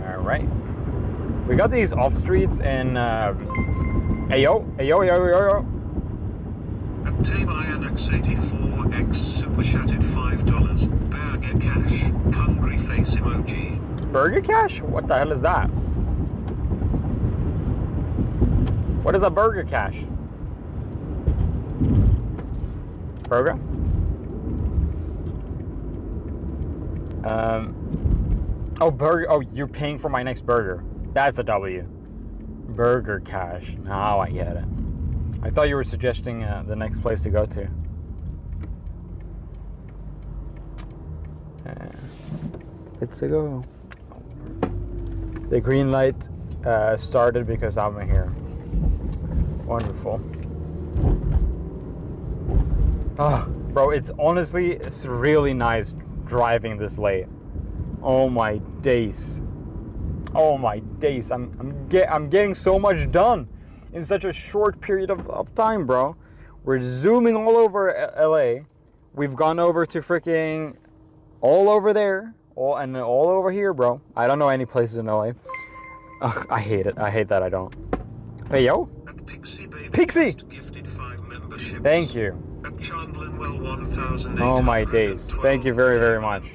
Alright. We got these off streets in Ayo. At Tabayan X84X Super Chatted $5. Burger Cash. Hungry face emoji. Burger Cash? What the hell is that? What is a Burger Cash? Burger? Oh, burger. Oh, you're paying for my next burger. That's a W. Burger Cash. Now I get it. I thought you were suggesting the next place to go to. Let's go. The green light started because I'm here. Wonderful. Oh, bro, it's really nice driving this late. Oh my days. Oh my days. I'm getting so much done in such a short period of time, bro. We're zooming all over LA. We've gone over to freaking all over there, and all over here, bro. I don't know any places in LA. Ugh, I hate it. I hate that I don't. Hey, yo. Pixie! Gifted 5 memberships. Thank you. Oh my days. Thank you very, very much.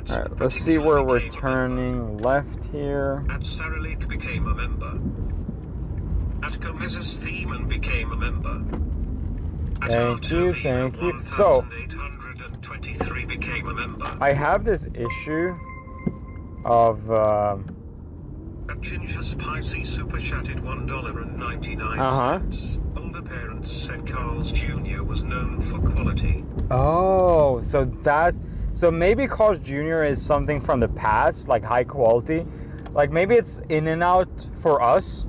Alright, let's see where we're turning left here. At Saralik became a member. At Gomez's Thiemann became a member. At Thank you. So, 1823 became a member. I have this issue of At Ginger Spicy Super Chatted $1.99. Older parents said Carl's Jr. was known for quality. oh, so maybe Carl's Jr. is something from the past, like high quality. Like maybe it's In-N-Out for us.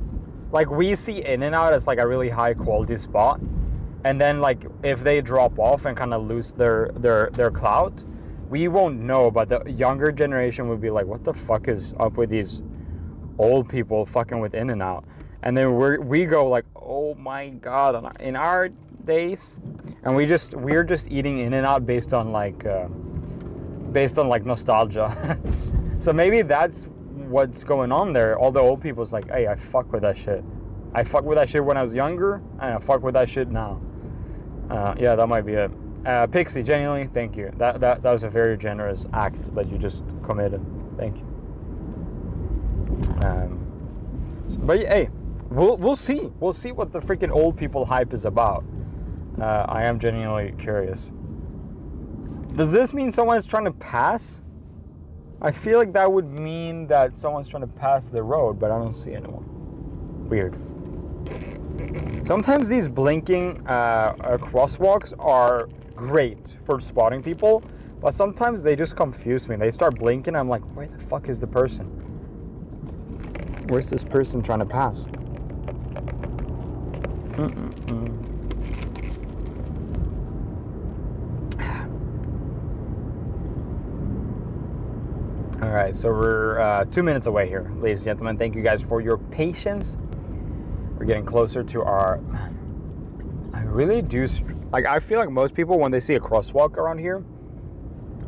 Like we see In-N-Out as like a really high quality spot. And then like if they drop off and kind of lose their clout, we won't know, but the younger generation would be like, what the fuck is up with these old people fucking with In-N-Out? And then we go like, oh my god, in our days, and we're just eating In-N-Out based on like nostalgia. So maybe that's what's going on there. All the old people's like, hey, I fuck with that shit. I fuck with that shit when I was younger, and I fuck with that shit now. Yeah, that might be it. Pixie, genuinely, thank you. That was a very generous act that you just committed. Thank you. But hey, we'll see. We'll see what the freaking old people hype is about. I am genuinely curious. Does this mean someone's trying to pass? I feel like that would mean that someone's trying to pass the road, but I don't see anyone. Weird. Sometimes these blinking crosswalks are great for spotting people, but sometimes they just confuse me. They start blinking, I'm like, where the fuck is the person? Where's this person trying to pass? All right, so we're 2 minutes away here, ladies and gentlemen. Thank you guys for your patience. We're getting closer to our... I really do... Like, I feel like most people, when they see a crosswalk around here,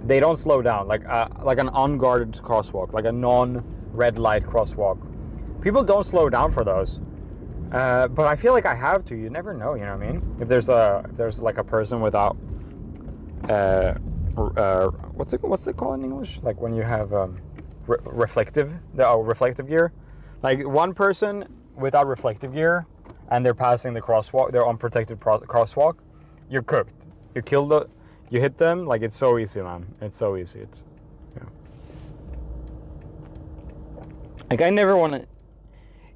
they don't slow down. Like an unguarded crosswalk, like a non-red light crosswalk. People don't slow down for those. But I feel like I have to. You never know, you know what I mean? If there's like a person without... what's it called in English? Like when you have reflective gear. Like one person without reflective gear, and they're passing the crosswalk, they're unprotected crosswalk. You're cooked. You hit them. Like it's so easy, man. It's so easy. It's like I never want to.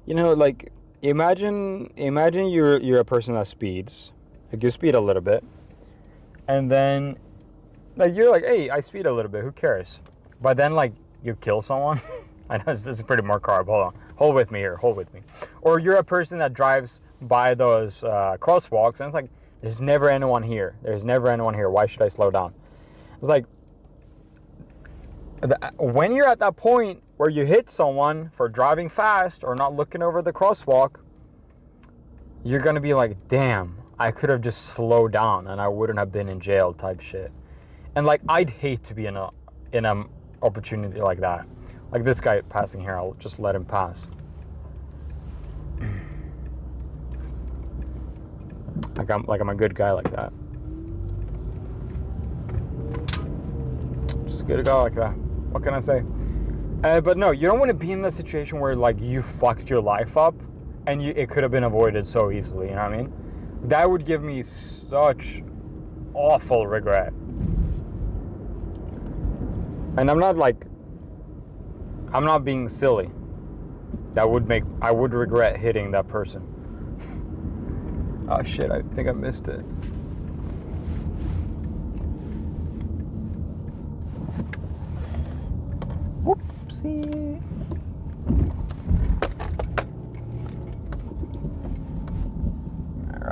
You know, like imagine you're a person that speeds. Like you speed a little bit, and then. Like, you're like, hey, I speed a little bit, who cares? But then, like, you kill someone. I know it's pretty macabre. Hold on. Hold with me here. Hold with me. Or you're a person that drives by those crosswalks, and it's like, there's never anyone here. There's never anyone here. Why should I slow down? It's like, when you're at that point where you hit someone for driving fast or not looking over the crosswalk, you're going to be like, damn, I could have just slowed down and I wouldn't have been in jail type shit. And like, I'd hate to be in a opportunity like that. Like this guy passing here, I'll just let him pass. Like I'm a good guy like that. Just a good guy like that. What can I say? But no, you don't want to be in that situation where like you fucked your life up and it could have been avoided so easily, you know what I mean? That would give me such awful regret. And I'm not being silly. I would regret hitting that person. Oh shit, I think I missed it. Whoopsie.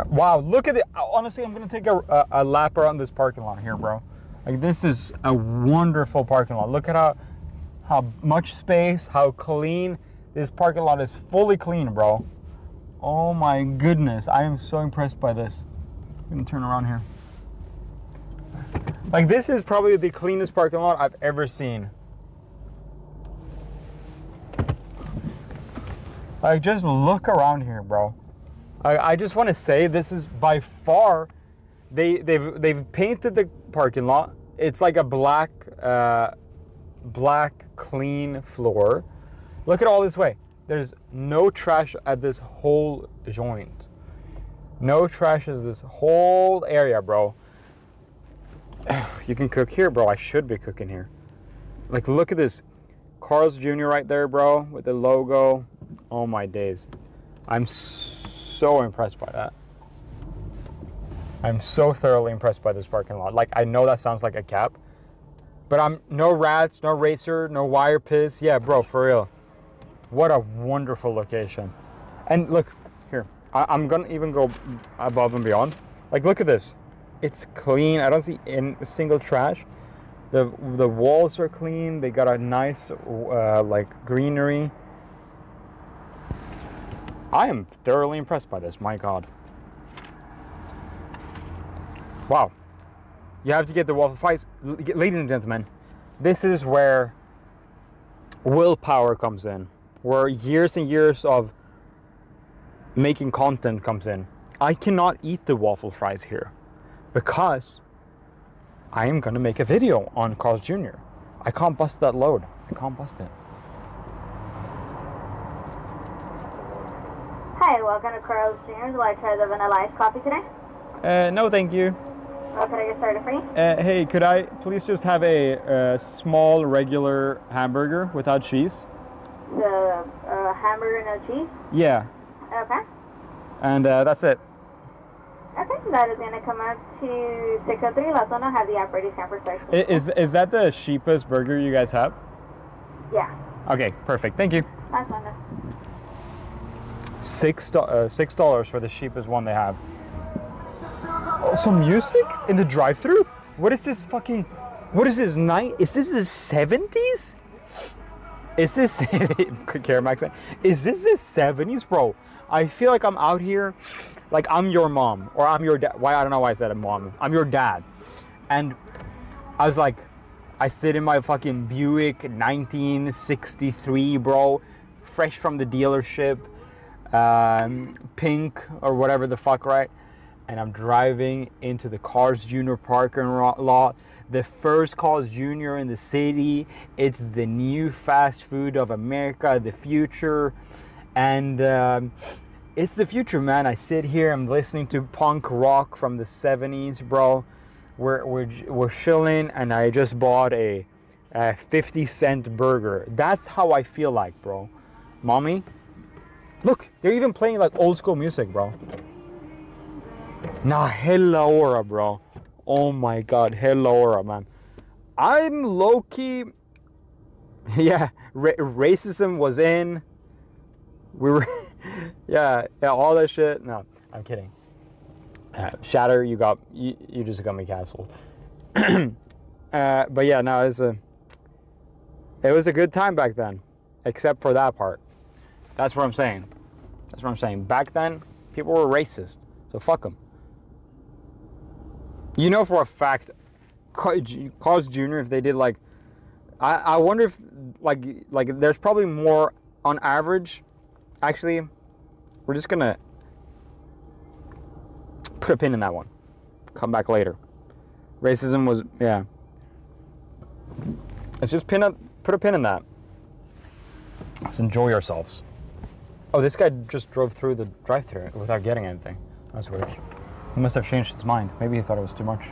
Wow, look at it. Honestly, I'm gonna take a lap around this parking lot here, bro. Like, this is a wonderful parking lot. Look at how much space, how clean. This parking lot is fully clean, bro. Oh my goodness, I am so impressed by this. I'm gonna turn around here. Like, this is probably the cleanest parking lot I've ever seen. Like, just look around here, bro. I just want to say this is by far, they've painted the parking lot. It's like a black clean floor. Look at all this way. There's no trash at this whole joint. No trash is this whole area, bro. You can cook here, bro. I should be cooking here. Like, look at this. Carl's Jr. right there, bro, with the logo. Oh my days. I'm so impressed by that. I'm so thoroughly impressed by this parking lot. Like, I know that sounds like a cap, but I'm no rats, no racer, no wire piss. Yeah, bro, for real. What a wonderful location. And look, here, I'm gonna even go above and beyond. Like, look at this. It's clean. I don't see a single trash. The walls are clean. They got a nice like greenery. I am thoroughly impressed by this. My God. Wow. You have to get the waffle fries. Ladies and gentlemen, this is where willpower comes in. Where years and years of making content comes in. I cannot eat the waffle fries here because I am going to make a video on Carl's Jr. I can't bust that load. I can't bust it. Hi, welcome to Carl's Jr. Would you like to try the vanilla iced coffee today? No, thank you. What can I get started for you? Hey, could I please just have a small regular hamburger without cheese? The hamburger, no cheese? Yeah. Okay. And that's it. Okay, that is going to come up to 603. Let us know have the app ready for section. Is that the cheapest burger you guys have? Yeah. Okay, perfect. Thank you. That's fine. $6 for the cheapest one they have. Also, music in the drive-thru? What is this fucking? What is this night? Is this the 70s? Is this Caramax? Is this the 70s, bro? I feel like I'm out here, like I'm your mom or I'm your dad. Why? I don't know why I said a mom. I'm your dad, and I was like, I sit in my fucking Buick 1963, bro, fresh from the dealership, pink or whatever the fuck, right? And I'm driving into the Carl's Jr. parking lot. The first Carl's Jr. in the city. It's the new fast food of America, the future. And it's the future, man. I sit here, I'm listening to punk rock from the 70s, bro. We're chilling, and I just bought a 50-cent burger. That's how I feel like, bro. Mommy, look, they're even playing like old school music, bro. Nah, hella aura, bro. Oh my God, hella aura, man. I'm low-key, yeah, racism was in. We were, yeah, all that shit. No, I'm kidding. Shatter, you just got me canceled. But yeah, no, it was a good time back then, except for that part. That's what I'm saying. That's what I'm saying. Back then, people were racist, so fuck them. You know for a fact, Carl's Jr. if they did like, I wonder if like there's probably more on average. Actually, we're just gonna put a pin in that one. Come back later. Racism was, yeah. Let's just put a pin in that. Let's enjoy ourselves. Oh, this guy just drove through the drive-thru without getting anything. That's weird. He must have changed his mind. Maybe he thought it was too much.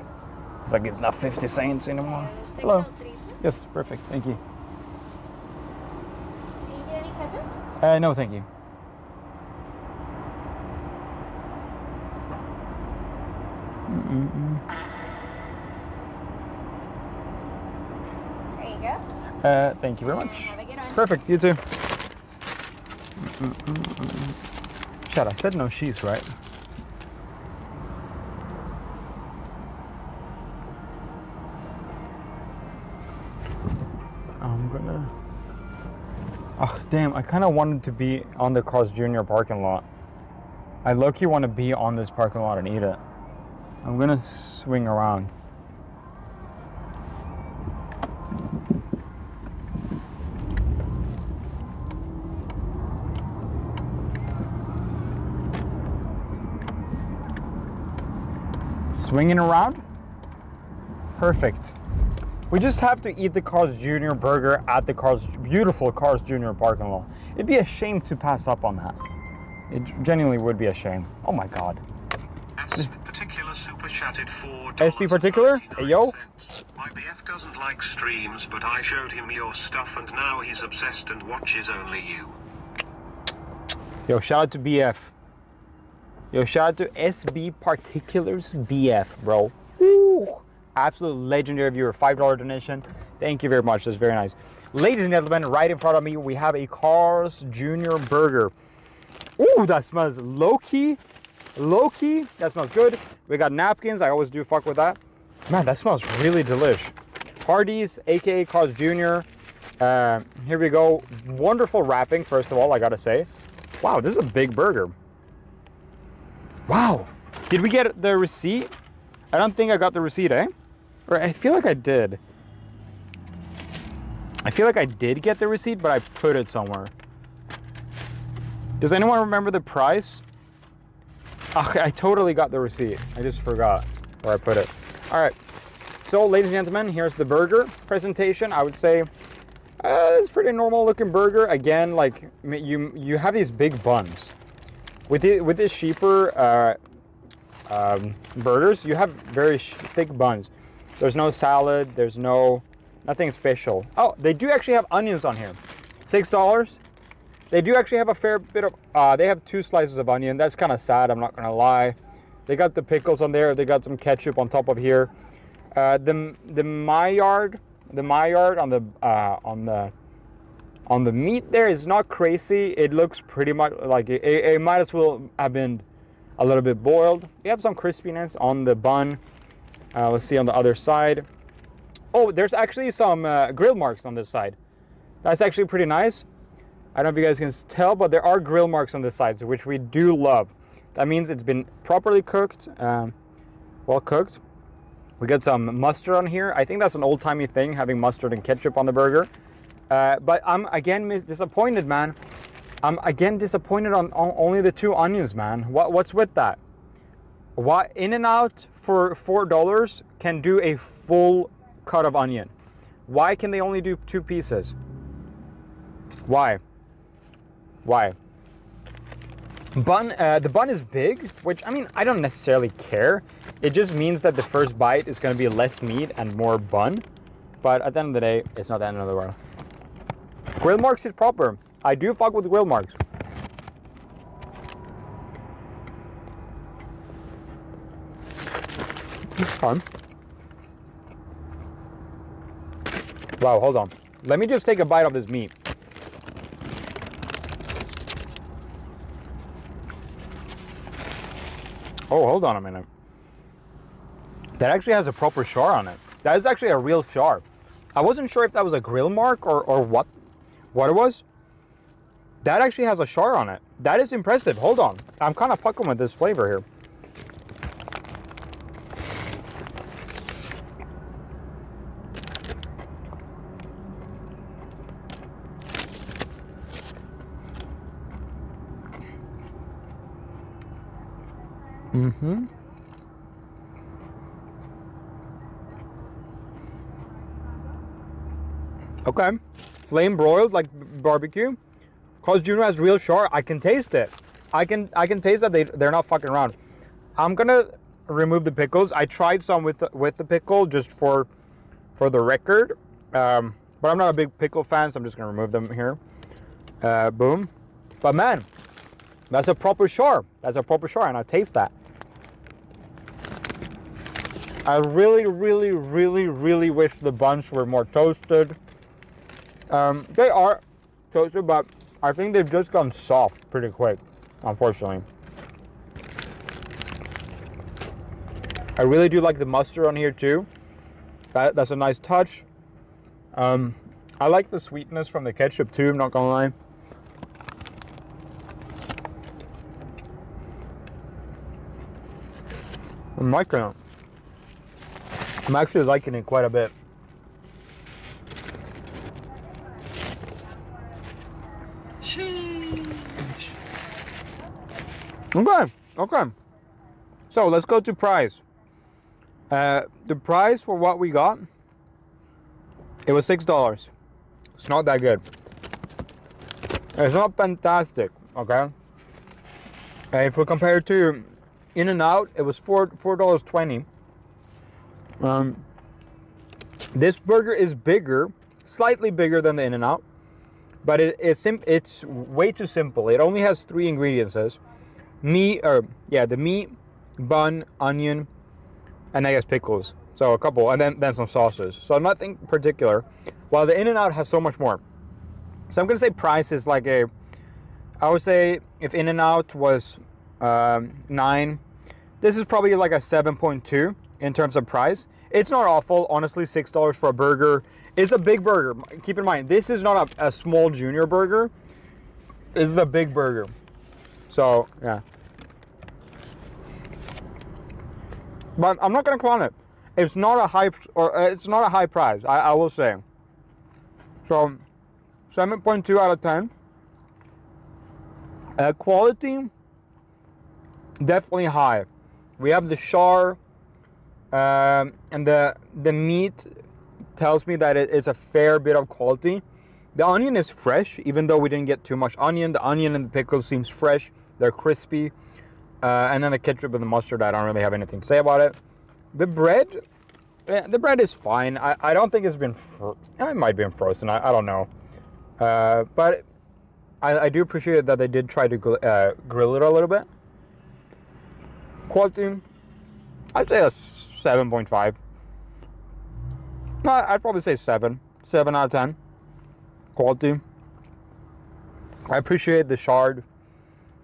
It's like it's not 50 cents anymore. Hello. Yes, perfect. Thank you. Do you get any ketchup? No, thank you. There you go. Thank you very much. Have a good one. Perfect. You too. Chad, I said no cheese, right? I'm gonna... Oh, damn. I kind of wanted to be on the Carl's Jr. parking lot. I low-key want to be on this parking lot and eat it. I'm gonna swing around. Swinging around? Perfect. We just have to eat the Carl's Jr. burger at the beautiful Carl's Jr. parking lot. It'd be a shame to pass up on that. It genuinely would be a shame. Oh my god. Particular super chatted $4. SP particular? Hey yo. My BF doesn't like streams, but I showed him your stuff and now he's obsessed and watches only you. Yo, shout out to BF. Yo, shout out to SB Particulars BF, bro. Woo! Absolute legendary viewer. $5 donation. Thank you very much. That's very nice. Ladies and gentlemen, right in front of me, we have a Carl's Jr. burger. Ooh, that smells low-key. Low-key. That smells good. We got napkins. I always do fuck with that. Man, that smells really delish. Hardee's, aka Carl's Jr. Here we go. Wonderful wrapping, first of all, I gotta say. Wow, this is a big burger. Wow. Did we get the receipt? I don't think I got the receipt, eh? Or I feel like I did. I feel like I did get the receipt, but I put it somewhere. Does anyone remember the price? Okay, I totally got the receipt. I just forgot where I put it. All right. So, ladies and gentlemen, here's the burger presentation. I would say it's pretty normal looking burger. Again, like you have these big buns. With these cheaper burgers, you have very thick buns. There's no salad. There's nothing special. Oh, they do actually have onions on here. $6. They do actually have a fair bit of. They have 2 slices of onion. That's kind of sad. I'm not gonna lie. They got the pickles on there. They got some ketchup on top of here. The Maillard on the meat there is not crazy. It looks pretty much like it might as well have been a little bit boiled. We have some crispiness on the bun. Let's see on the other side. Oh, there's actually some grill marks on this side. That's actually pretty nice. I don't know if you guys can tell, but there are grill marks on this side, which we do love. That means it's been properly cooked, well cooked. We got some mustard on here. I think that's an old-timey thing, having mustard and ketchup on the burger. But I'm again disappointed, man. I'm again disappointed on only the 2 onions, man. What's with that? Why In-N-Out for $4 can do a full cut of onion? Why can they only do 2 pieces? Why? The bun is big, which, I mean, I don't necessarily care. It just means that the first bite is going to be less meat and more bun. But at the end of the day, it's not the end of the world. Grill marks is proper. I do fuck with grill marks. It's fun. Wow, hold on. Let me just take a bite of this meat. Oh, hold on a minute. That actually has a proper char on it. That is actually a real char. I wasn't sure if that was a grill mark or what it was. That actually has a char on it. That is impressive. Hold on. I'm kind of fucking with this flavor here. Mm-hmm. Okay. Flame broiled like barbecue. Cause Junior has real char, I can taste it. I can taste that they're not fucking around. I'm gonna remove the pickles. I tried some with the pickle just for the record. But I'm not a big pickle fan, so I'm just gonna remove them here. Boom. But man, that's a proper char. That's a proper char, and I taste that. I really, really, really, really wish the buns were more toasted. They are toasted, but I think they've just gone soft pretty quick, unfortunately. I really do like the mustard on here too. That's a nice touch. I like the sweetness from the ketchup too, I'm not gonna lie. I'm liking it. I'm actually liking it quite a bit. Okay. So let's go to price. The price for what we got, it was $6. It's not that good. It's not fantastic, okay? If we compare it to In-N-Out, it was $4.20. This burger is bigger, slightly bigger than the In-N-Out, but it's way too simple. It only has 3 ingredients: the meat, bun, onion, and I guess pickles. So a couple, and then some sauces. So nothing particular. While the In-N-Out has so much more. So I'm gonna say price is like I would say if In-N-Out was 9, this is probably like a 7.2 in terms of price. It's not awful, honestly. $6 for a burger. It's a big burger. Keep in mind, this is not a small junior burger. This is a big burger. So yeah. But I'm not gonna clown it. It's not a high price. I will say. So 7.2 out of 10. Quality, definitely high. We have the char, and the meat tells me that it's a fair bit of quality. The onion is fresh, even though we didn't get too much onion. The onion and the pickles seems fresh. They're crispy. And then the ketchup and the mustard, I don't really have anything to say about it. The bread is fine. I don't think it's been, it might be frozen. I don't know. But I do appreciate that they did try to grill it a little bit. Quality, I'd say a 7.5. No, I'd probably say 7 out of 10. Quality. I appreciate the chard.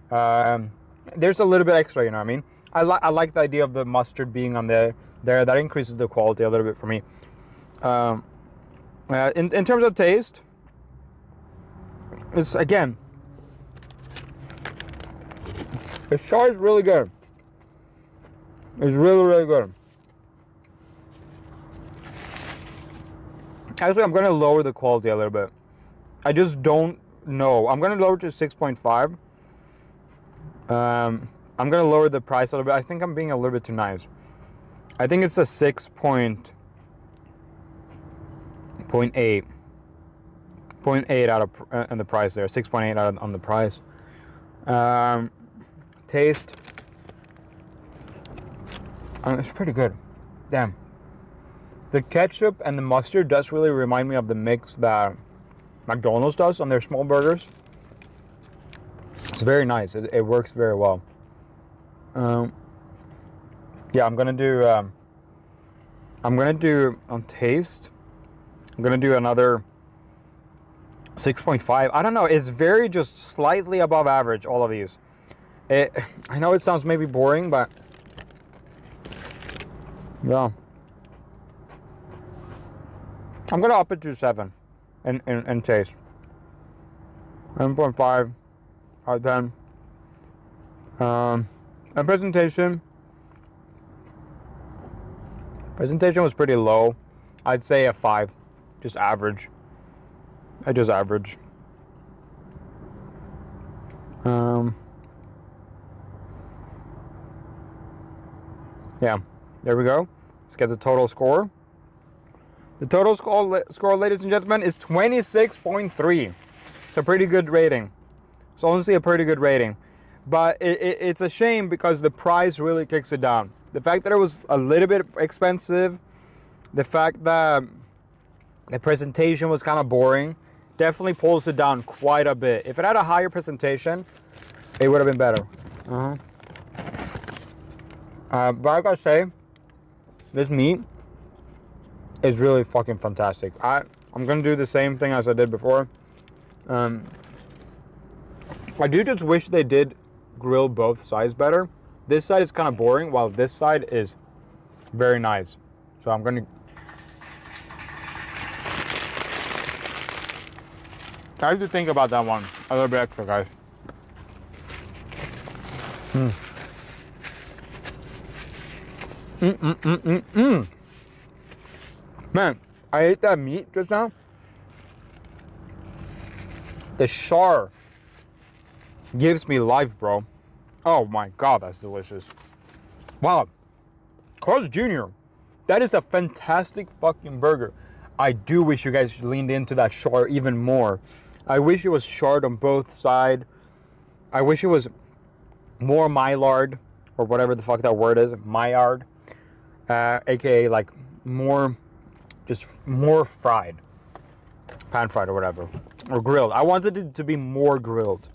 There's a little bit extra, you know what I mean? I like the idea of the mustard being on there. That increases the quality a little bit for me. In terms of taste, it's again, the chard is really good. It's really, really good. Actually, I'm gonna lower the quality a little bit. I just don't know. I'm gonna lower it to 6.5. I'm gonna lower the price a little bit. I think I'm being a little bit too nice. I think it's a 6.8. 0.8 out of on the price there. 6.8 out on the price. Taste. It's pretty good. Damn. The ketchup and the mustard does really remind me of the mix that McDonald's does on their small burgers. It's very nice. It works very well. Yeah, I'm gonna do on taste. I'm gonna do another 6.5. I don't know. It's very just slightly above average. All of these. I know it sounds maybe boring, but yeah. I'm gonna up it to 7 in taste. 7.5 out of 10. And presentation was pretty low. I'd say a 5, just average. Just average. Yeah, there we go. Let's get the total score. The total score, ladies and gentlemen, is 26.3. It's a pretty good rating. It's honestly a pretty good rating. But it's a shame because the price really kicks it down. The fact that it was a little bit expensive, the fact that the presentation was kind of boring, definitely pulls it down quite a bit. If it had a higher presentation, it would have been better. But I gotta say, this meat is really fucking fantastic. I'm gonna do the same thing as I did before. I do just wish they did grill both sides better. This side is kind of boring, while this side is very nice. So I'm gonna... I have to think about that one a little bit extra, guys. Man, I ate that meat just now. The char gives me life, bro. Oh my god, that's delicious. Wow. Carl's Jr., that is a fantastic fucking burger. I do wish you guys leaned into that char even more. I wish it was charred on both sides. I wish it was more Maillard, or whatever the fuck that word is, Maillard. AKA like more, just more fried. Pan fried or whatever. Or grilled. I wanted it to be more grilled.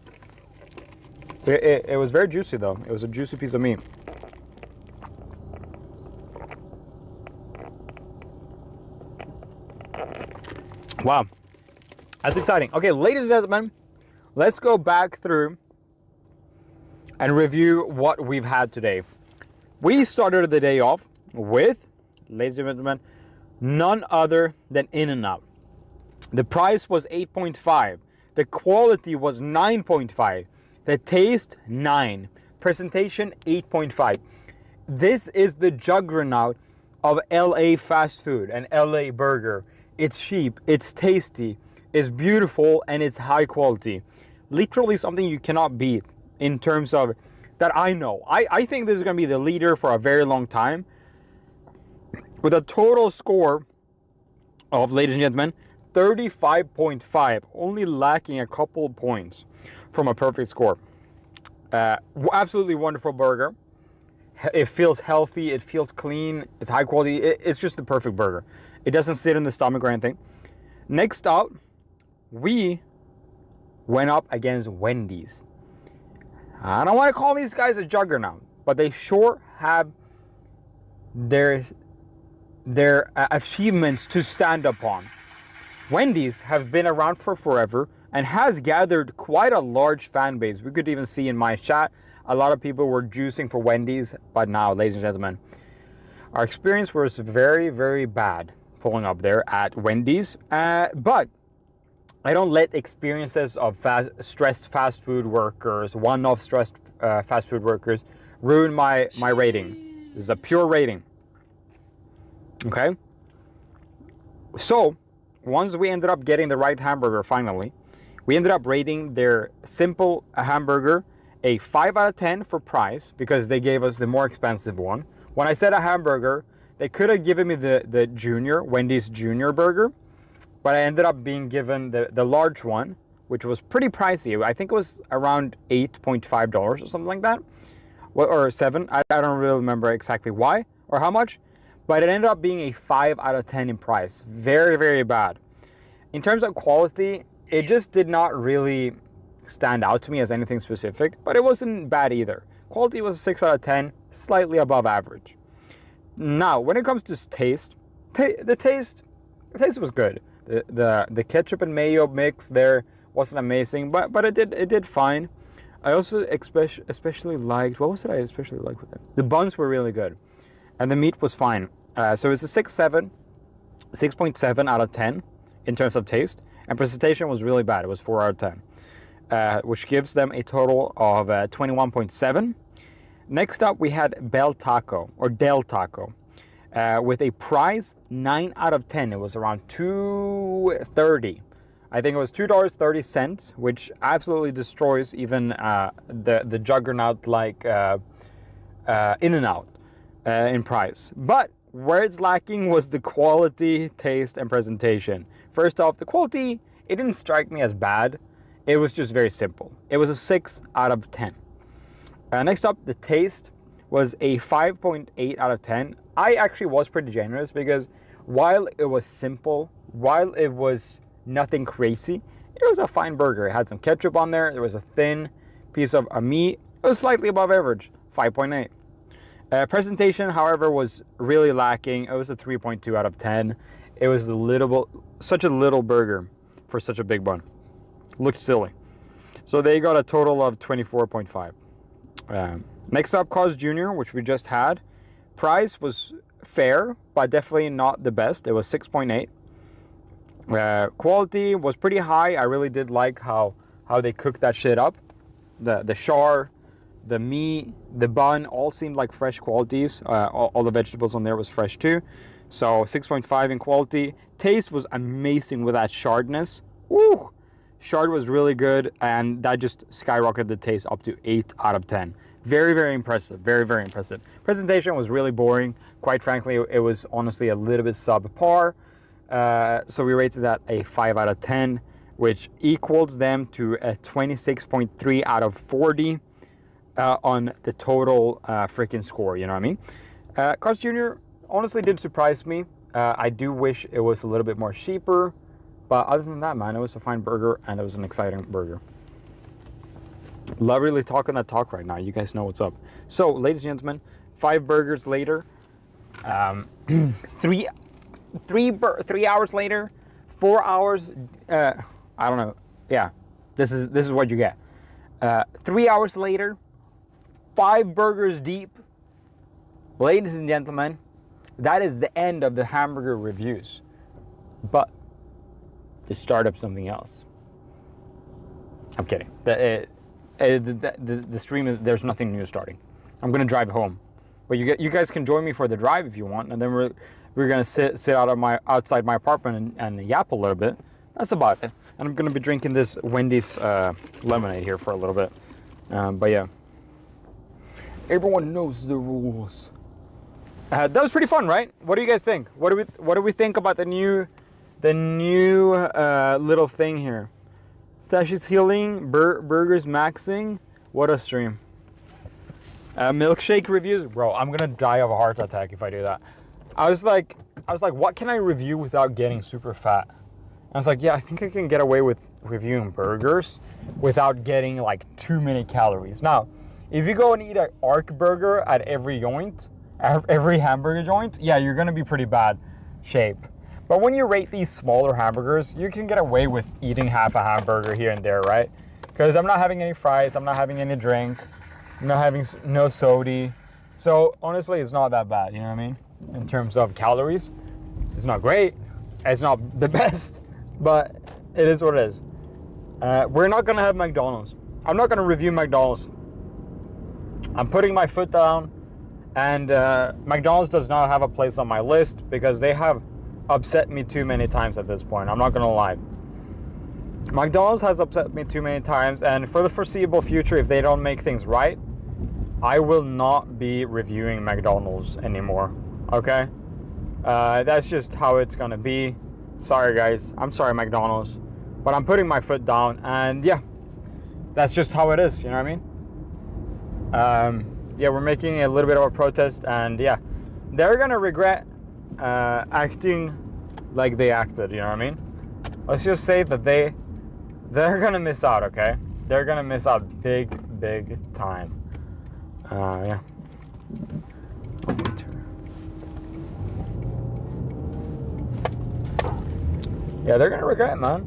It was very juicy though. It was a juicy piece of meat. Wow. That's exciting. Okay, ladies and gentlemen, let's go back through and review what we've had today. We started the day off with, ladies and gentlemen, none other than In-N-Out. The price was 8.5. The quality was 9.5. The taste, 9. Presentation, 8.5. This is the juggernaut of LA fast food and LA burger. It's cheap, it's tasty, it's beautiful, and it's high quality. Literally something you cannot beat in terms of that. I know. I think this is going to be the leader for a very long time. With a total score of, ladies and gentlemen, 35.5, only lacking a couple points from a perfect score. Absolutely wonderful burger. It feels healthy, it feels clean, it's high quality. It's just the perfect burger. It doesn't sit in the stomach or anything. Next up, we went up against Wendy's. I don't want to call these guys a juggernaut, but they sure have their achievements to stand upon. Wendy's have been around for forever and has gathered quite a large fan base. We could even see in my chat, a lot of people were juicing for Wendy's, but now, ladies and gentlemen, our experience was very, very bad pulling up there at Wendy's. But I don't let experiences of stressed fast food workers, one-off stressed fast food workers, ruin my rating. This is a pure rating. Okay? So, once we ended up getting the right hamburger finally, we ended up rating their simple hamburger a 5 out of 10 for price, because they gave us the more expensive one. When I said a hamburger, they could have given me the junior, Wendy's Junior burger, but I ended up being given the large one, which was pretty pricey. I think it was around $8.5 or something like that, or 7. I don't really remember exactly why or how much, but it ended up being a 5 out of 10 in price. Very, very bad. In terms of quality, it just did not really stand out to me as anything specific, but it wasn't bad either. Quality was a 6 out of 10, slightly above average. Now, when it comes to taste, the taste was good. The ketchup and mayo mix there wasn't amazing, but it did fine. I also especially liked, what was it I especially liked with it? The buns were really good, and the meat was fine. So it's a 6.7 out of 10 in terms of taste, and presentation was really bad. It was 4 out of 10. Which gives them a total of 21.7. Next up, we had Del Taco, with a price 9 out of 10. It was around $2.30. I think it was $2.30, which absolutely destroys even the juggernaut like In-N-Out. in price. But where it's lacking was the quality, taste, and presentation. First off, the quality, it didn't strike me as bad. It was just very simple. It was a 6 out of 10. Next up, the taste was a 5.8 out of 10. I actually was pretty generous because while it was simple, while it was nothing crazy, it was a fine burger. It had some ketchup on there. There was a thin piece of meat. It was slightly above average, 5.8. Presentation, however, was really lacking. It was a 3.2 out of 10. It was such a little burger for such a big one. Looked silly. So they got a total of 24.5. Next up, Carl's Jr., which we just had. Price was fair, but definitely not the best. It was 6.8. Quality was pretty high. I really did like how they cooked that shit up. The char, the meat, the bun, all seemed like fresh qualities. All the vegetables on there was fresh too. So 6.5 in quality. Taste was amazing with that shardness. Woo! Shard was really good, and that just skyrocketed the taste up to 8 out of 10. Very, very impressive. Very, very impressive. Presentation was really boring. Quite frankly, it was honestly a little bit subpar. So we rated that a 5 out of 10, which equals them to a 26.3 out of 40 on the total freaking score. You know what I mean? Carl's Jr. honestly did surprise me. I do wish it was a little bit more cheaper. But other than that, man, it was a fine burger, and it was an exciting burger. Love really talking that talk right now. You guys know what's up. So, ladies and gentlemen, 5 burgers later, 3 hours later, 4 hours. I don't know. Yeah, this is what you get. 3 hours later, 5 burgers deep. Ladies and gentlemen, that is the end of the hamburger reviews. But to start up something else. I'm kidding. The stream is, there's nothing new starting. I'm gonna drive home, but you guys can join me for the drive if you want, and then we're gonna sit outside my apartment and yap a little bit. That's about it. And I'm gonna be drinking this Wendy's lemonade here for a little bit. But yeah, everyone knows the rules. That was pretty fun, right? What do you guys think? What do we think about the new little thing here? Stash healing, burgers maxing. What a stream. Milkshake reviews, bro. I'm gonna die of a heart attack if I do that. I was like, what can I review without getting super fat? I was like, yeah, I think I can get away with reviewing burgers without getting like too many calories. Now, if you go and eat an Arc burger at every hamburger joint, yeah, you're gonna be pretty bad shape. But when you rate these smaller hamburgers, you can get away with eating half a hamburger here and there, right? Because I'm not having any fries, I'm not having any drink, I'm not having no soda. So honestly, it's not that bad, you know what I mean? In terms of calories, it's not great, it's not the best, but it is what it is. We're not gonna have McDonald's. I'm not gonna review McDonald's. I'm putting my foot down, and McDonald's does not have a place on my list because they have upset me too many times at this point. I'm not gonna lie. McDonald's has upset me too many times, and for the foreseeable future, if they don't make things right, I will not be reviewing McDonald's anymore. Okay? That's just how it's gonna be. Sorry guys, I'm sorry McDonald's, but I'm putting my foot down, and yeah, that's just how it is, you know what I mean? Yeah, we're making a little bit of a protest, and yeah, they're gonna regret acting like they acted, you know what I mean? Let's just say that they're gonna miss out, okay? They're gonna miss out big time. Yeah. Yeah, they're gonna regret, man.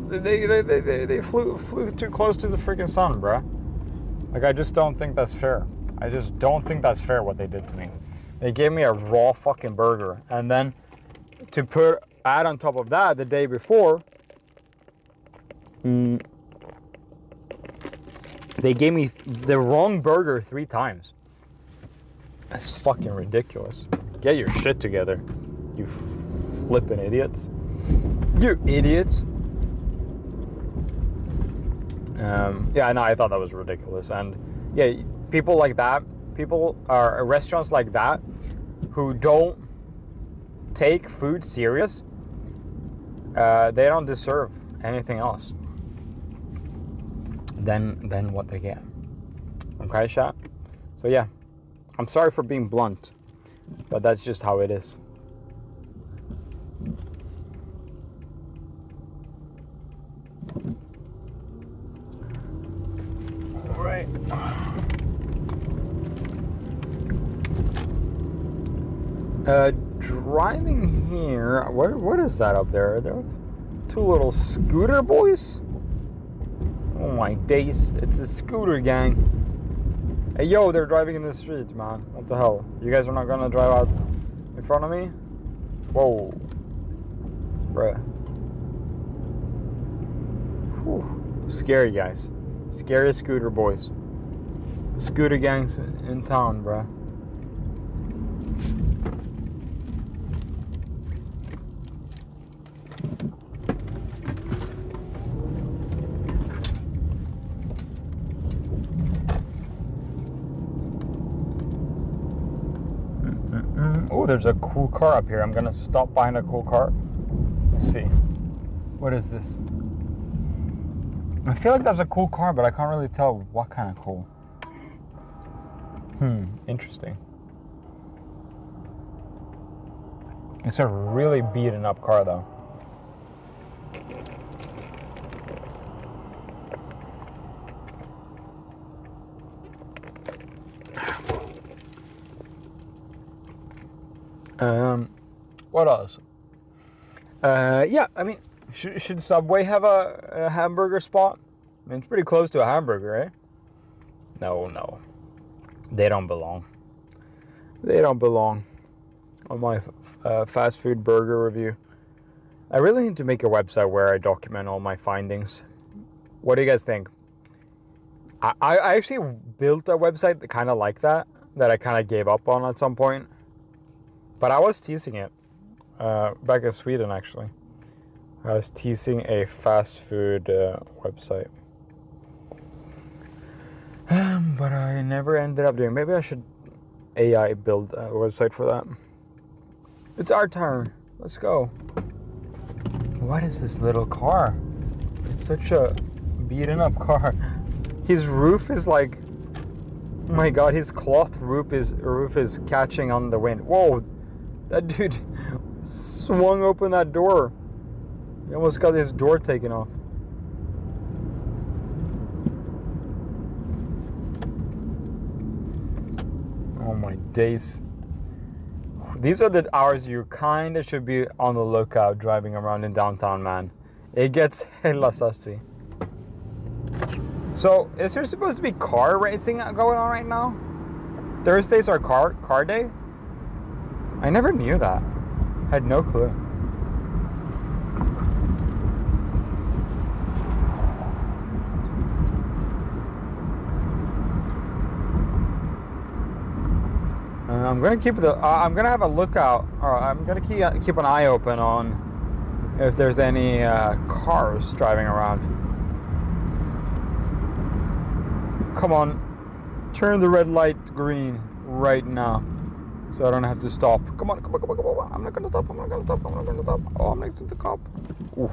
They flew too close to the freaking sun, bruh. Like, I just don't think that's fair. I just don't think that's fair what they did to me. They gave me a raw fucking burger, and then to add on top of that, the day before, they gave me the wrong burger 3 times. That's fucking ridiculous. Get your shit together, you flippin' idiots. You idiots. Yeah, no, I thought that was ridiculous. And yeah, people like that, people or restaurants like that who don't take food serious, they don't deserve anything else than what they get. Okay, chat? So yeah, I'm sorry for being blunt, but that's just how it is. All right. Driving here, what is that up there? There are two little scooter boys? Oh my days, it's a scooter gang. Hey yo, they're driving in the streets, man. What the hell? You guys are not gonna drive out in front of me? Whoa. Bruh. Whew. Scary, guys. Scary scooter boys. Scooter gangs in town, bruh. Oh, there's a cool car up here. I'm gonna stop behind a cool car. Let's see. What is this? I feel like there's a cool car, but I can't really tell what kind of cool. Interesting. It's a really beaten up car though. What else? Yeah, I mean, should Subway have a hamburger spot? I mean, it's pretty close to a hamburger, eh? No. They don't belong. They don't belong on my fast food burger review. I really need to make a website where I document all my findings. What do you guys think? I actually built a website kind of like that I kind of gave up on at some point. But I was teasing it back in Sweden, actually. I was teasing a fast food website. But I never ended up doing it. Maybe I should AI build a website for that. It's our turn. Let's go. What is this little car? It's such a beaten up car. His roof is like... Oh my god, his cloth roof is catching on the wind. Whoa! That dude swung open that door. He almost got his door taken off. Oh my days. These are the hours you kind of should be on the lookout driving around in downtown, man. It gets hella sussy. So, is there supposed to be car racing going on right now? Thursdays are car day? I never knew that. I had no clue. I'm gonna keep I'm gonna have a lookout, or I'm gonna keep an eye open on if there's any cars driving around. Come on, turn the red light green right now. So I don't have to stop. Come on. I'm not gonna stop. Oh, I'm next to the cop. Ooh.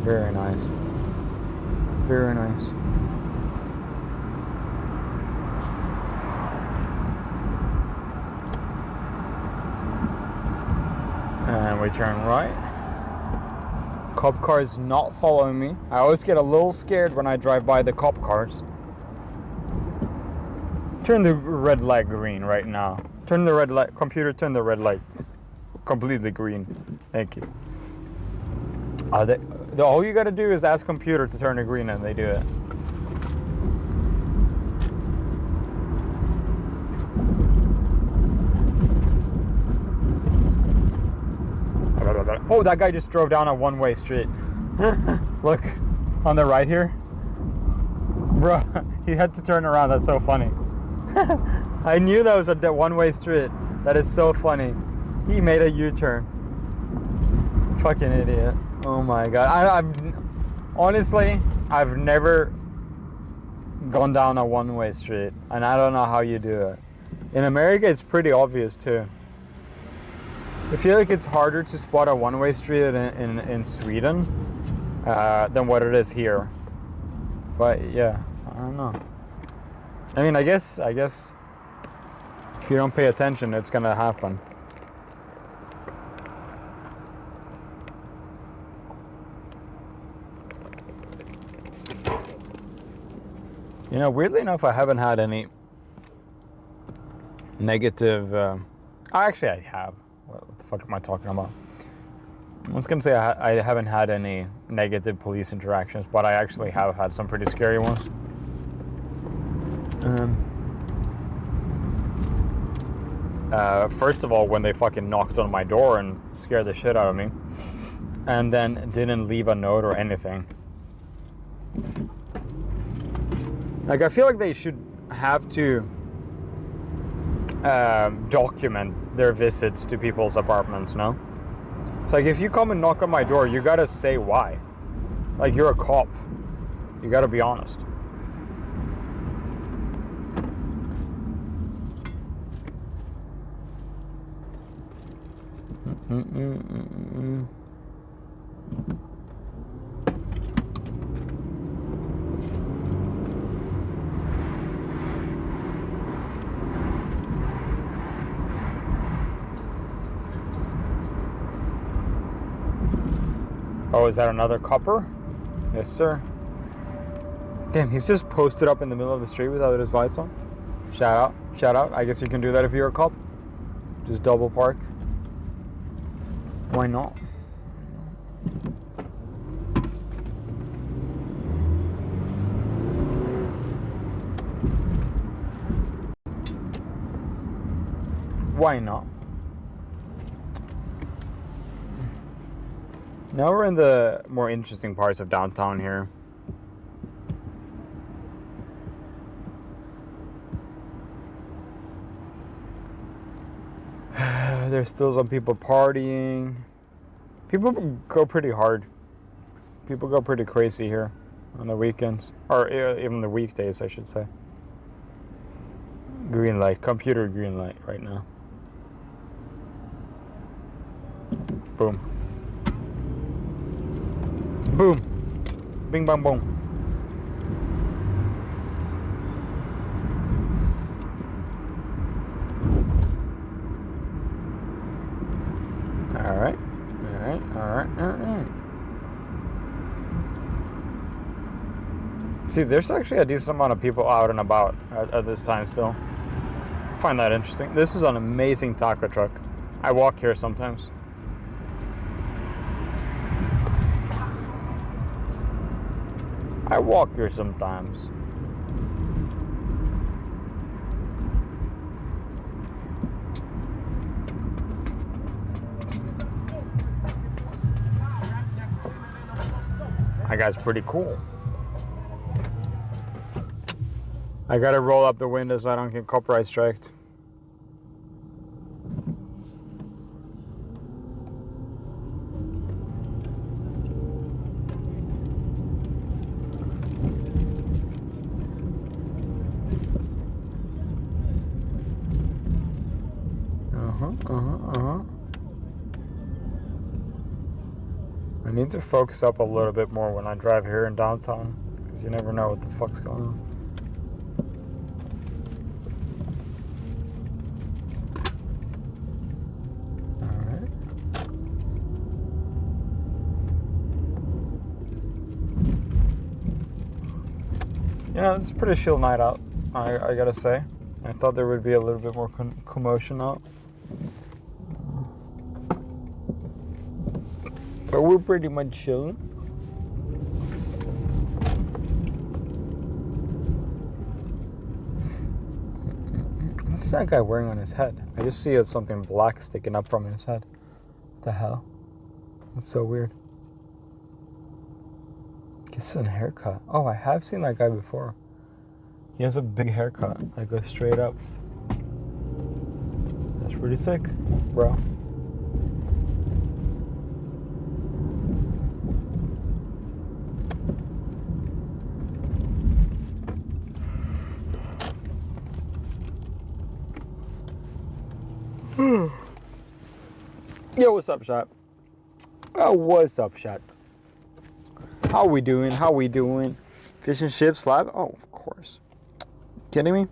Very nice. Very nice. And we turn right. Cop car is not following me. I always get a little scared when I drive by the cop cars. Turn the red light green right now. Turn the red light, computer, turn the red light completely green. Thank you. All you gotta do is ask computer to turn it green and they do it. Oh, that guy just drove down a one-way street. Look, on the right here. Bro, he had to turn around, that's so funny. I knew that was a one-way street. That is so funny. He made a U-turn. Fucking idiot. Oh my god. Honestly, I've never gone down a one-way street, and I don't know how you do it. In America, it's pretty obvious too. I feel like it's harder to spot a one-way street in Sweden than what it is here. But yeah, I don't know. I mean, I guess if you don't pay attention, it's gonna happen. You know, weirdly enough, I haven't had any negative... actually, I have. What the fuck am I talking about? I was going to say I haven't had any negative police interactions, but I actually have had some pretty scary ones. First of all, when they fucking knocked on my door and scared the shit out of me, and then didn't leave a note or anything. Like, I feel like they should have to document their visits to people's apartments, no? It's like, if you come and knock on my door, you gotta say why. Like, you're a cop. You gotta be honest. Oh, is that another copper? Yes, sir. Damn, he's just posted up in the middle of the street without his lights on. Shout out, shout out. I guess you can do that if you're a cop. Just double park. Why not? Why not? Now we're in the more interesting parts of downtown here. There's still some people partying. People go pretty hard. People go pretty crazy here on the weekends. Or even the weekdays, I should say. Green light. Computer green light right now. Boom. Boom. Bing bang boom. Alright. Alright. See, there's actually a decent amount of people out and about at this time still. I find that interesting. This is an amazing taco truck. I walk here sometimes. I walk here sometimes. That guy's pretty cool. I gotta roll up the window so I don't get copyright striked. I need to focus up a little bit more when I drive here in downtown, because you never know what the fuck's going on. Alright. Yeah, it's a pretty chill night out, I gotta say. I thought there would be a little bit more commotion out. But we're pretty much chilling. What's that guy wearing on his head? I just see something black sticking up from his head. What the hell? That's so weird. Gets a haircut. Oh, I have seen that guy before. He has a big haircut that goes straight up. That's pretty sick, bro. Yo, what's up, chat? What's up, chat? How we doing? How we doing? Fish and chips live? Oh, of course. Kidding me?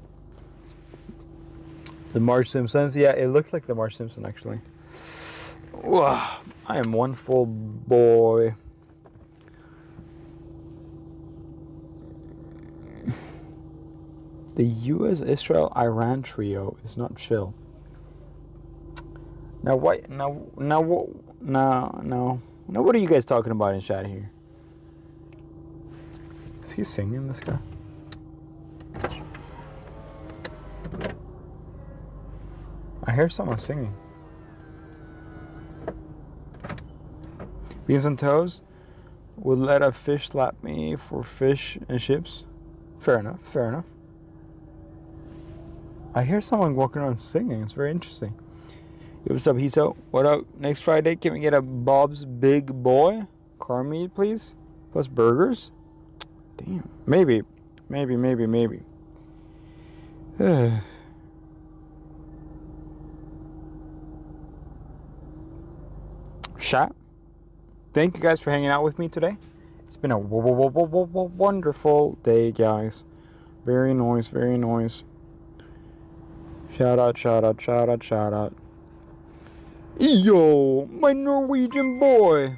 The Marge Simpsons? Yeah, it looks like the Marge Simpson, actually. Wow, I am one full boy. The U.S. Israel Iran trio is not chill. Now what? Now what are you guys talking about in chat here? Is he singing, this guy? I hear someone singing. Beans and toes would let a fish slap me for fish and chips. Fair enough. Fair enough. I hear someone walking around singing. It's very interesting. Yo, what's up, Hiso? What up? Next Friday, can we get a Bob's Big Boy car meat, please? Plus burgers? Damn. Maybe. Chat. Thank you guys for hanging out with me today. It's been a wonderful day, guys. Very nice. Shout out. Yo, my Norwegian boy.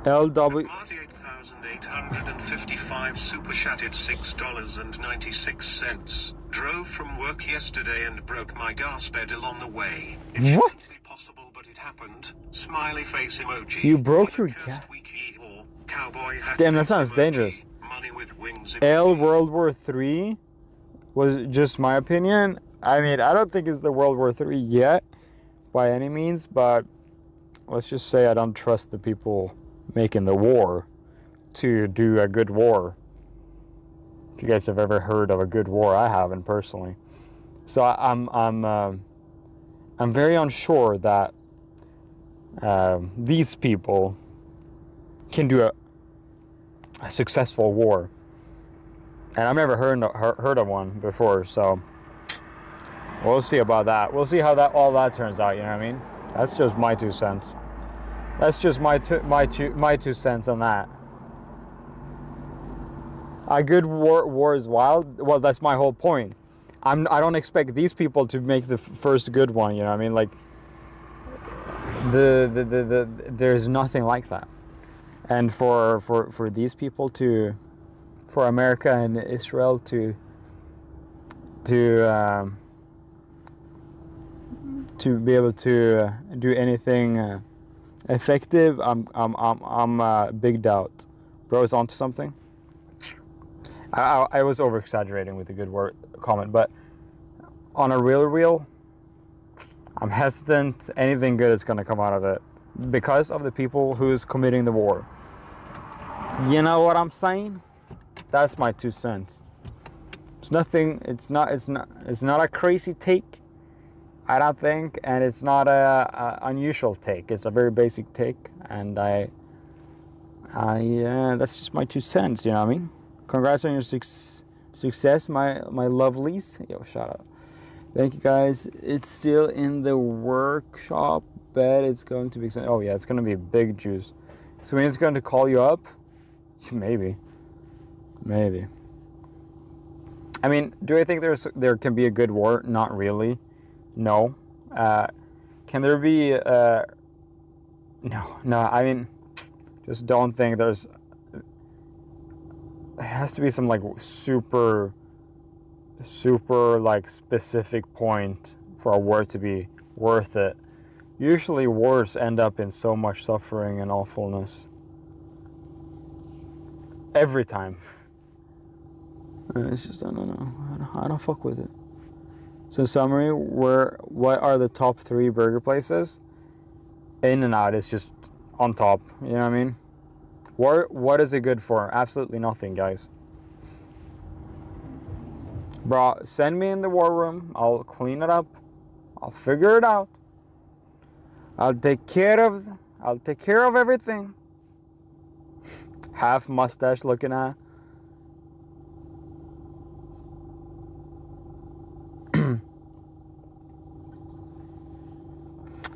LW. 88,855 super chatted $6.96. Drove from work yesterday and broke my gas pedal on the way. It shouldn't be possible, but it happened. Smiley face emoji. You broke your gas. Cowboy hat. Damn, that sounds dangerous. Money with wings. L World War III was just my opinion. I mean, I don't think it's the World War III yet, by any means, but let's just say I don't trust the people making the war to do a good war. If you guys have ever heard of a good war, I haven't personally. So I'm very unsure that these people can do a successful war. And I've never heard of one before, so we'll see about that. We'll see how all that turns out. You know what I mean? That's just my 2 cents. That's just my 2 cents on that. A good war is wild. Well, that's my whole point. I don't expect these people to make the first good one. You know what I mean? Like there's nothing like that. And for these people for America and Israel to be able to do anything effective, I'm big doubt. Bro's onto something. I was over exaggerating with the good word comment, but on a real, I'm hesitant. Anything good is going to come out of it because of the people who's committing the war. You know what I'm saying? That's my 2 cents. It's nothing. It's not a crazy take, I don't think, and it's not a unusual take. It's a very basic take, and I that's just my 2 cents. You know what I mean? Congrats on your success, my lovelies. Yo, shout out. Thank you, guys. It's still in the workshop. Bet it's going to be. Oh yeah, it's going to be big juice. So when it's going to call you up, maybe. I mean, do I think there can be a good war? Not really. No. Can there be? No. I mean, just don't think there's. It has to be some like super like specific point for a war to be worth it. Usually wars end up in so much suffering and awfulness. Every time. It's just, I don't know. I don't fuck with it. So in summary, what are the top 3 burger places? In-N-Out is just on top. You know what I mean? What is it good for? Absolutely nothing, guys. Bro, send me in the war room. I'll clean it up. I'll figure it out. I'll take care of everything. Half mustache looking at.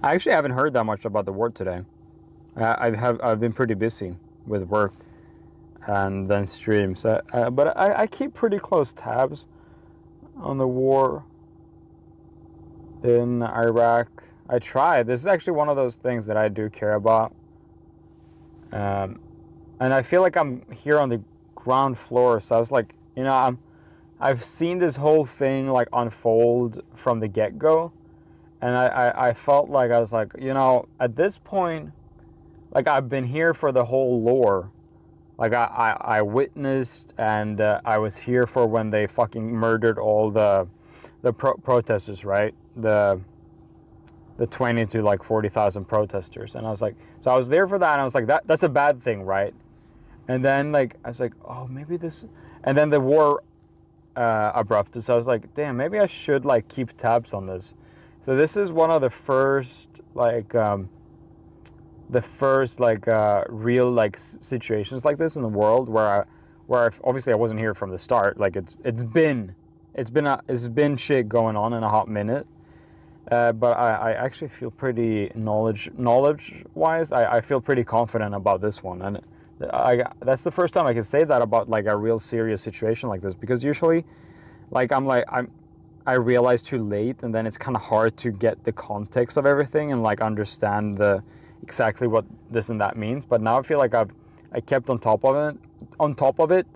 I actually haven't heard that much about the war today. I've been pretty busy with work and then streams. But I keep pretty close tabs on the war in Iraq. I try. This is actually one of those things that I do care about. And I feel like I'm here on the ground floor. So I was like, you know, I've seen this whole thing like unfold from the get-go. And I felt like I was like, you know, at this point, like I've been here for the whole lore. Like I witnessed and I was here for when they fucking murdered all the protesters, right? The 20 to like 40,000 protesters. And I was like, so I was there for that. And I was like, that's a bad thing, right? And then like, I was like, oh, maybe this, and then the war erupted. So I was like, damn, maybe I should like keep tabs on this. So this is one of the first like real like situations like this in the world where obviously I wasn't here from the start. Like it's been shit going on in a hot minute. But I actually feel pretty knowledge wise. I feel pretty confident about this one, and that's the first time I can say that about like a real serious situation like this, because usually like I realize too late, and then it's kind of hard to get the context of everything and like understand exactly what this and that means. But now I feel like I kept on top of it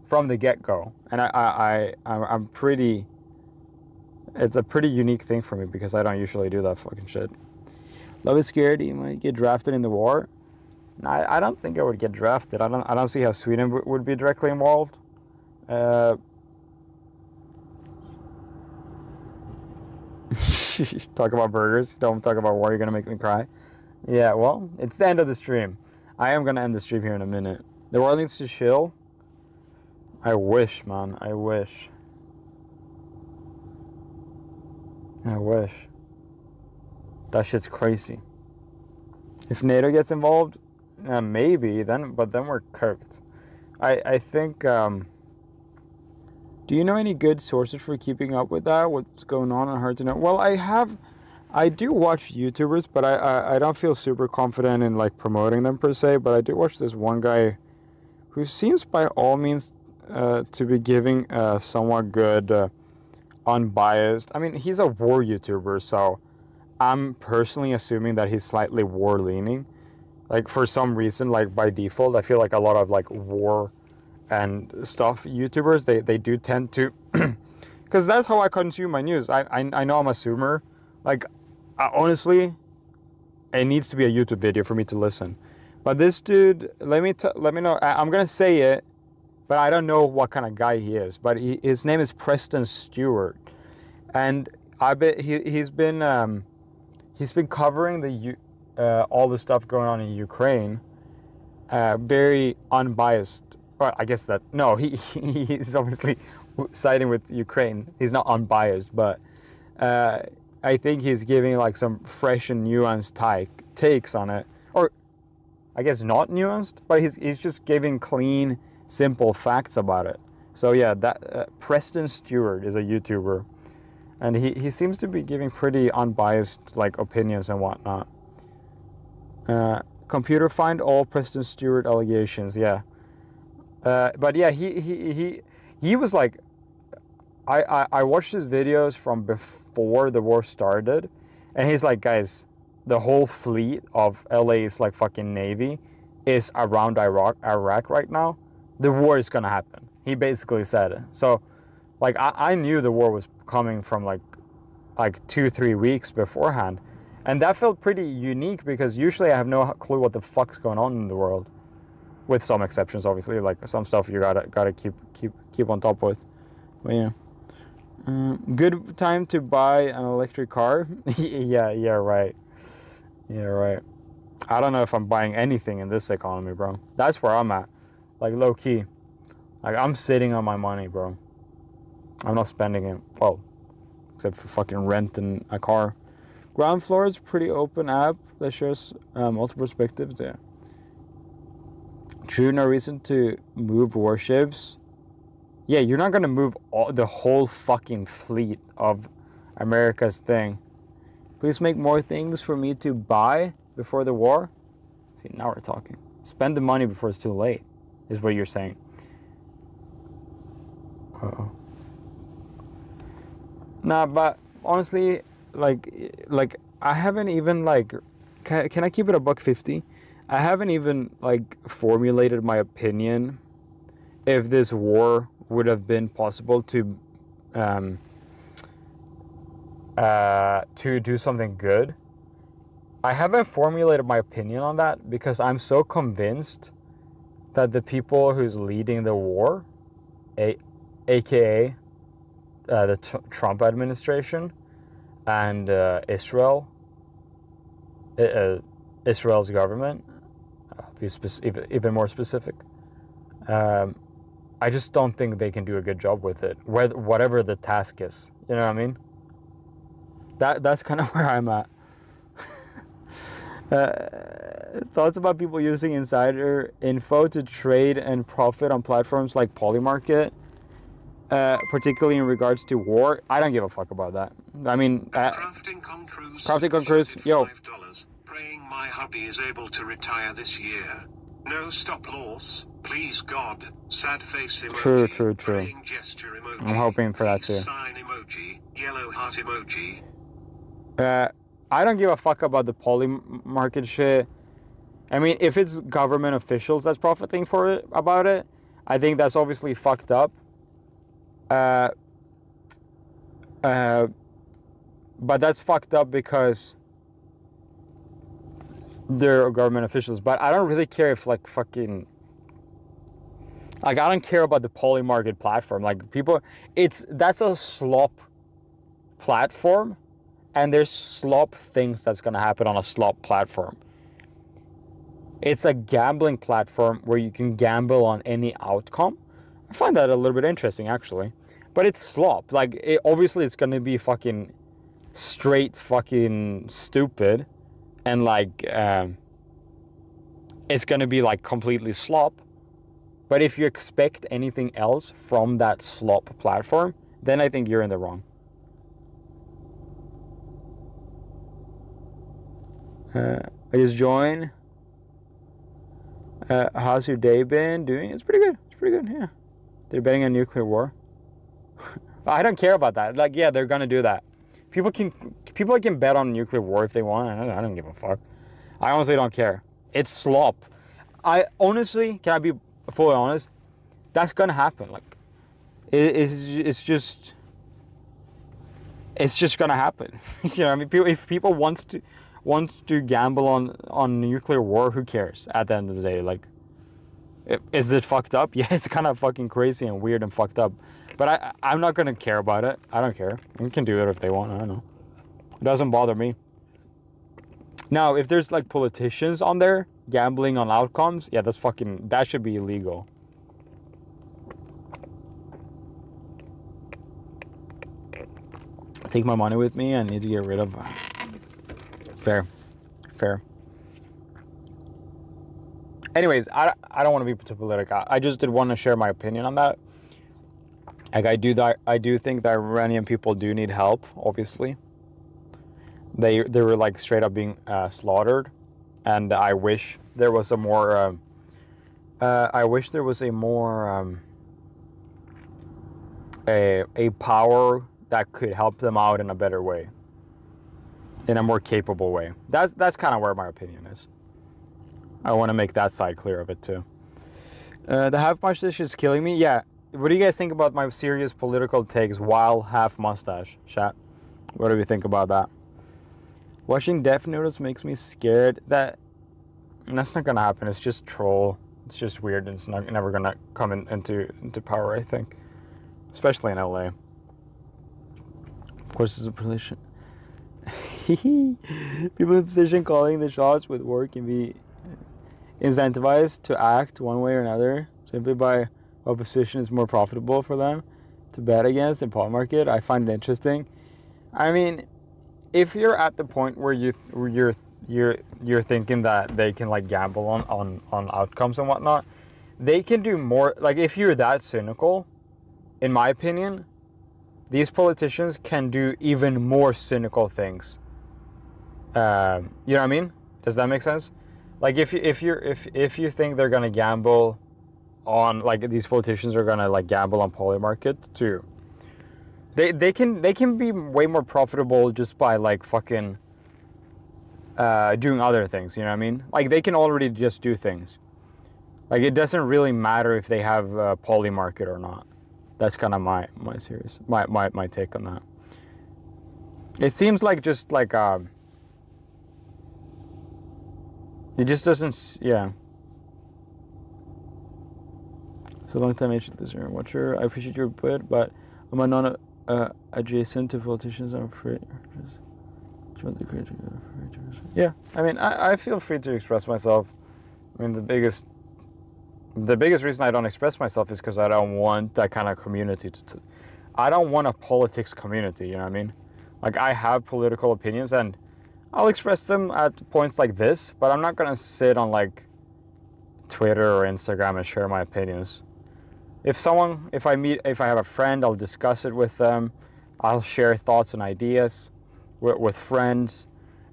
from the get-go, and I'm pretty. It's a pretty unique thing for me because I don't usually do that fucking shit. Love is scared. You might get drafted in the war. No, I don't think I would get drafted. I don't see how Sweden would be directly involved. Talk about burgers. Don't talk about war. You're gonna make me cry. Yeah, well, it's the end of the stream. I am gonna end the stream here in a minute. The world needs to chill. I wish, man. I wish. That shit's crazy. If NATO gets involved, maybe but then we're cooked. I think. Do you know any good sources for keeping up with that? What's going on and hard to know? Well, I do watch YouTubers, but I don't feel super confident in like promoting them per se. But I do watch this one guy who seems by all means to be giving somewhat good. Unbiased. I mean, he's a war YouTuber, so I'm personally assuming that he's slightly war leaning. Like for some reason, like by default, I feel like a lot of like war and stuff YouTubers, they do tend to, because that's how I consume my news. I know I'm a zoomer. Like honestly, it needs to be a YouTube video for me to listen. But this dude, let me know. I'm gonna say it. But I don't know what kind of guy he is. But his name is Preston Stewart, and I bet he's been covering all the stuff going on in Ukraine, very unbiased. Well, I guess that no, he's obviously siding with Ukraine. He's not unbiased, but I think he's giving like some fresh and nuanced takes on it, or I guess not nuanced, but he's just giving clean, simple facts about it. So yeah, that Preston Stewart is a YouTuber, and he seems to be giving pretty unbiased like opinions and whatnot. Computer find all Preston Stewart allegations. Yeah, but yeah, he was like, I watched his videos from before the war started, and he's like, guys, the whole fleet of LA's like fucking Navy is around Iraq right now. The war is gonna happen. He basically said it. So, like, I knew the war was coming from like 2-3 weeks beforehand, and that felt pretty unique because usually I have no clue what the fuck's going on in the world, with some exceptions, obviously. Like some stuff you gotta keep on top with. But yeah, good time to buy an electric car. yeah, right. I don't know if I'm buying anything in this economy, bro. That's where I'm at. Like low key, like I'm sitting on my money, bro. I'm not spending it. Well, except for fucking rent and a car. Ground Floor is a pretty open app that shows multiple perspectives. Yeah. True, no reason to move warships. Yeah, you're not gonna move the whole fucking fleet of America's thing. Please make more things for me to buy before the war. See, now we're talking. Spend the money before it's too late, is what you're saying. Uh-oh. Nah, but honestly, like I haven't even like, can I keep it a $1.50? I haven't even like formulated my opinion if this war would have been possible to do something good. I haven't formulated my opinion on that because I'm so convinced that the people who's leading the war, aka the Trump administration and Israel's government, be even more specific, I just don't think they can do a good job with it, whatever the task is. You know what I mean? That's kind of where I'm at. Thoughts about people using insider info to trade and profit on platforms like Polymarket, particularly in regards to war. I don't give a fuck about that. I mean, Crafting Concruise, yo. Praying my hubby is able to retire this year. No stop loss, please God. Sad face emoji. True. Praying gesture emoji. I'm hoping for that too. Sign emoji. Yellow heart emoji. I don't give a fuck about the Polymarket shit. I mean, if it's government officials that's profiting about it, I think that's obviously fucked up. But that's fucked up because they're government officials. But I don't really care if like fucking, like I don't care about the Polymarket platform. Like people, that's a slop platform, and there's slop things that's gonna happen on a slop platform. It's a gambling platform where you can gamble on any outcome. I find that a little bit interesting, actually. But it's slop. Like, obviously it's going to be fucking straight fucking stupid. And, like, it's going to be, like, completely slop. But if you expect anything else from that slop platform, then I think you're in the wrong. I just joined. How's your day been doing? It's pretty good. It's pretty good, yeah. They're betting on nuclear war. I don't care about that. Like, yeah, they're gonna do that. People can bet on nuclear war if they want. I don't give a fuck. I honestly don't care. It's slop. I honestly, can I be fully honest? That's gonna happen. Like, it's just gonna happen. You know, I mean, if people wants to gamble on nuclear war, who cares at the end of the day? Like, is it fucked up? Yeah, it's kind of fucking crazy and weird and fucked up. But I'm not going to care about it. I don't care. They can do it if they want. I don't know. It doesn't bother me. Now, if there's like politicians on there gambling on outcomes, yeah, that should be illegal. Take my money with me. I need to get rid of. Fair. Anyways, I don't want to be too political. I just did want to share my opinion on that. Like, I do think the Iranian people do need help. Obviously, they were like straight up being slaughtered, and I wish there was a more. A power that could help them out in a better way, in a more capable way. That's kind of where my opinion is. I want to make that side clear of it too. The half mustache is killing me. Yeah. What do you guys think about my serious political takes while half mustache? Chat. What do we think about that? Watching Death Noodles makes me scared. That's not gonna happen. It's just troll. It's just weird. It's never gonna come into power, I think. Especially in LA. Of course, it's a position. People in position calling the shots with work can be incentivized to act one way or another simply by what position is more profitable for them to bet against in Polymarket. I find it interesting. I mean, if you're at the point where you're thinking that they can like gamble on outcomes and whatnot, they can do more. Like, if you're that cynical, in my opinion, these politicians can do even more cynical things You know what I mean? Does that make sense? Like if you think they're gonna gamble on, like, these politicians are gonna like gamble on poly market too, they can be way more profitable just by like fucking doing other things. You know what I mean? Like they can already just do things. Like it doesn't really matter if they have a poly market or not. That's kind of my take on that. It seems like just like it just doesn't, yeah. So long time listener, watcher. I appreciate your input, but am I not adjacent to politicians? I'm afraid. Yeah, I mean, I feel free to express myself. I mean, the biggest reason I don't express myself is because I don't want that kind of community I don't want a politics community, you know what I mean? Like, I have political opinions, and I'll express them at points like this, but I'm not gonna sit on, like, Twitter or Instagram and share my opinions. If I have a friend, I'll discuss it with them. I'll share thoughts and ideas with friends.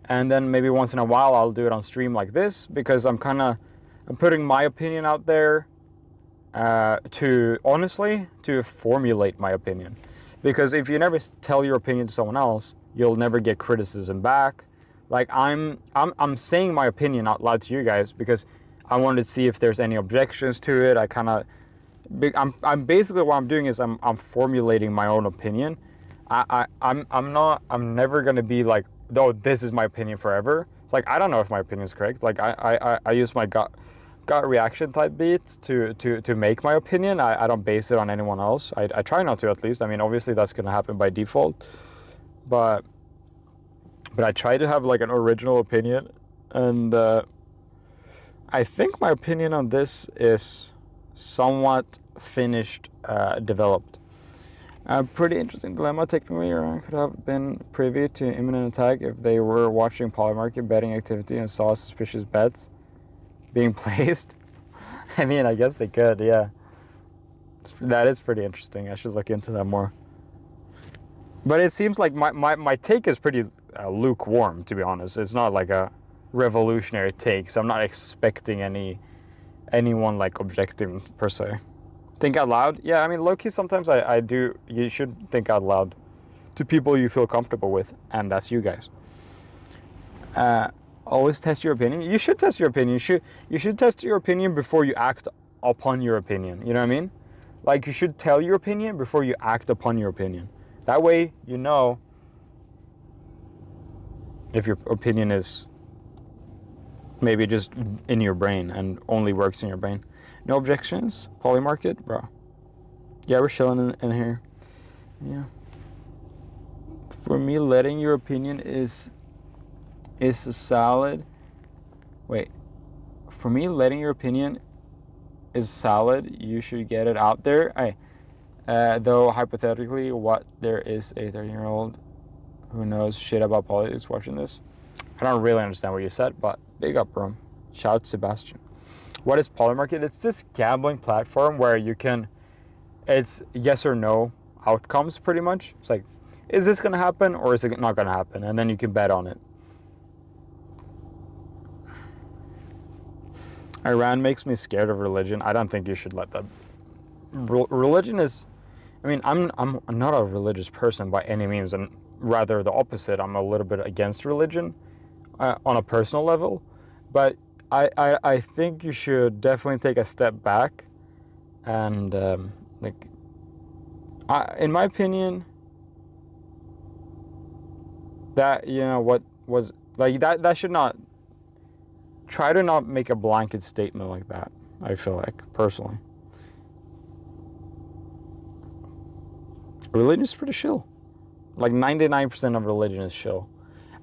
And then maybe once in a while, I'll do it on stream like this, because I'm putting my opinion out there to formulate my opinion. Because if you never tell your opinion to someone else, you'll never get criticism back. Like I'm saying my opinion out loud to you guys because I wanted to see if there's any objections to it. I'm basically, what I'm doing is I'm formulating my own opinion. I'm never gonna be like, oh, this is my opinion forever. It's like, I don't know if my opinion is correct. Like I use my gut reaction type beats to make my opinion. I don't base it on anyone else. I try not to, at least. I mean, obviously that's gonna happen by default, but I try to have like an original opinion, and I think my opinion on this is somewhat finished, developed. A pretty interesting dilemma. Technically, Iran could have been privy to imminent attack if they were watching polymarket betting activity and saw suspicious bets being placed. I mean, I guess they could, yeah. That is pretty interesting. I should look into that more. But it seems like my take is pretty lukewarm, to be honest. It's not like a revolutionary take, so I'm not expecting anyone like objecting per se. Think out loud? Yeah, I mean, low-key, sometimes I do. You should think out loud to people you feel comfortable with, and that's you guys. Always test your opinion. You should test your opinion. You should test your opinion before you act upon your opinion. You know what I mean? Like, you should tell your opinion before you act upon your opinion. That way, you know if your opinion is maybe just in your brain and only works in your brain. No objections? Polymarket? Bro. Yeah, we're chilling in here. Yeah. For me, letting your opinion is a salad. Wait. For me, letting your opinion is salad. You should get it out there. Though, hypothetically, what there is a 13-year-old who knows shit about politics watching this? I don't really understand what you said, but big up, bro. Shout out Sebastian. What is Polymarket? It's this gambling platform where it's yes or no outcomes, pretty much. It's like, is this going to happen or is it not going to happen? And then you can bet on it. Iran makes me scared of religion. I don't think you should let that. Religion is, I mean, I'm not a religious person by any means, and rather the opposite. I'm a little bit against religion on a personal level, but I think you should definitely take a step back and in my opinion, that, you know, what was like that should not try to not make a blanket statement like that. I feel like, personally, religion is pretty chill. Like 99% of religion is chill,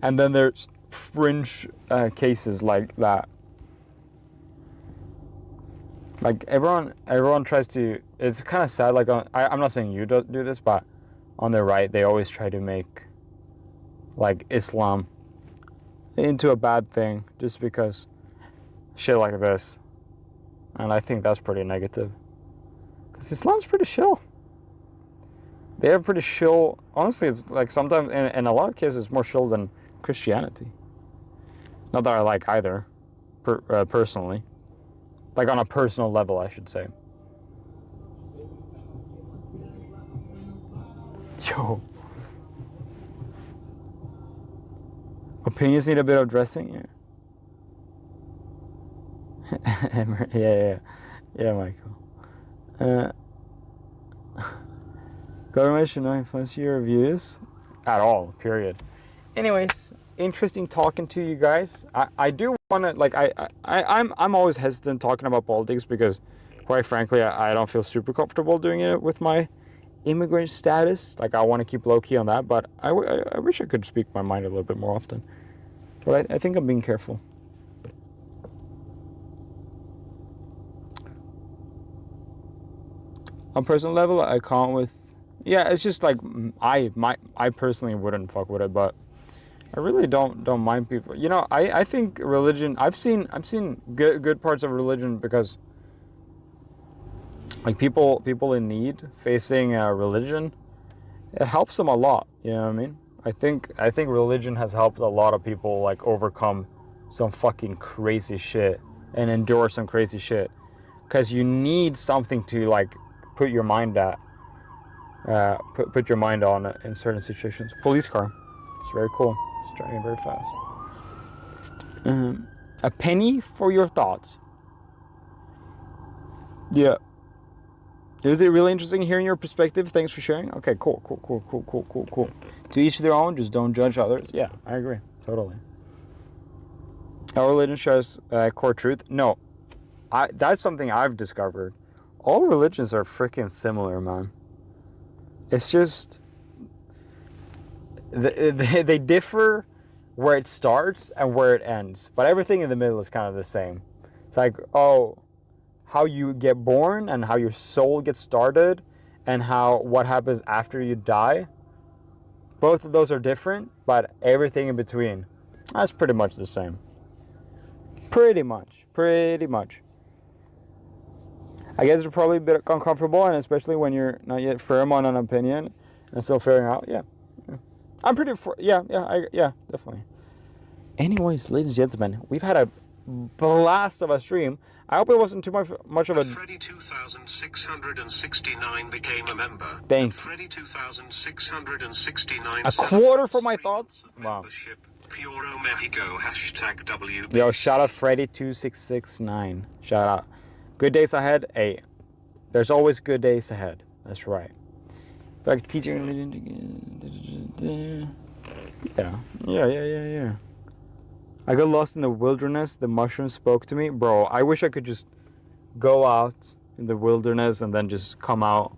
and then there's fringe cases like that. Like everyone tries to. It's kind of sad. Like I'm not saying you don't do this, but on the right, they always try to make like Islam into a bad thing just because shit like this, and I think that's pretty negative. Because Islam's pretty chill. They have pretty chill. Honestly, it's like sometimes in a lot of cases it's more chill than Christianity. Not that I like either, personally. Like on a personal level, I should say. Yo. Opinions need a bit of dressing? Yeah. Yeah, Michael. Government should not influence your reviews at all, period. Anyways, interesting talking to you guys. I do want to, like, I'm always hesitant talking about politics because, quite frankly, I don't feel super comfortable doing it with my immigrant status. Like, I want to keep low-key on that, but I wish I could speak my mind a little bit more often. But I think I'm being careful. On personal level, I can't with... Yeah, it's just like, I personally wouldn't fuck with it, but I really don't mind people. You know, I think religion... I've seen good parts of religion because... Like, people in need facing religion, it helps them a lot, you know what I mean? I think religion has helped a lot of people, like, overcome some fucking crazy shit and endure some crazy shit. Because you need something to, like, put your mind at. Put your mind on it in certain situations. Police car. It's very cool. It's driving very fast. A penny for your thoughts. Yeah. Is it really interesting hearing your perspective? Thanks for sharing. Okay, cool. To each their own, just don't judge others. Yeah, I agree. Totally. Our religion shares core truth. No, that's something I've discovered. All religions are freaking similar, man. It's just... They differ where it starts and where it ends. But everything in the middle is kind of the same. It's like, how you get born and how your soul gets started and what happens after you die. Both of those are different, but everything in between, that's pretty much the same. Pretty much. I guess it's probably a bit uncomfortable, and especially when you're not yet firm on an opinion and still figuring out. Yeah. I'm pretty yeah, definitely. Anyways, ladies and gentlemen, we've had a blast of a stream. I hope it wasn't too much of a... Freddy 2669 became a member. Thank you. Freddy 2669. A quarter for my thoughts? Wow. Puro Mexico, #WB. Yo, shout out Freddy2669. Shout out. Good days ahead. Hey, there's always good days ahead. That's right. Like teaching religion. Yeah. I got lost in the wilderness. The mushrooms spoke to me. Bro, I wish I could just go out in the wilderness and then just come out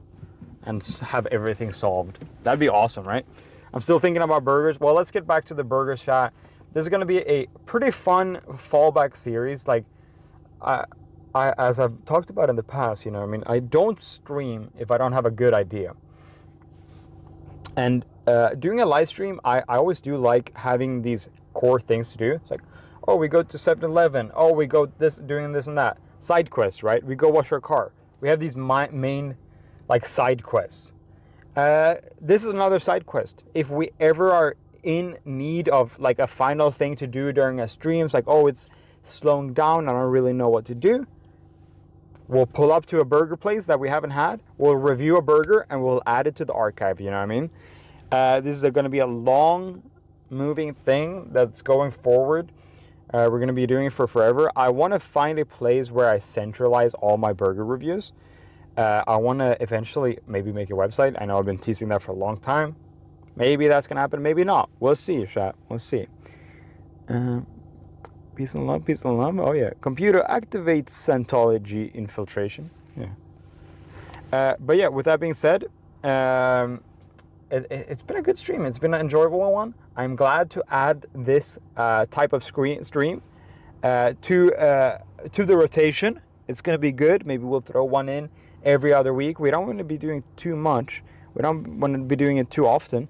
and have everything solved. That'd be awesome, right? I'm still thinking about burgers. Well, let's get back to the burger shot. This is going to be a pretty fun fallback series. Like, as I've talked about in the past, you know, I mean, I don't stream if I don't have a good idea. And doing a live stream, I always do like having these core things to do. It's like, oh, we go to 7-Eleven. Oh, we go doing this and that. Side quests, right? We go wash our car. We have these main, like, side quests. This is another side quest. If we ever are in need of, like, a final thing to do during a stream, it's like, oh, it's slowing down, I don't really know what to do. We'll pull up to a burger place that we haven't had. We'll review a burger and we'll add it to the archive, you know what I mean? This is going to be a long moving thing that's going forward. We're going to be doing it for forever. I want to find a place where I centralize all my burger reviews. I want to eventually maybe make a website. I know I've been teasing that for a long time. Maybe that's going to happen, maybe not. We'll see, chat. We'll see. Peace and love, peace and love. Oh, yeah. Computer activates Scientology infiltration. Yeah. But yeah, with that being said, it's been a good stream. It's been an enjoyable one. I'm glad to add this type of stream to the rotation. It's going to be good. Maybe we'll throw one in every other week. We don't want to be doing too much. We don't want to be doing it too often.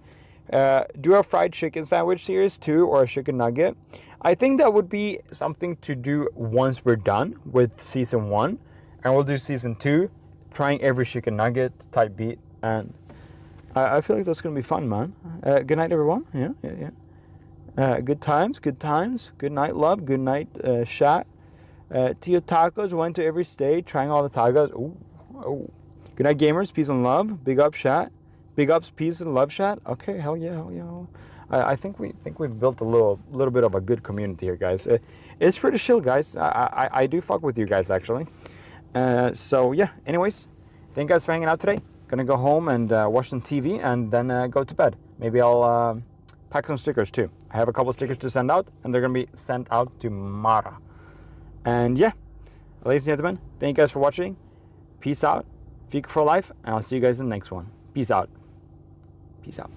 Do a fried chicken sandwich series too, or a chicken nugget. I think that would be something to do once we're done with season 1, and we'll do season 2, trying every chicken nugget type beat, and I feel like that's gonna be fun, man. Good night, everyone. Yeah. Good times, good times. Good night, love. Good night, chat. Tio Tacos went to every state, trying all the tacos. Ooh, oh. Good night, gamers. Peace and love. Big up, chat. Big ups, peace and love, chat. Okay, hell yeah, hell yeah. I think we've built a little bit of a good community here, guys. It's pretty chill, guys. I do fuck with you guys actually. So yeah. Anyways, thank you guys for hanging out today. Gonna go home and watch some TV and then go to bed. Maybe I'll pack some stickers too. I have a couple stickers to send out, and they're gonna be sent out tomorrow. And yeah, ladies and gentlemen, thank you guys for watching. Peace out. Fika for life, and I'll see you guys in the next one. Peace out. Peace out.